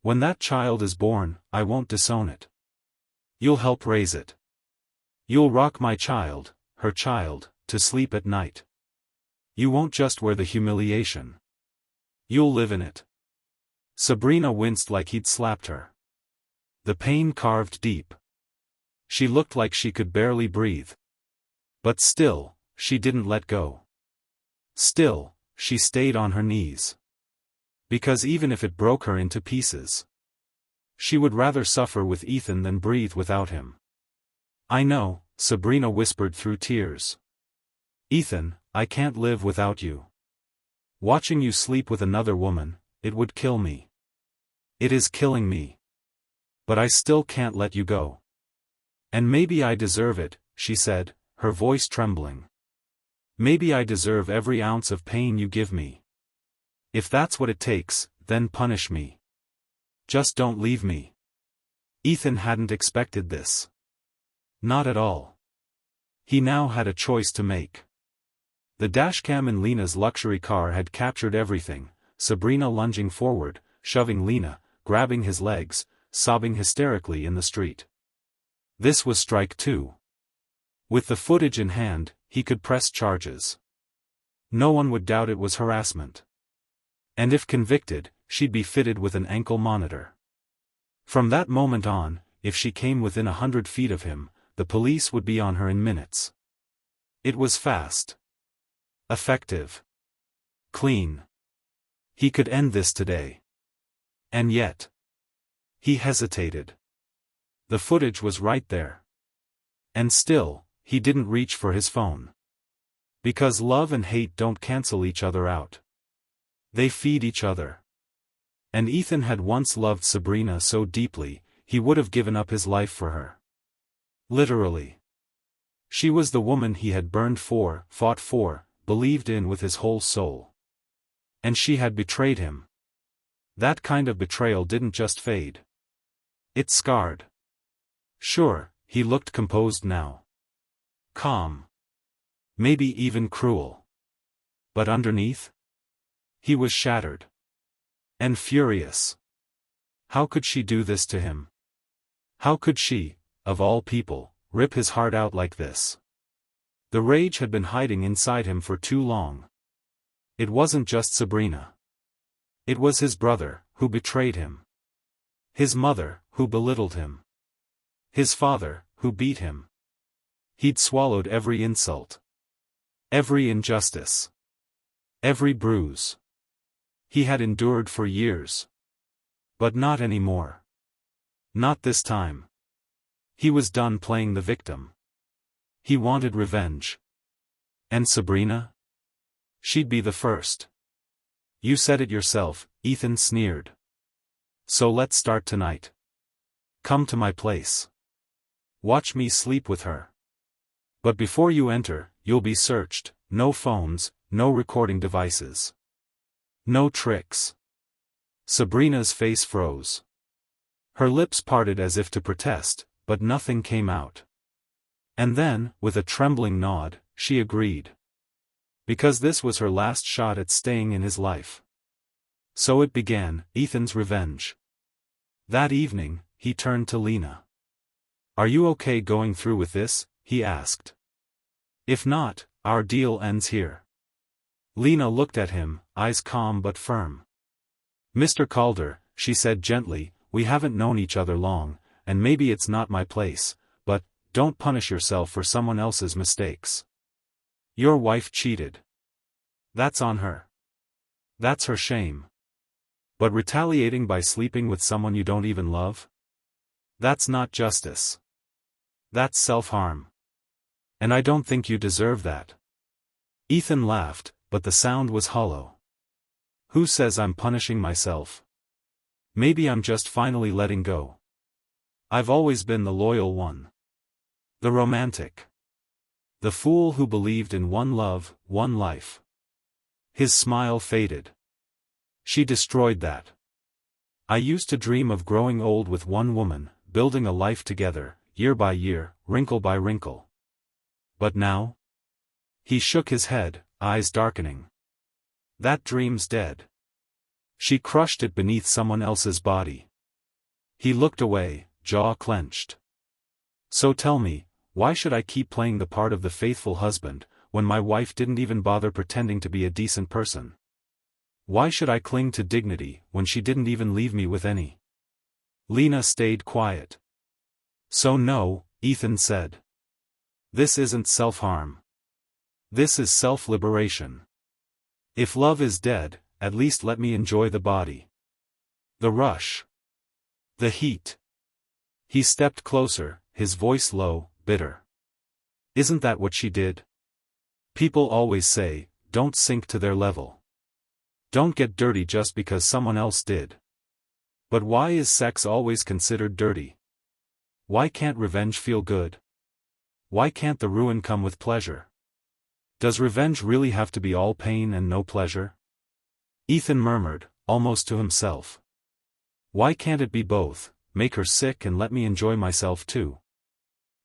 When that child is born, I won't disown it. You'll help raise it. You'll rock my child, her child, to sleep at night. You won't just wear the humiliation. You'll live in it." Sabrina winced like he'd slapped her. The pain carved deep. She looked like she could barely breathe. But still, she didn't let go. Still, she stayed on her knees. Because even if it broke her into pieces, she would rather suffer with Ethan than breathe without him. "I know," Sabrina whispered through tears. "Ethan, I can't live without you. Watching you sleep with another woman, it would kill me. It is killing me. But I still can't let you go. And maybe I deserve it," she said, her voice trembling. "Maybe I deserve every ounce of pain you give me. If that's what it takes, then punish me. Just don't leave me." Ethan hadn't expected this. Not at all. He now had a choice to make. The dashcam in Lena's luxury car had captured everything, Sabrina lunging forward, shoving Lena, grabbing his legs, sobbing hysterically in the street. This was strike two. With the footage in hand, he could press charges. No one would doubt it was harassment. And if convicted, she'd be fitted with an ankle monitor. From that moment on, if she came within 100 feet of him, the police would be on her in minutes. It was fast. Effective. Clean. He could end this today. And yet. He hesitated. The footage was right there. And still, he didn't reach for his phone. Because love and hate don't cancel each other out. They feed each other. And Ethan had once loved Sabrina so deeply, he would have given up his life for her. Literally. She was the woman he had burned for, fought for, believed in with his whole soul. And she had betrayed him. That kind of betrayal didn't just fade. It scarred. Sure, he looked composed now. Calm. Maybe even cruel. But underneath? He was shattered. And furious. How could she do this to him? How could she, of all people, rip his heart out like this? The rage had been hiding inside him for too long. It wasn't just Sabrina. It was his brother, who betrayed him. His mother, who belittled him. His father, who beat him. He'd swallowed every insult. Every injustice. Every bruise. He had endured for years. But not anymore. Not this time. He was done playing the victim. He wanted revenge. And Sabrina? She'd be the first. You said it yourself, Ethan sneered. So let's start tonight. Come to my place. Watch me sleep with her. But before you enter, you'll be searched. No phones, no recording devices. No tricks. Sabrina's face froze. Her lips parted as if to protest, but nothing came out. And then, with a trembling nod, she agreed. Because this was her last shot at staying in his life. So it began, Ethan's revenge. That evening, he turned to Lena. Are you okay going through with this? He asked. If not, our deal ends here. Lena looked at him, eyes calm but firm. Mr. Calder, she said gently, we haven't known each other long, and maybe it's not my place, but, don't punish yourself for someone else's mistakes. Your wife cheated. That's on her. That's her shame. But retaliating by sleeping with someone you don't even love? That's not justice. That's self-harm. And I don't think you deserve that. Ethan laughed, but the sound was hollow. Who says I'm punishing myself? Maybe I'm just finally letting go. I've always been the loyal one. The romantic. The fool who believed in one love, one life. His smile faded. She destroyed that. I used to dream of growing old with one woman, building a life together, year by year, wrinkle by wrinkle. But now? He shook his head, eyes darkening. That dream's dead. She crushed it beneath someone else's body. He looked away, jaw clenched. So tell me, why should I keep playing the part of the faithful husband, when my wife didn't even bother pretending to be a decent person? Why should I cling to dignity, when she didn't even leave me with any? Lena stayed quiet. So no, Ethan said. This isn't self-harm. This is self-liberation. If love is dead, at least let me enjoy the body. The rush. The heat. He stepped closer, his voice low, bitter. Isn't that what she did? People always say, don't sink to their level. Don't get dirty just because someone else did. But why is sex always considered dirty? Why can't revenge feel good? Why can't the ruin come with pleasure? Does revenge really have to be all pain and no pleasure? Ethan murmured, almost to himself. Why can't it be both, make her sick and let me enjoy myself too?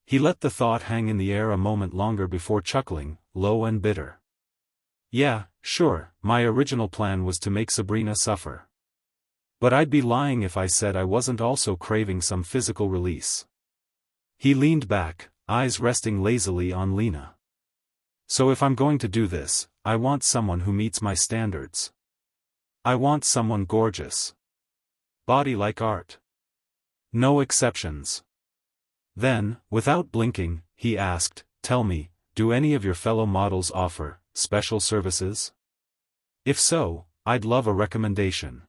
He let the thought hang in the air a moment longer before chuckling, low and bitter. Yeah, sure, my original plan was to make Sabrina suffer. But I'd be lying if I said I wasn't also craving some physical release. He leaned back, eyes resting lazily on Lena. So if I'm going to do this, I want someone who meets my standards. I want someone gorgeous. Body like art. No exceptions. Then, without blinking, he asked, tell me, do any of your fellow models offer special services? If so, I'd love a recommendation.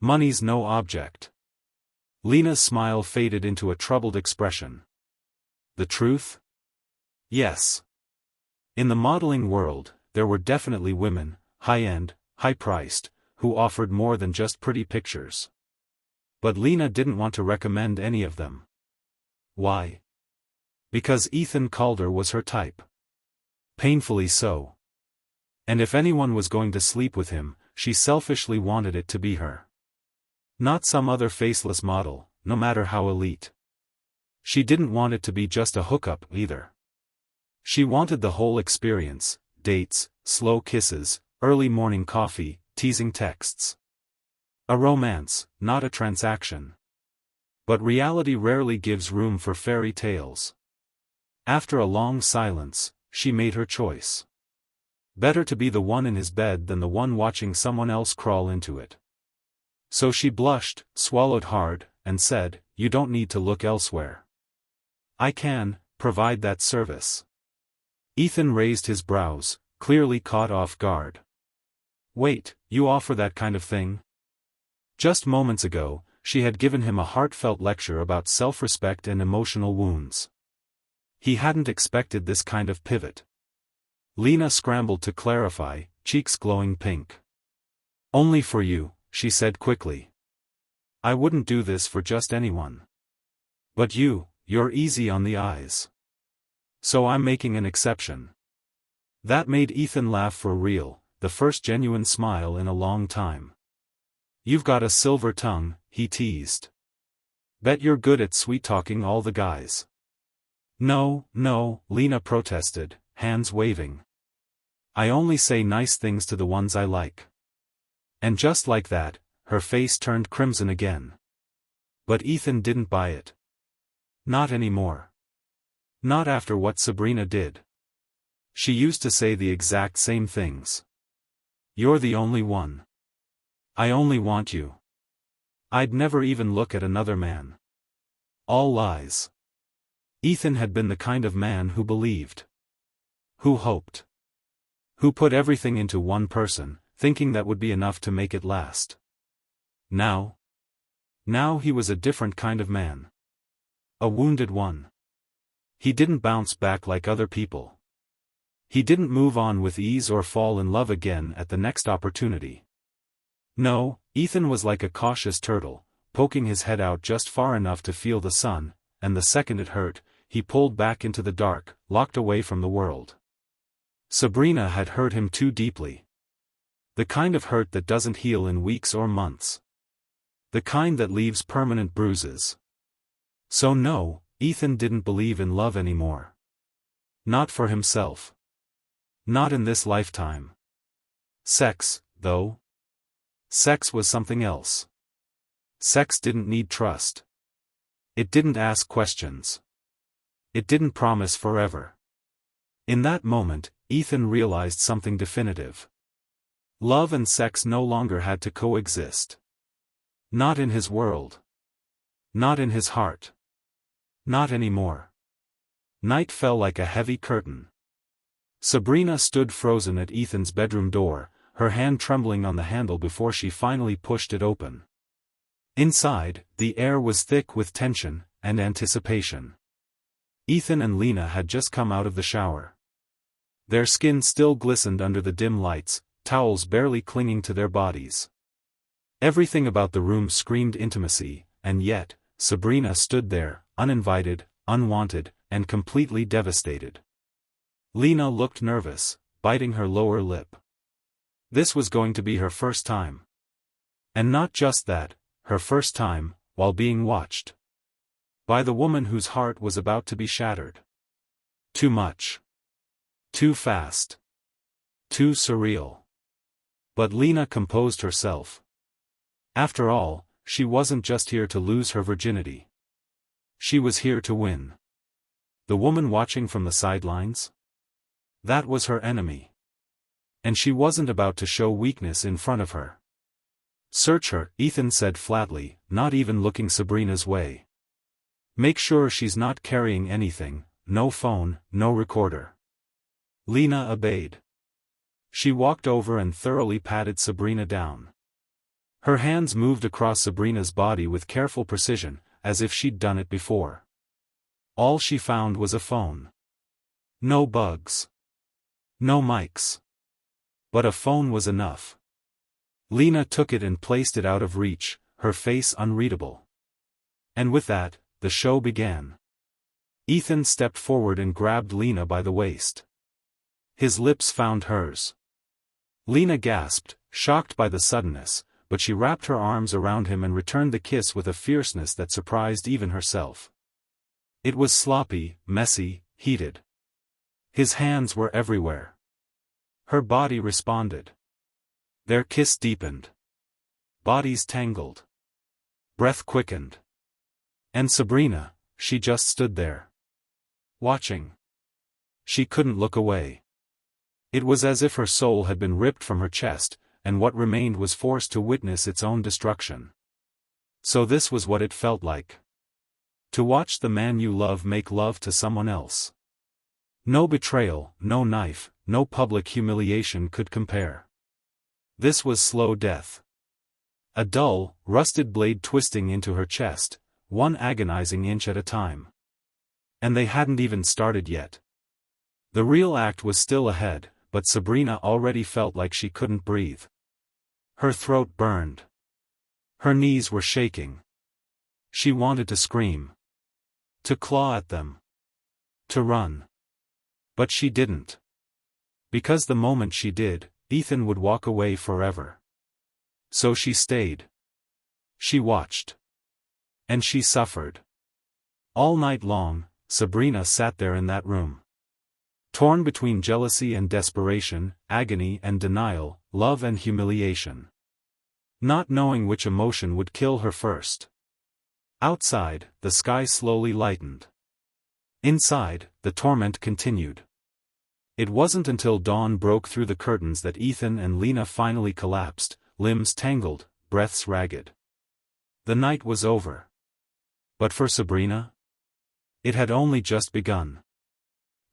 Money's no object. Lena's smile faded into a troubled expression. The truth? Yes. In the modeling world, there were definitely women, high-end, high-priced, who offered more than just pretty pictures. But Lena didn't want to recommend any of them. Why? Because Ethan Calder was her type. Painfully so. And if anyone was going to sleep with him, she selfishly wanted it to be her. Not some other faceless model, no matter how elite. She didn't want it to be just a hookup either. She wanted the whole experience, dates, slow kisses, early morning coffee, teasing texts. A romance, not a transaction. But reality rarely gives room for fairy tales. After a long silence, she made her choice. Better to be the one in his bed than the one watching someone else crawl into it. So she blushed, swallowed hard, and said, "You don't need to look elsewhere. I can provide that service." Ethan raised his brows, clearly caught off guard. "Wait, you offer that kind of thing?" Just moments ago, she had given him a heartfelt lecture about self-respect and emotional wounds. He hadn't expected this kind of pivot. Lena scrambled to clarify, cheeks glowing pink. "Only for you," she said quickly. "I wouldn't do this for just anyone. But you're easy on the eyes. So I'm making an exception." That made Ethan laugh for real, the first genuine smile in a long time. "You've got a silver tongue," he teased. "Bet you're good at sweet-talking all the guys." No, Lena protested, hands waving. "I only say nice things to the ones I like." And just like that, her face turned crimson again. But Ethan didn't buy it. Not anymore. Not after what Sabrina did. She used to say the exact same things. "You're the only one. I only want you. I'd never even look at another man." All lies. Ethan had been the kind of man who believed. Who hoped. Who put everything into one person, thinking that would be enough to make it last. Now he was a different kind of man. A wounded one. He didn't bounce back like other people. He didn't move on with ease or fall in love again at the next opportunity. No, Ethan was like a cautious turtle, poking his head out just far enough to feel the sun, and the second it hurt, he pulled back into the dark, locked away from the world. Sabrina had hurt him too deeply. The kind of hurt that doesn't heal in weeks or months. The kind that leaves permanent bruises. So no, Ethan didn't believe in love anymore. Not for himself. Not in this lifetime. Sex, though. Sex was something else. Sex didn't need trust. It didn't ask questions. It didn't promise forever. In that moment, Ethan realized something definitive. Love and sex no longer had to coexist. Not in his world. Not in his heart. Not anymore. Night fell like a heavy curtain. Sabrina stood frozen at Ethan's bedroom door, her hand trembling on the handle before she finally pushed it open. Inside, the air was thick with tension and anticipation. Ethan and Lena had just come out of the shower. Their skin still glistened under the dim lights, towels barely clinging to their bodies. Everything about the room screamed intimacy, and yet, Sabrina stood there, uninvited, unwanted, and completely devastated. Lena looked nervous, biting her lower lip. This was going to be her first time. And not just that, her first time, while being watched. By the woman whose heart was about to be shattered. Too much. Too fast. Too surreal. But Lena composed herself. After all, she wasn't just here to lose her virginity. She was here to win. The woman watching from the sidelines? That was her enemy. And she wasn't about to show weakness in front of her. "Search her," Ethan said flatly, not even looking Sabrina's way. "Make sure she's not carrying anything, no phone, no recorder." Lena obeyed. She walked over and thoroughly patted Sabrina down. Her hands moved across Sabrina's body with careful precision, as if she'd done it before. All she found was a phone. No bugs. No mics. But a phone was enough. Lena took it and placed it out of reach, her face unreadable. And with that, the show began. Ethan stepped forward and grabbed Lena by the waist. His lips found hers. Lena gasped, shocked by the suddenness, but she wrapped her arms around him and returned the kiss with a fierceness that surprised even herself. It was sloppy, messy, heated. His hands were everywhere. Her body responded. Their kiss deepened. Bodies tangled. Breath quickened. And Sabrina, she just stood there. Watching. She couldn't look away. It was as if her soul had been ripped from her chest, and what remained was forced to witness its own destruction. So this was what it felt like. To watch the man you love make love to someone else. No betrayal, no knife, no public humiliation could compare. This was slow death. A dull, rusted blade twisting into her chest, one agonizing inch at a time. And they hadn't even started yet. The real act was still ahead, but Sabrina already felt like she couldn't breathe. Her throat burned. Her knees were shaking. She wanted to scream. To claw at them. To run. But she didn't. Because the moment she did, Ethan would walk away forever. So she stayed. She watched. And she suffered. All night long, Sabrina sat there in that room. Torn between jealousy and desperation, agony and denial, love and humiliation. Not knowing which emotion would kill her first. Outside, the sky slowly lightened. Inside, the torment continued. It wasn't until dawn broke through the curtains that Ethan and Lena finally collapsed, limbs tangled, breaths ragged. The night was over. But for Sabrina? It had only just begun.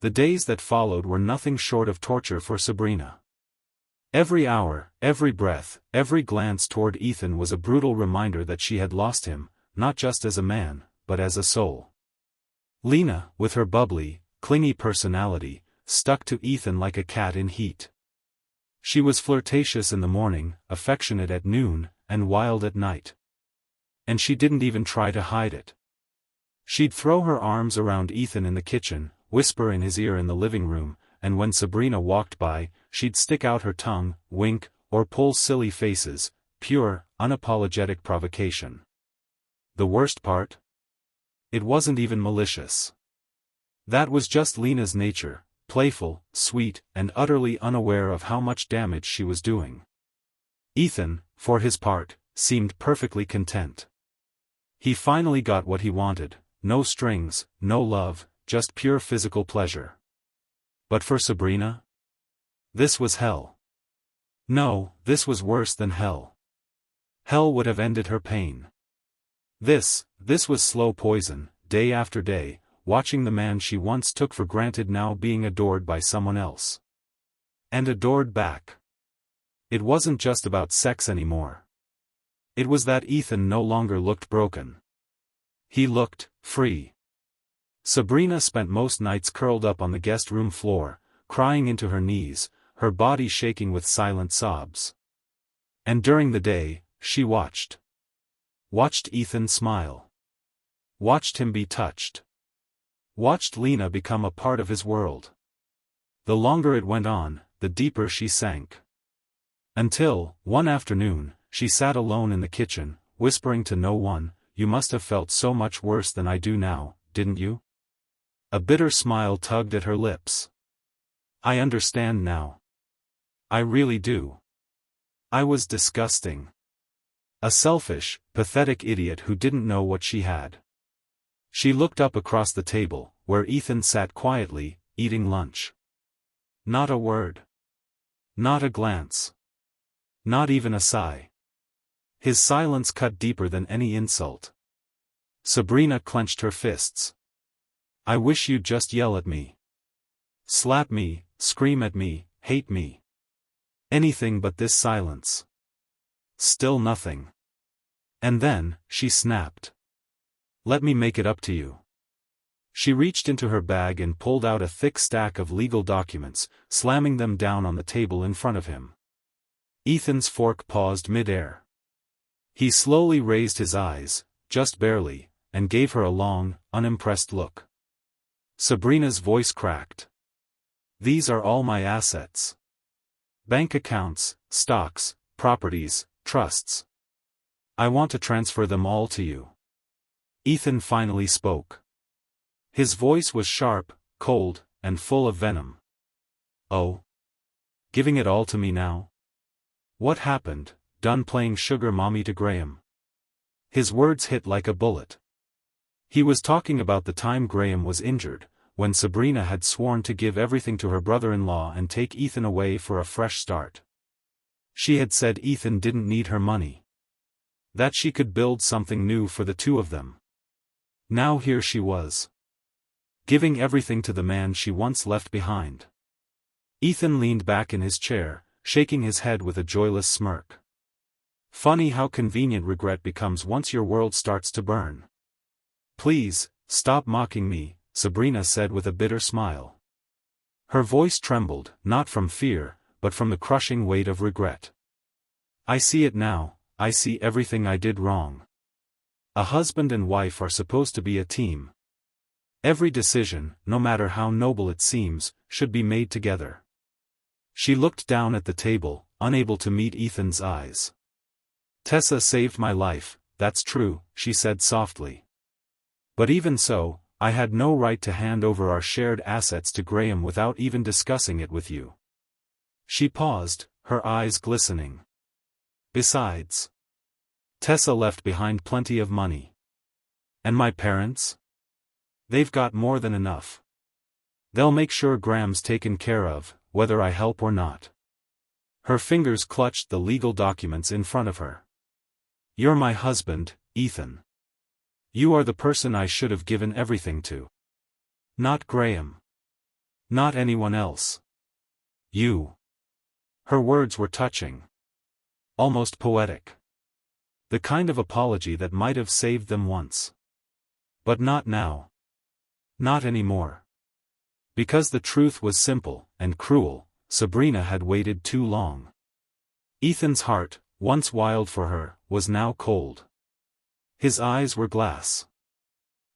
The days that followed were nothing short of torture for Sabrina. Every hour, every breath, every glance toward Ethan was a brutal reminder that she had lost him, not just as a man, but as a soul. Lena, with her bubbly, clingy personality, stuck to Ethan like a cat in heat. She was flirtatious in the morning, affectionate at noon, and wild at night. And she didn't even try to hide it. She'd throw her arms around Ethan in the kitchen, whisper in his ear in the living room, and when Sabrina walked by, she'd stick out her tongue, wink, or pull silly faces, pure, unapologetic provocation. The worst part? It wasn't even malicious. That was just Lena's nature, playful, sweet, and utterly unaware of how much damage she was doing. Ethan, for his part, seemed perfectly content. He finally got what he wanted, no strings, no love, just pure physical pleasure. But for Sabrina? This was hell. No, this was worse than hell. Hell would have ended her pain. This was slow poison, day after day, watching the man she once took for granted now being adored by someone else. And adored back. It wasn't just about sex anymore. It was that Ethan no longer looked broken. He looked free. Sabrina spent most nights curled up on the guest room floor, crying into her knees, her body shaking with silent sobs. And during the day, she watched. Watched Ethan smile. Watched him be touched. Watched Lena become a part of his world. The longer it went on, the deeper she sank. Until, one afternoon, she sat alone in the kitchen, whispering to no one, "You must have felt so much worse than I do now, didn't you?" A bitter smile tugged at her lips. "I understand now. I really do. I was disgusting. A selfish, pathetic idiot who didn't know what she had." She looked up across the table, where Ethan sat quietly, eating lunch. Not a word. Not a glance. Not even a sigh. His silence cut deeper than any insult. Sabrina clenched her fists. "I wish you'd just yell at me. Slap me, scream at me, hate me. Anything but this silence." Still nothing. And then, she snapped. "Let me make it up to you." She reached into her bag and pulled out a thick stack of legal documents, slamming them down on the table in front of him. Ethan's fork paused mid-air. He slowly raised his eyes, just barely, and gave her a long, unimpressed look. Sabrina's voice cracked. "These are all my assets. Bank accounts, stocks, properties, trusts. I want to transfer them all to you." Ethan finally spoke. His voice was sharp, cold, and full of venom. "Oh? Giving it all to me now? What happened? Done playing sugar mommy to Graham?" His words hit like a bullet. He was talking about the time Graham was injured, when Sabrina had sworn to give everything to her brother-in-law and take Ethan away for a fresh start. She had said Ethan didn't need her money. That she could build something new for the two of them. Now here she was, giving everything to the man she once left behind. Ethan leaned back in his chair, shaking his head with a joyless smirk. Funny how convenient regret becomes once your world starts to burn. Please, stop mocking me, Sabrina said with a bitter smile. Her voice trembled, not from fear, but from the crushing weight of regret. I see it now, I see everything I did wrong. A husband and wife are supposed to be a team. Every decision, no matter how noble it seems, should be made together. She looked down at the table, unable to meet Ethan's eyes. Tessa saved my life, that's true, she said softly. But even so, I had no right to hand over our shared assets to Graham without even discussing it with you. She paused, her eyes glistening. Besides, Tessa left behind plenty of money. And my parents? They've got more than enough. They'll make sure Graham's taken care of, whether I help or not. Her fingers clutched the legal documents in front of her. You're my husband, Ethan. You are the person I should have given everything to. Not Graham. Not anyone else. You. Her words were touching. Almost poetic. The kind of apology that might have saved them once. But not now. Not anymore. Because the truth was simple, and cruel, Sabrina had waited too long. Ethan's heart, once wild for her, was now cold. His eyes were glass.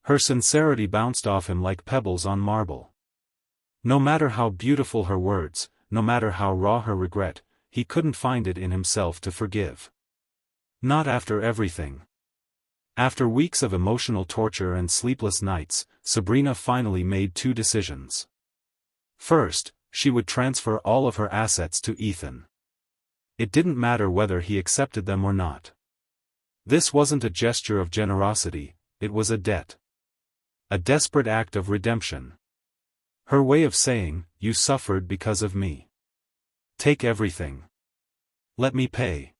Her sincerity bounced off him like pebbles on marble. No matter how beautiful her words, no matter how raw her regret, he couldn't find it in himself to forgive. Not after everything. After weeks of emotional torture and sleepless nights, Sabrina finally made two decisions. First, she would transfer all of her assets to Ethan. It didn't matter whether he accepted them or not. This wasn't a gesture of generosity, it was a debt. A desperate act of redemption. Her way of saying, you suffered because of me. Take everything. Let me pay.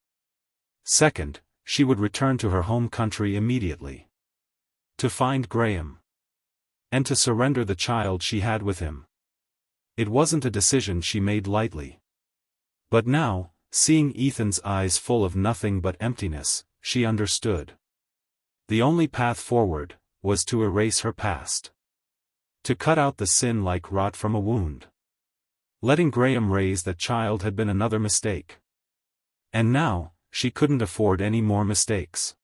Second, she would return to her home country immediately. To find Graham. And to surrender the child she had with him. It wasn't a decision she made lightly. But now, seeing Ethan's eyes full of nothing but emptiness, she understood. The only path forward was to erase her past. To cut out the sin like rot from a wound. Letting Graham raise that child had been another mistake. And now, she couldn't afford any more mistakes.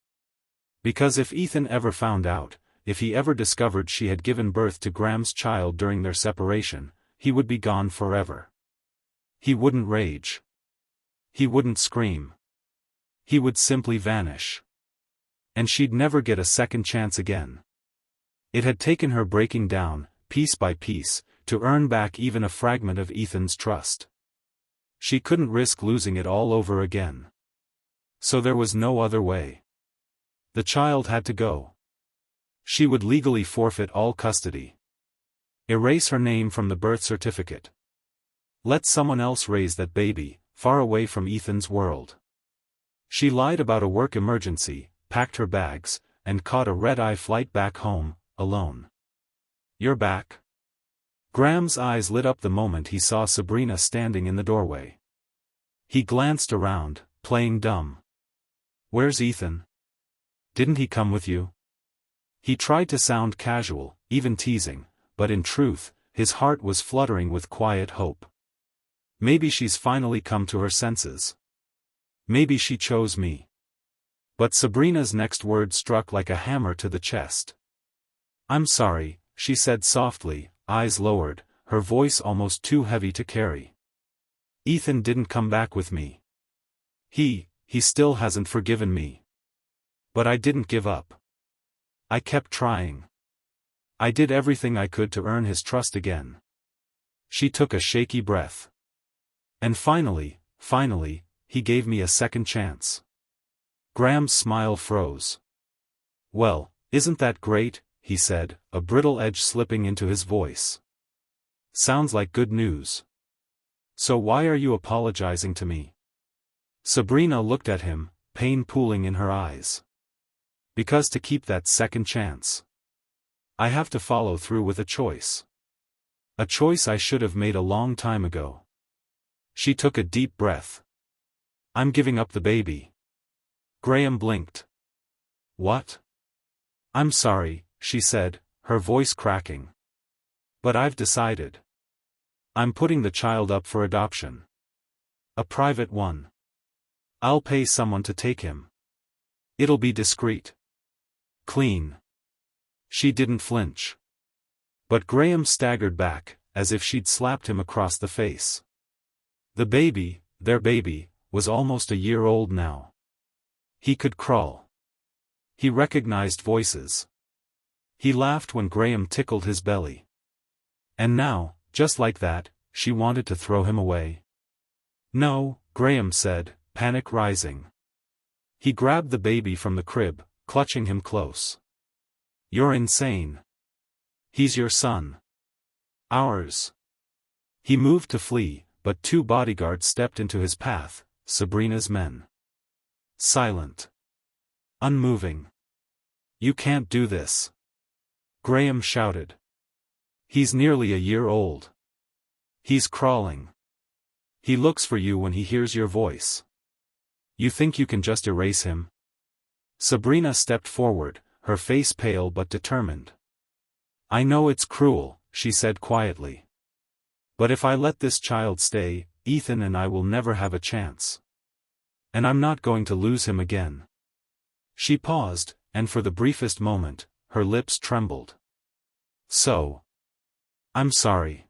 Because if Ethan ever found out, if he ever discovered she had given birth to Graham's child during their separation, he would be gone forever. He wouldn't rage. He wouldn't scream. He would simply vanish. And she'd never get a second chance again. It had taken her breaking down, piece by piece, to earn back even a fragment of Ethan's trust. She couldn't risk losing it all over again. So there was no other way. The child had to go. She would legally forfeit all custody. Erase her name from the birth certificate. Let someone else raise that baby, far away from Ethan's world. She lied about a work emergency, packed her bags, and caught a red-eye flight back home, alone. You're back? Graham's eyes lit up the moment he saw Sabrina standing in the doorway. He glanced around, playing dumb. Where's Ethan? Didn't he come with you? He tried to sound casual, even teasing, but in truth, his heart was fluttering with quiet hope. Maybe she's finally come to her senses. Maybe she chose me. But Sabrina's next word struck like a hammer to the chest. I'm sorry, she said softly, eyes lowered, her voice almost too heavy to carry. Ethan didn't come back with me. He still hasn't forgiven me. But I didn't give up. I kept trying. I did everything I could to earn his trust again. She took a shaky breath. And finally, he gave me a second chance. Graham's smile froze. Well, isn't that great? he said, a brittle edge slipping into his voice. Sounds like good news. So why are you apologizing to me? Sabrina looked at him, pain pooling in her eyes. Because to keep that second chance, I have to follow through with a choice. A choice I should have made a long time ago. She took a deep breath. I'm giving up the baby. Graham blinked. What? I'm sorry, she said, her voice cracking. But I've decided. I'm putting the child up for adoption. A private one. I'll pay someone to take him. It'll be discreet. Clean. She didn't flinch. But Graham staggered back, as if she'd slapped him across the face. The baby, their baby, was almost a year old now. He could crawl. He recognized voices. He laughed when Graham tickled his belly. And now, just like that, she wanted to throw him away. No, Graham said, panic rising. He grabbed the baby from the crib, clutching him close. You're insane. He's your son. Ours. He moved to flee, but two bodyguards stepped into his path, Sabrina's men. Silent. Unmoving. You can't do this. Graham shouted. He's nearly a year old. He's crawling. He looks for you when he hears your voice. You think you can just erase him? Sabrina stepped forward, her face pale but determined. I know it's cruel, she said quietly. But if I let this child stay, Ethan and I will never have a chance. And I'm not going to lose him again. She paused, and for the briefest moment, her lips trembled. So. I'm sorry.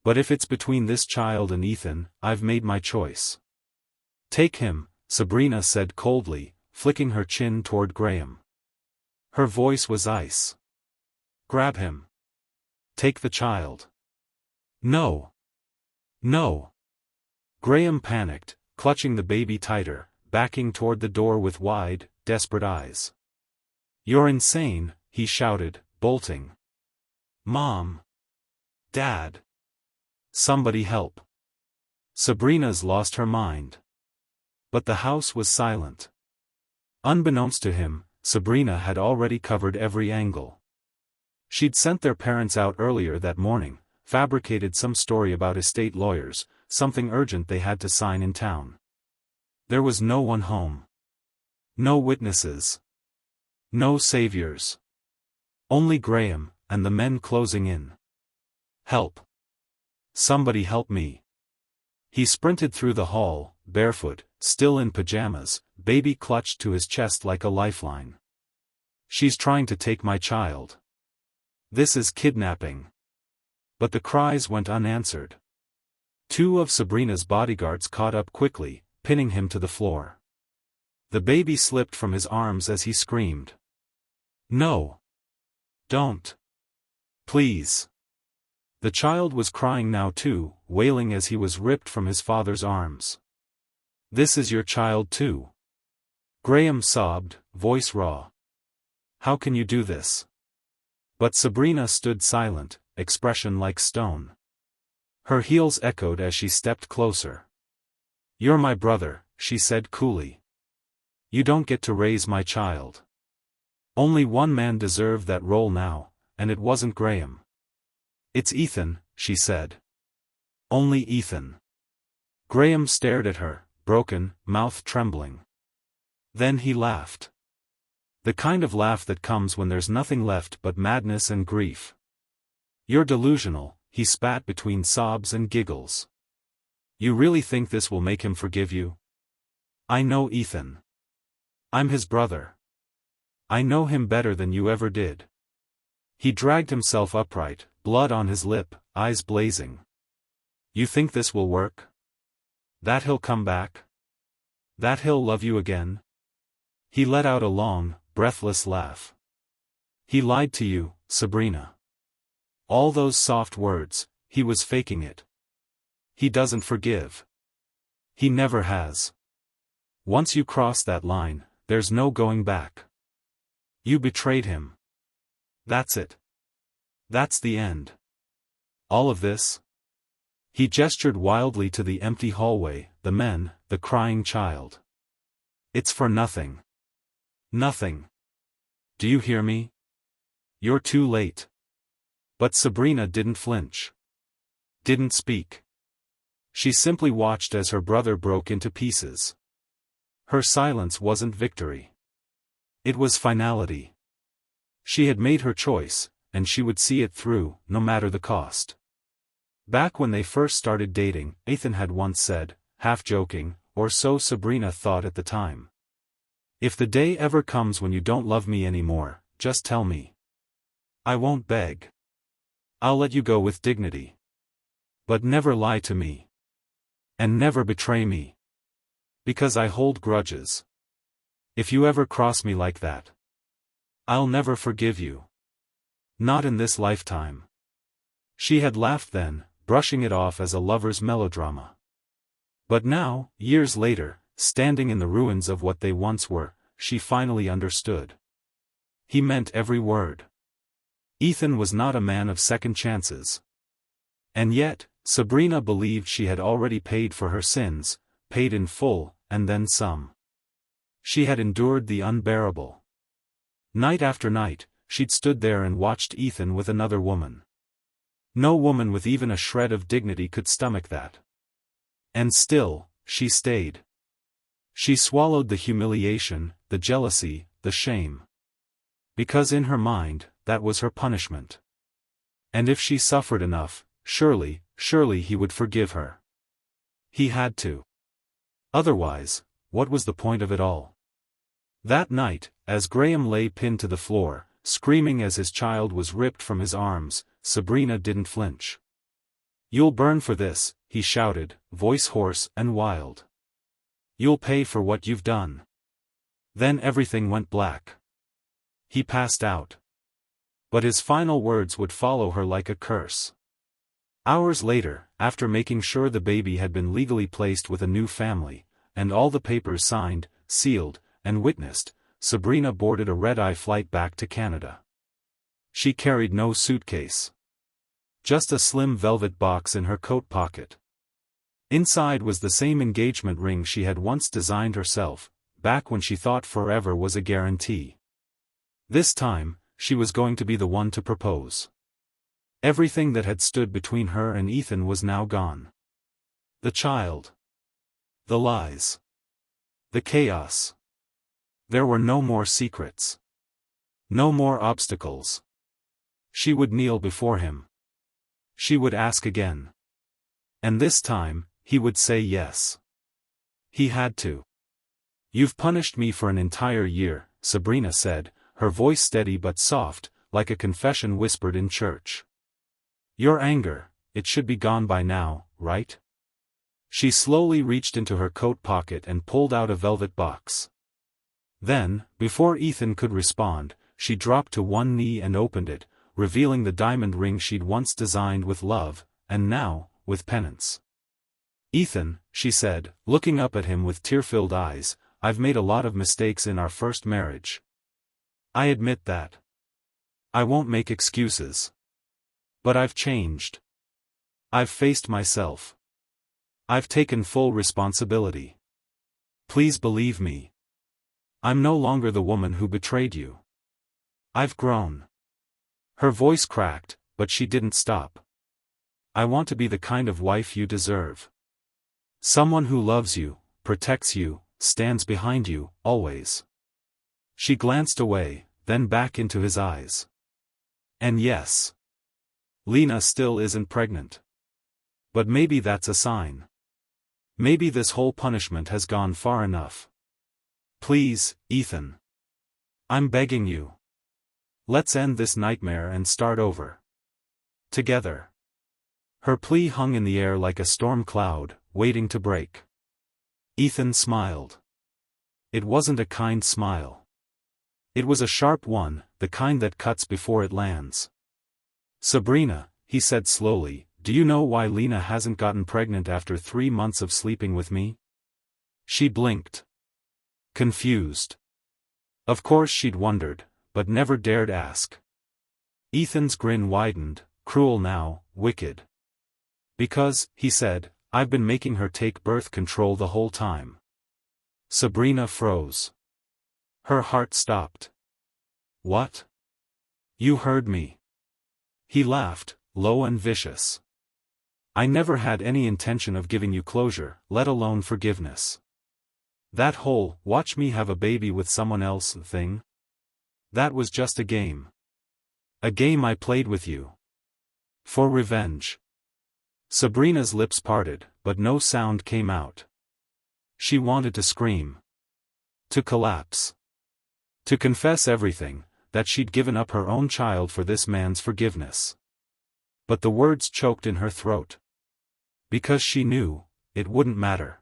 But if it's between this child and Ethan, I've made my choice. Take him, Sabrina said coldly, flicking her chin toward Graham. Her voice was ice. Grab him. Take the child. No. No. Graham panicked, clutching the baby tighter, backing toward the door with wide, desperate eyes. You're insane, he shouted, bolting. Mom. Dad. Somebody help. Sabrina's lost her mind. But the house was silent. Unbeknownst to him, Sabrina had already covered every angle. She'd sent their parents out earlier that morning, fabricated some story about estate lawyers, something urgent they had to sign in town. There was no one home. No witnesses. No saviors. Only Graham, and the men closing in. Help. Somebody help me. He sprinted through the hall, barefoot, still in pajamas, baby clutched to his chest like a lifeline. She's trying to take my child. This is kidnapping. But the cries went unanswered. Two of Sabrina's bodyguards caught up quickly, pinning him to the floor. The baby slipped from his arms as he screamed. No. Don't. Please. The child was crying now too, wailing as he was ripped from his father's arms. This is your child too. Graham sobbed, voice raw. How can you do this? But Sabrina stood silent, expression like stone. Her heels echoed as she stepped closer. You're my brother, she said coolly. You don't get to raise my child. Only one man deserved that role now, and it wasn't Graham. It's Ethan, she said. Only Ethan. Graham stared at her, broken, mouth trembling. Then he laughed. The kind of laugh that comes when there's nothing left but madness and grief. You're delusional, he spat between sobs and giggles. You really think this will make him forgive you? I know Ethan. I'm his brother. I know him better than you ever did. He dragged himself upright, blood on his lip, eyes blazing. You think this will work? That he'll come back? That he'll love you again? He let out a long, breathless laugh. He lied to you, Sabrina. All those soft words, he was faking it. He doesn't forgive. He never has. Once you cross that line, there's no going back. You betrayed him. That's it. That's the end. All of this? He gestured wildly to the empty hallway, the men, the crying child. It's for nothing. Nothing. Do you hear me? You're too late. But Sabrina didn't flinch. Didn't speak. She simply watched as her brother broke into pieces. Her silence wasn't victory. It was finality. She had made her choice, and she would see it through, no matter the cost. Back when they first started dating, Ethan had once said, half joking, or so Sabrina thought at the time. If the day ever comes when you don't love me anymore, just tell me. I won't beg. I'll let you go with dignity. But never lie to me. And never betray me. Because I hold grudges. If you ever cross me like that, I'll never forgive you. Not in this lifetime. She had laughed then, brushing it off as a lover's melodrama. But now, years later, standing in the ruins of what they once were, she finally understood. He meant every word. Ethan was not a man of second chances. And yet, Sabrina believed she had already paid for her sins, paid in full, and then some. She had endured the unbearable. Night after night, she'd stood there and watched Ethan with another woman. No woman with even a shred of dignity could stomach that. And still, she stayed. She swallowed the humiliation, the jealousy, the shame. Because in her mind, that was her punishment. And if she suffered enough, surely he would forgive her. He had to. Otherwise, what was the point of it all? That night, as Graham lay pinned to the floor, screaming as his child was ripped from his arms, Sabrina didn't flinch. "You'll burn for this," he shouted, voice hoarse and wild. "You'll pay for what you've done." Then everything went black. He passed out. But his final words would follow her like a curse. Hours later, after making sure the baby had been legally placed with a new family, and all the papers signed, sealed, and witnessed, Sabrina boarded a red-eye flight back to Canada. She carried no suitcase. Just a slim velvet box in her coat pocket. Inside was the same engagement ring she had once designed herself, back when she thought forever was a guarantee. This time, she was going to be the one to propose. Everything that had stood between her and Ethan was now gone. The child. The lies. The chaos. There were no more secrets. No more obstacles. She would kneel before him. She would ask again. And this time, he would say yes. He had to. "You've punished me for an entire year," Sabrina said, her voice steady but soft, like a confession whispered in church. "Your anger, it should be gone by now, right?" She slowly reached into her coat pocket and pulled out a velvet box. Then, before Ethan could respond, she dropped to one knee and opened it, revealing the diamond ring she'd once designed with love, and now, with penance. "Ethan," she said, looking up at him with tear-filled eyes, "I've made a lot of mistakes in our first marriage. I admit that. I won't make excuses. But I've changed. I've faced myself. I've taken full responsibility. Please believe me. I'm no longer the woman who betrayed you. I've grown." Her voice cracked, but she didn't stop. "I want to be the kind of wife you deserve. Someone who loves you, protects you, stands behind you, always." She glanced away, then back into his eyes. "And yes. Lena still isn't pregnant. But maybe that's a sign. Maybe this whole punishment has gone far enough. Please, Ethan. I'm begging you. Let's end this nightmare and start over. Together." Her plea hung in the air like a storm cloud, waiting to break. Ethan smiled. It wasn't a kind smile. It was a sharp one, the kind that cuts before it lands. "Sabrina," he said slowly, "do you know why Lena hasn't gotten pregnant after 3 months of sleeping with me?" She blinked. Confused. Of course she'd wondered, but never dared ask. Ethan's grin widened, cruel now, wicked. Because, he said, I've been making her take birth control the whole time. Sabrina froze. Her heart stopped. What? You heard me. He laughed, low and vicious. I never had any intention of giving you closure, let alone forgiveness. That whole, watch me have a baby with someone else thing? That was just a game. A game I played with you. For revenge. Sabrina's lips parted, but no sound came out. She wanted to scream. To collapse. To confess everything, that she'd given up her own child for this man's forgiveness. But the words choked in her throat. Because she knew, it wouldn't matter.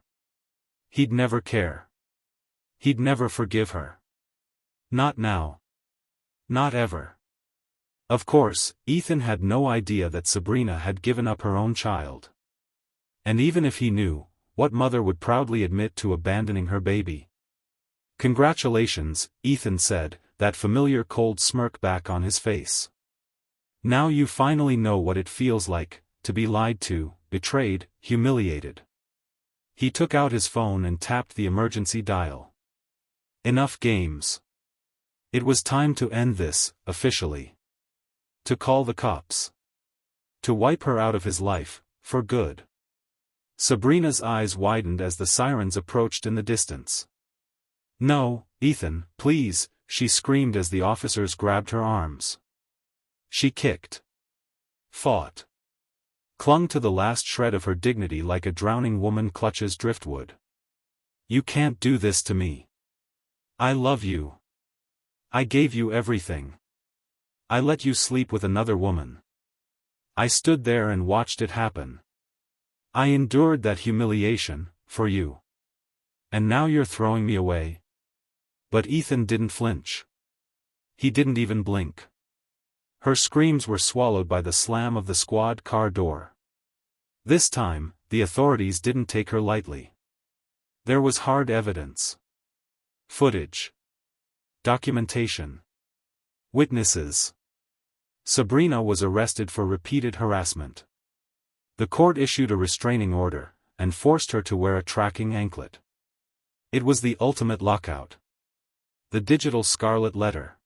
He'd never care. He'd never forgive her. Not now. Not ever. Of course, Ethan had no idea that Sabrina had given up her own child. And even if he knew, what mother would proudly admit to abandoning her baby? Congratulations, Ethan said, that familiar cold smirk back on his face. Now you finally know what it feels like, to be lied to, betrayed, humiliated. He took out his phone and tapped the emergency dial. Enough games. It was time to end this, officially. To call the cops. To wipe her out of his life, for good. Sabrina's eyes widened as the sirens approached in the distance. No, Ethan, please, she screamed as the officers grabbed her arms. She kicked. Fought. Clung to the last shred of her dignity like a drowning woman clutches driftwood. You can't do this to me. I love you. I gave you everything. I let you sleep with another woman. I stood there and watched it happen. I endured that humiliation, for you. And now you're throwing me away? But Ethan didn't flinch. He didn't even blink. Her screams were swallowed by the slam of the squad car door. This time, the authorities didn't take her lightly. There was hard evidence. Footage. Documentation. Witnesses. Sabrina was arrested for repeated harassment. The court issued a restraining order, and forced her to wear a tracking anklet. It was the ultimate lockout. The digital scarlet letter.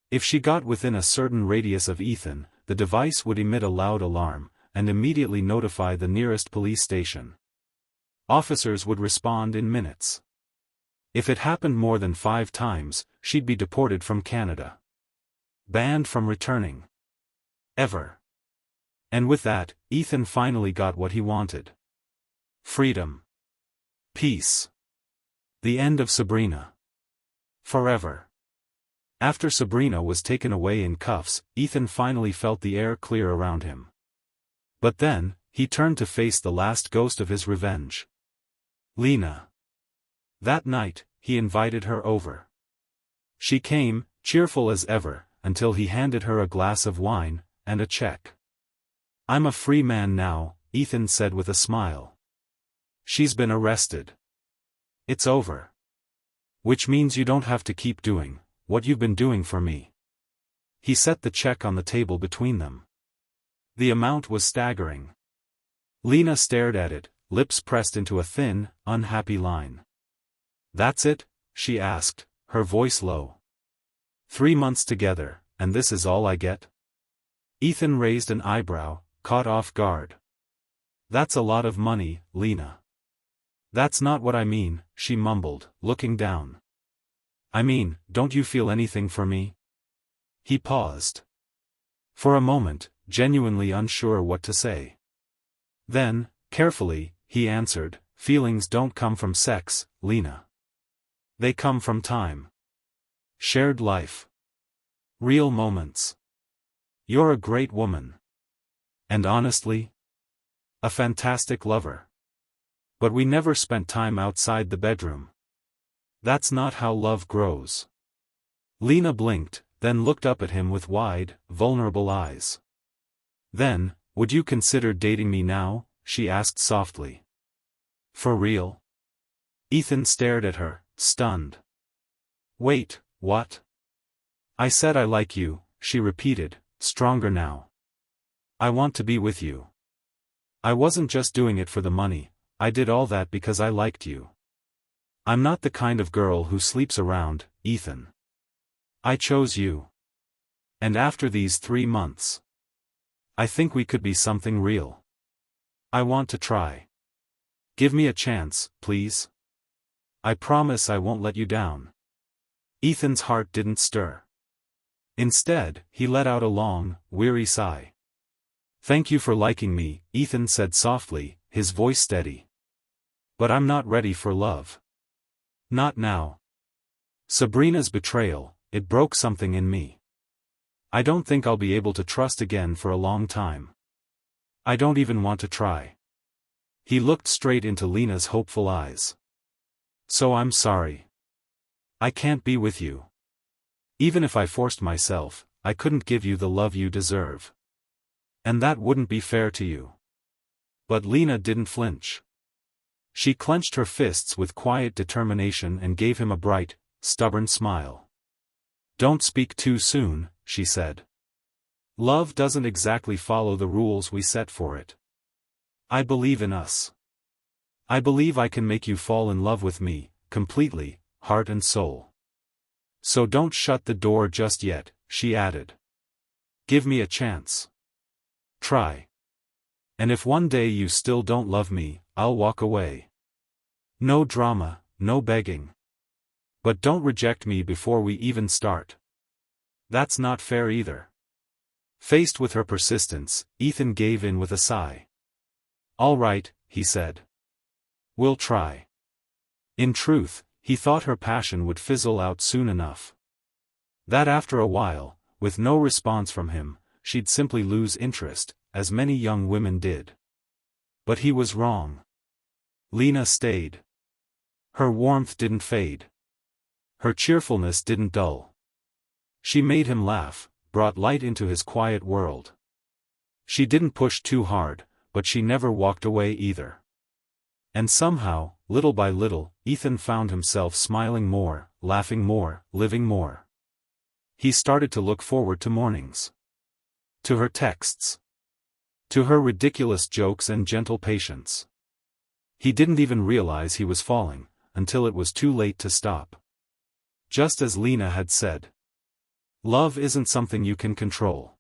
If she got within a certain radius of Ethan, the device would emit a loud alarm, and immediately notify the nearest police station. Officers would respond in minutes. If it happened more than 5 times, she'd be deported from Canada. Banned from returning. Ever. And with that, Ethan finally got what he wanted. Freedom. Peace. The end of Sabrina. Forever. After Sabrina was taken away in cuffs, Ethan finally felt the air clear around him. But then, he turned to face the last ghost of his revenge. Lena. That night, he invited her over. She came, cheerful as ever, until he handed her a glass of wine, and a check. I'm a free man now, Ethan said with a smile. She's been arrested. It's over. Which means you don't have to keep doing what you've been doing for me. He set the check on the table between them. The amount was staggering. Lena stared at it, lips pressed into a thin, unhappy line. That's it? She asked, her voice low. 3 months together, and this is all I get? Ethan raised an eyebrow, caught off guard. That's a lot of money, Lena. That's not what I mean, she mumbled, looking down. I mean, don't you feel anything for me? He paused. For a moment, genuinely unsure what to say. Then, carefully, he answered, feelings don't come from sex, Lena. They come from time. Shared life. Real moments. You're a great woman. And honestly, a fantastic lover. But we never spent time outside the bedroom. That's not how love grows. Lena blinked, then looked up at him with wide, vulnerable eyes. Then, would you consider dating me now? She asked softly. For real? Ethan stared at her, stunned. Wait, what? I said I like you, she repeated, stronger now. I want to be with you. I wasn't just doing it for the money, I did all that because I liked you. I'm not the kind of girl who sleeps around, Ethan. I chose you. And after these 3 months, I think we could be something real. I want to try. Give me a chance, please. I promise I won't let you down. Ethan's heart didn't stir. Instead, he let out a long, weary sigh. Thank you for liking me, Ethan said softly, his voice steady. But I'm not ready for love. Not now. Sabrina's betrayal, it broke something in me. I don't think I'll be able to trust again for a long time. I don't even want to try. He looked straight into Lena's hopeful eyes. So I'm sorry. I can't be with you. Even if I forced myself, I couldn't give you the love you deserve. And that wouldn't be fair to you. But Lena didn't flinch. She clenched her fists with quiet determination and gave him a bright, stubborn smile. Don't speak too soon, she said. Love doesn't exactly follow the rules we set for it. I believe in us. I believe I can make you fall in love with me, completely, heart and soul. So don't shut the door just yet, she added. Give me a chance. Try. And if one day you still don't love me, I'll walk away. No drama, no begging. But don't reject me before we even start. That's not fair either. Faced with her persistence, Ethan gave in with a sigh. All right, he said. We'll try. In truth, he thought her passion would fizzle out soon enough. That after a while, with no response from him, she'd simply lose interest, as many young women did. But he was wrong. Lena stayed. Her warmth didn't fade. Her cheerfulness didn't dull. She made him laugh, brought light into his quiet world. She didn't push too hard, but she never walked away either. And somehow, little by little, Ethan found himself smiling more, laughing more, living more. He started to look forward to mornings. To her texts. To her ridiculous jokes and gentle patience. He didn't even realize he was falling, until it was too late to stop. Just as Lena had said. Love isn't something you can control.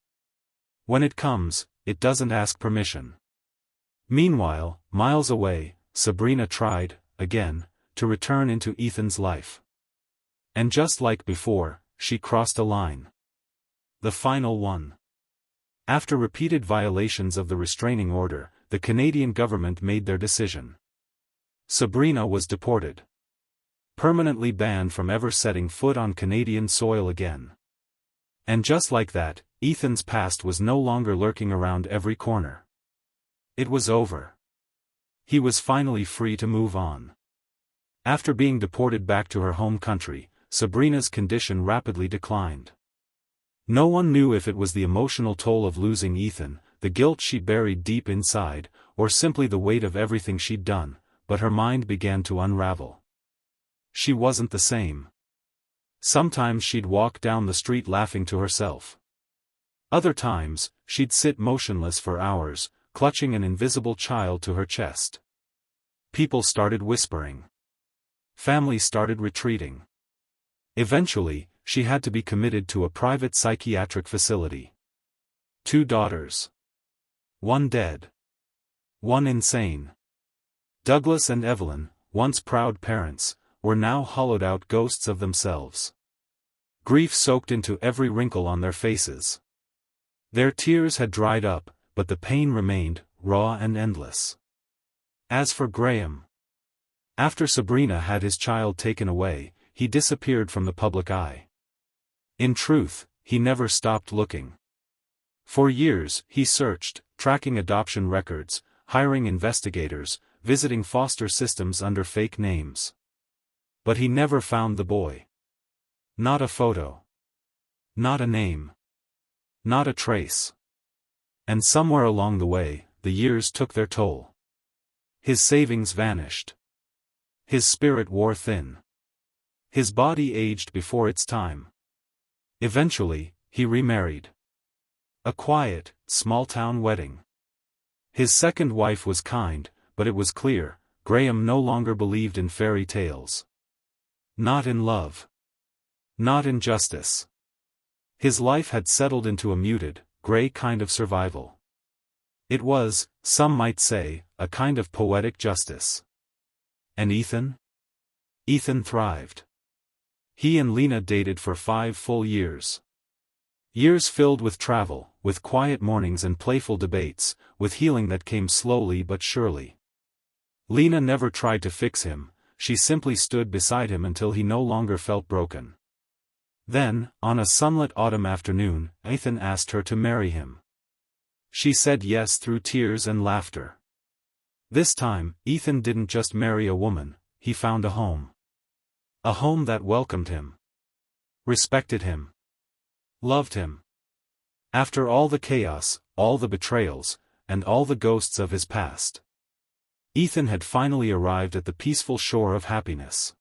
When it comes, it doesn't ask permission. Meanwhile, miles away, Sabrina tried, again, to return into Ethan's life. And just like before, she crossed a line. The final one. After repeated violations of the restraining order, the Canadian government made their decision. Sabrina was deported. Permanently banned from ever setting foot on Canadian soil again. And just like that, Ethan's past was no longer lurking around every corner. It was over. He was finally free to move on. After being deported back to her home country, Sabrina's condition rapidly declined. No one knew if it was the emotional toll of losing Ethan, the guilt she buried deep inside, or simply the weight of everything she'd done, but her mind began to unravel. She wasn't the same. Sometimes she'd walk down the street laughing to herself. Other times, she'd sit motionless for hours, clutching an invisible child to her chest. People started whispering. Family started retreating. Eventually, she had to be committed to a private psychiatric facility. 2 daughters. 1 dead. 1 insane. Douglas and Evelyn, once proud parents, were now hollowed-out ghosts of themselves. Grief soaked into every wrinkle on their faces. Their tears had dried up, but the pain remained, raw and endless. As for Graham. After Sabrina had his child taken away, he disappeared from the public eye. In truth, he never stopped looking. For years, he searched, tracking adoption records, hiring investigators, visiting foster systems under fake names. But he never found the boy. Not a photo. Not a name. Not a trace. And somewhere along the way, the years took their toll. His savings vanished. His spirit wore thin. His body aged before its time. Eventually, he remarried. A quiet, small-town wedding. His second wife was kind, but it was clear, Graham no longer believed in fairy tales. Not in love. Not in justice. His life had settled into a muted, gray kind of survival. It was, some might say, a kind of poetic justice. And Ethan? Ethan thrived. He and Lena dated for 5 full years. Years filled with travel, with quiet mornings and playful debates, with healing that came slowly but surely. Lena never tried to fix him, she simply stood beside him until he no longer felt broken. Then, on a sunlit autumn afternoon, Ethan asked her to marry him. She said yes through tears and laughter. This time, Ethan didn't just marry a woman, he found a home. A home that welcomed him. Respected him. Loved him. After all the chaos, all the betrayals, and all the ghosts of his past. Ethan had finally arrived at the peaceful shore of happiness.